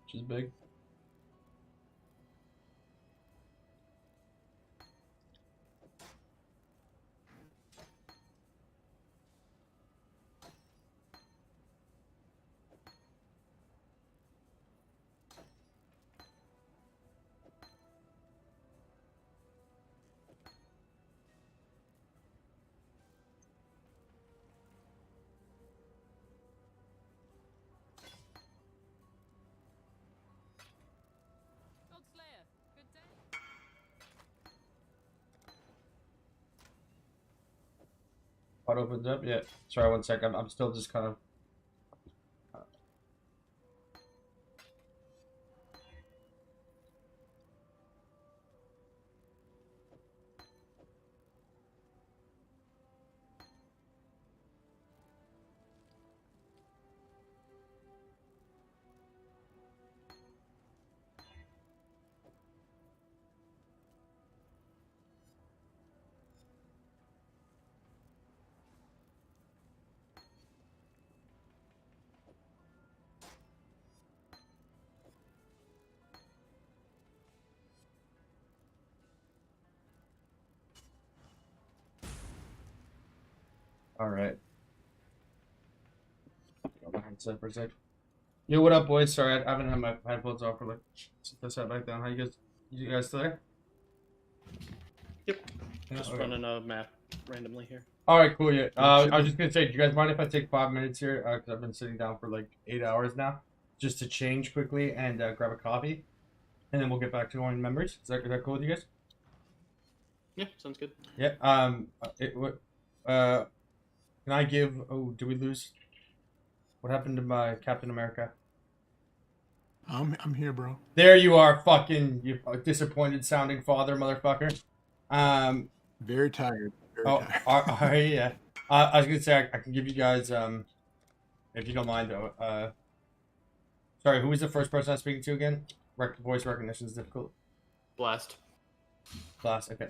which is big. What opens up? Yeah. Sorry, 1 sec. I'm still just kind of. All right. Got my headset for a sec. Yo, what up, boys? Sorry, I haven't had my headphones off for like. Set this back down. How you guys? You guys still there? Yep. Yeah, Just okay. running a map randomly here. All right, cool. Yeah. I was just gonna say, do you guys mind if I take 5 minutes here? Because I've been sitting down for like 8 hours now, just to change quickly and grab a coffee, and then we'll get back to going memories. Is that cool with you guys? Yeah, sounds good. Yeah. Can I give? Oh, did we lose? What happened to my Captain America? I'm here, bro. There you are, fucking you disappointed sounding father, motherfucker. Very tired. Very Oh, tired. yeah. I was gonna say I can give you guys if you don't mind though. Sorry, who was the first person I was speaking to again? Voice recognition is difficult. Blast. Class. Okay.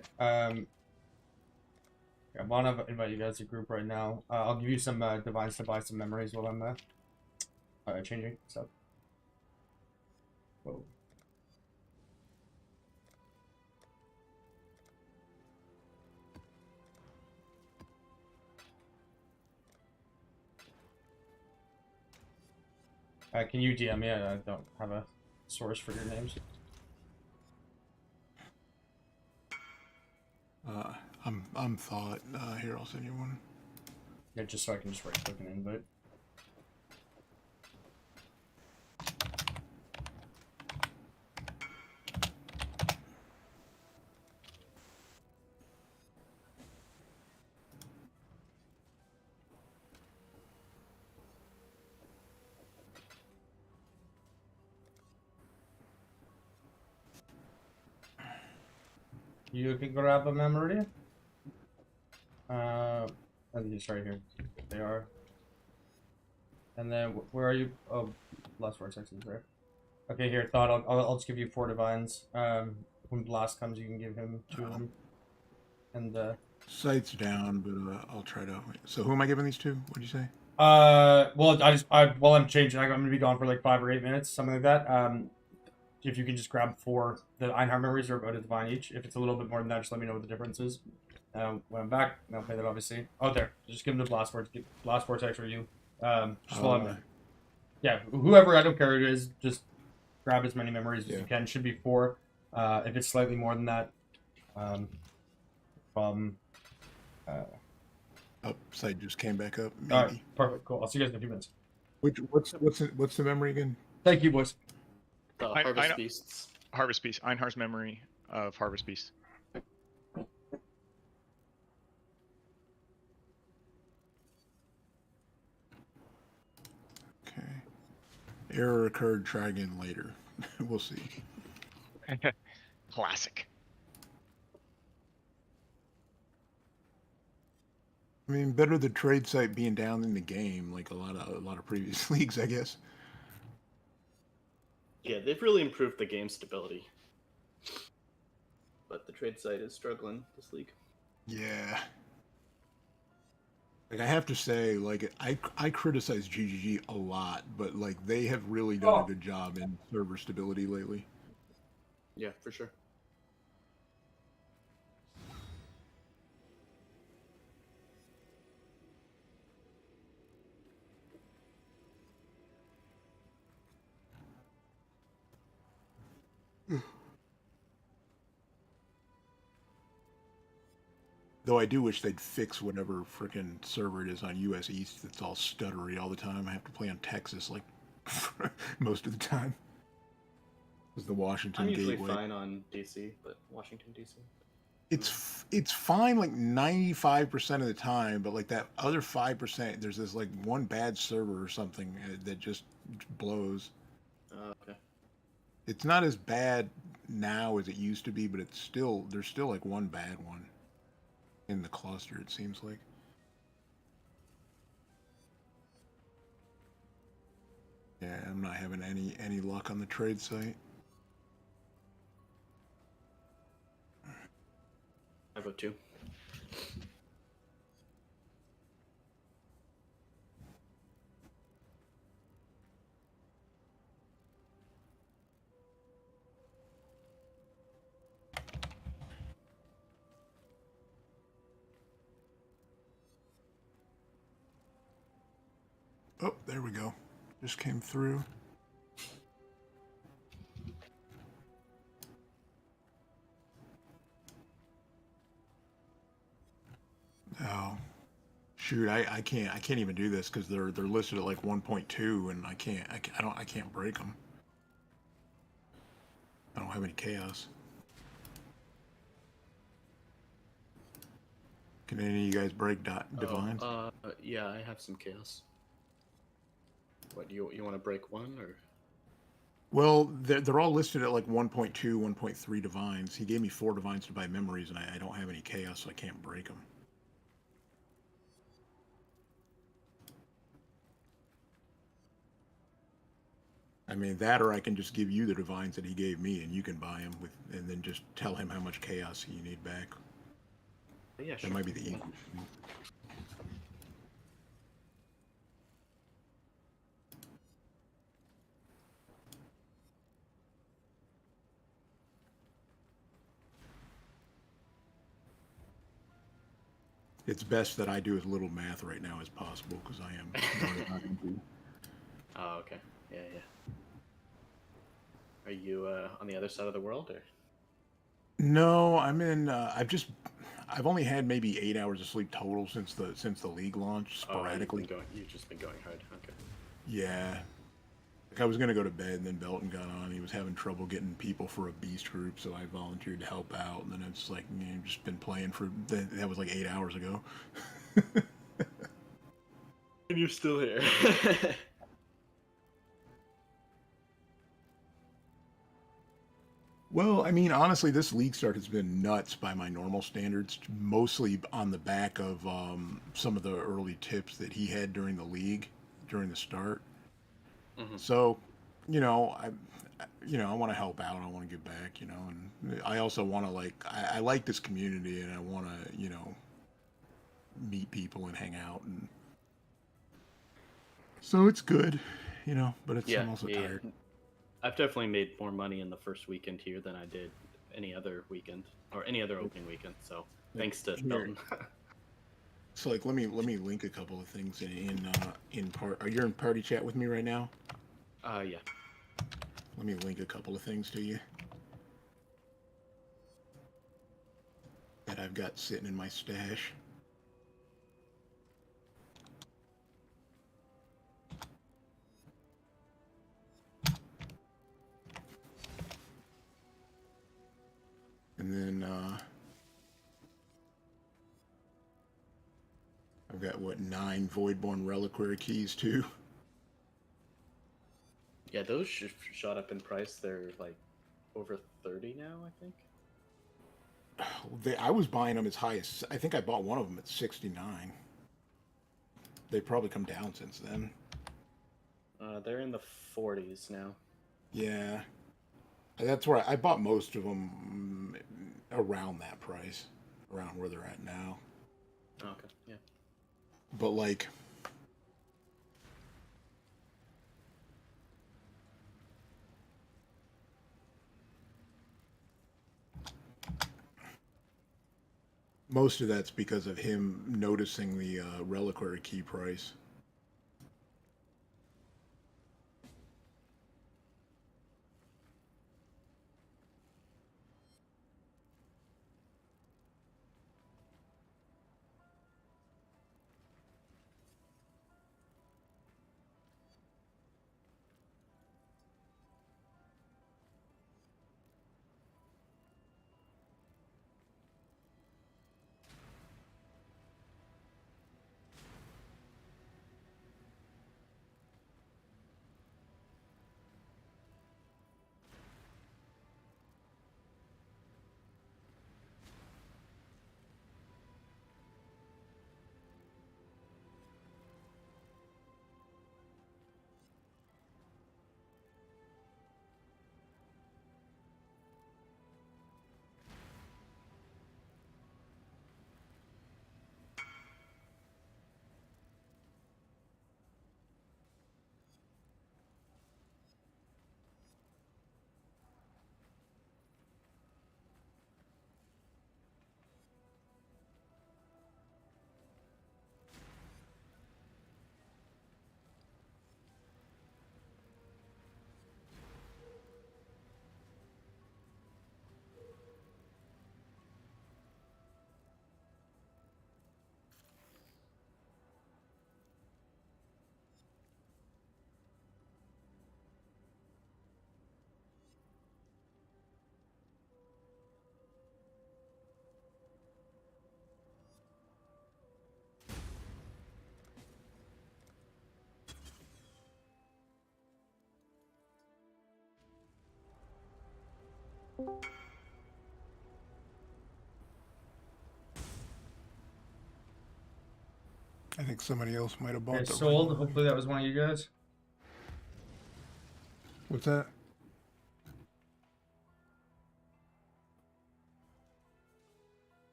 I want to invite you guys to group right now. I'll give you some divines to buy some memories while I'm changing stuff. Whoa. Can you DM me? I don't have a source for your names. I'm thought. Here, I'll send you one. Yeah, just so I can just right click an invite. You can grab a memory. I think it's right here. They are. And then where are you? Oh, last vortex is there. Okay, here, thought I'll just give you 4 divines. When blast comes, you can give him 2 of them. And Sight's down, but I'll try to. So who am I giving these to? What'd you say? well, while I'm changing, I'm gonna be gone for like 5 or 8 minutes, something like that. If you can just grab 4, the Einhard memories are about a divine each. If it's a little bit more than that, just let me know what the difference is. When I'm back, I'll play that obviously. Oh, there. Just give him the blast vortex. Blast vortex for you. Just while I'm. Yeah, whoever, I don't care who it is, just grab as many memories as you can. Should be 4. If it's slightly more than that, from Upside just came back up. Maybe. all right, perfect, cool. I'll see you guys in a few minutes. What's the memory again? Thank you, boys. The I Harvest know- Beasts. Harvest Beast. Einhar's memory of Harvest Beast. Okay. Error occurred. Try again later. We'll see. Classic. I mean, better the trade site being down in the game, like a lot of previous leagues, I guess. Yeah, they've really improved the game stability. But the trade site is struggling this league. Yeah. Like I have to say, like I criticize GGG a lot, but like they have really done a good job in server stability lately. Yeah, for sure. Though I do wish they'd fix whatever frickin' server it is on US East that's all stuttery all the time. I have to play on Texas like most of the time. It's the Washington I'm usually gateway. fine on DC, but Washington DC. It's fine like 95% of the time, but like that other 5%, there's this like one bad server or something that just blows. Okay. It's not as bad now as it used to be, but there's still like one bad one in the cluster, it seems like. Yeah, I'm not having any luck on the trade site. I vote 2. Oh, there we go. Just came through. Oh, shoot! I can't even do this because they're listed at like 1.2, and I can't break them. I don't have any chaos. Can any of you guys break divines? Yeah, I have some chaos. What, you want to break one, or? Well, they're all listed at like 1.2, 1.3 divines. He gave me 4 divines to buy memories, and I don't have any chaos, so I can't break them. I mean, that or I can just give you the divines that he gave me, and you can buy them and then just tell him how much chaos you need back. Yeah, sure. That might be the easiest. It's best that I do as little math right now as possible because I am. Oh, okay. Yeah, yeah. Are you on the other side of the world, or? No, I'm in. I've only had maybe 8 hours of sleep total since the league launched sporadically. You've just been going hard. Okay. Yeah. Like I was gonna go to bed, and then Belton got on. He was having trouble getting people for a beast group, so I volunteered to help out. And then it's like, I've just been playing for that was like 8 hours ago. And you're still here. Well, I mean, honestly, this league start has been nuts by my normal standards, mostly on the back of some of the early tips that he had during the league, during the start. Mm-hmm. So, I want to help out. I want to give back, and I also want to I like this community, and I want to, meet people and hang out, and so it's good, but I'm also tired. I've definitely made more money in the first weekend here than I did any other weekend or any other opening weekend. So thanks to Belton. So let me link a couple of things in part. Are you in party chat with me right now? Yeah. Let me link a couple of things to you that I've got sitting in my stash. And then I've got, what, 9 Voidborn Reliquary keys, too? Yeah, those shot up in price. They're like over 30 now, I think. I was buying them as high as, I think I bought one of them at 69. They've probably come down since then. They're in the 40s now. Yeah. That's where I bought most of them around that price, around where they're at now. Okay, yeah. But like, most of that's because of him noticing the reliquary key price. I think somebody else might have bought Okay, the sold. Hopefully that was one of you guys. What's that?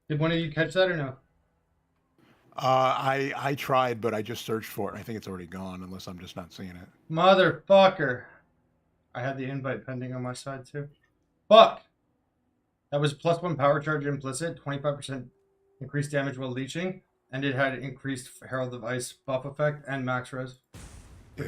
Did one of you catch that or no? I tried, but I just searched for it. I think it's already gone, unless I'm just not seeing it. Motherfucker. I had the invite pending on my side too. Fuck. That was +1 power charge implicit, 25% increased damage while leeching, and it had increased Herald of Ice buff effect and max res. Yeah.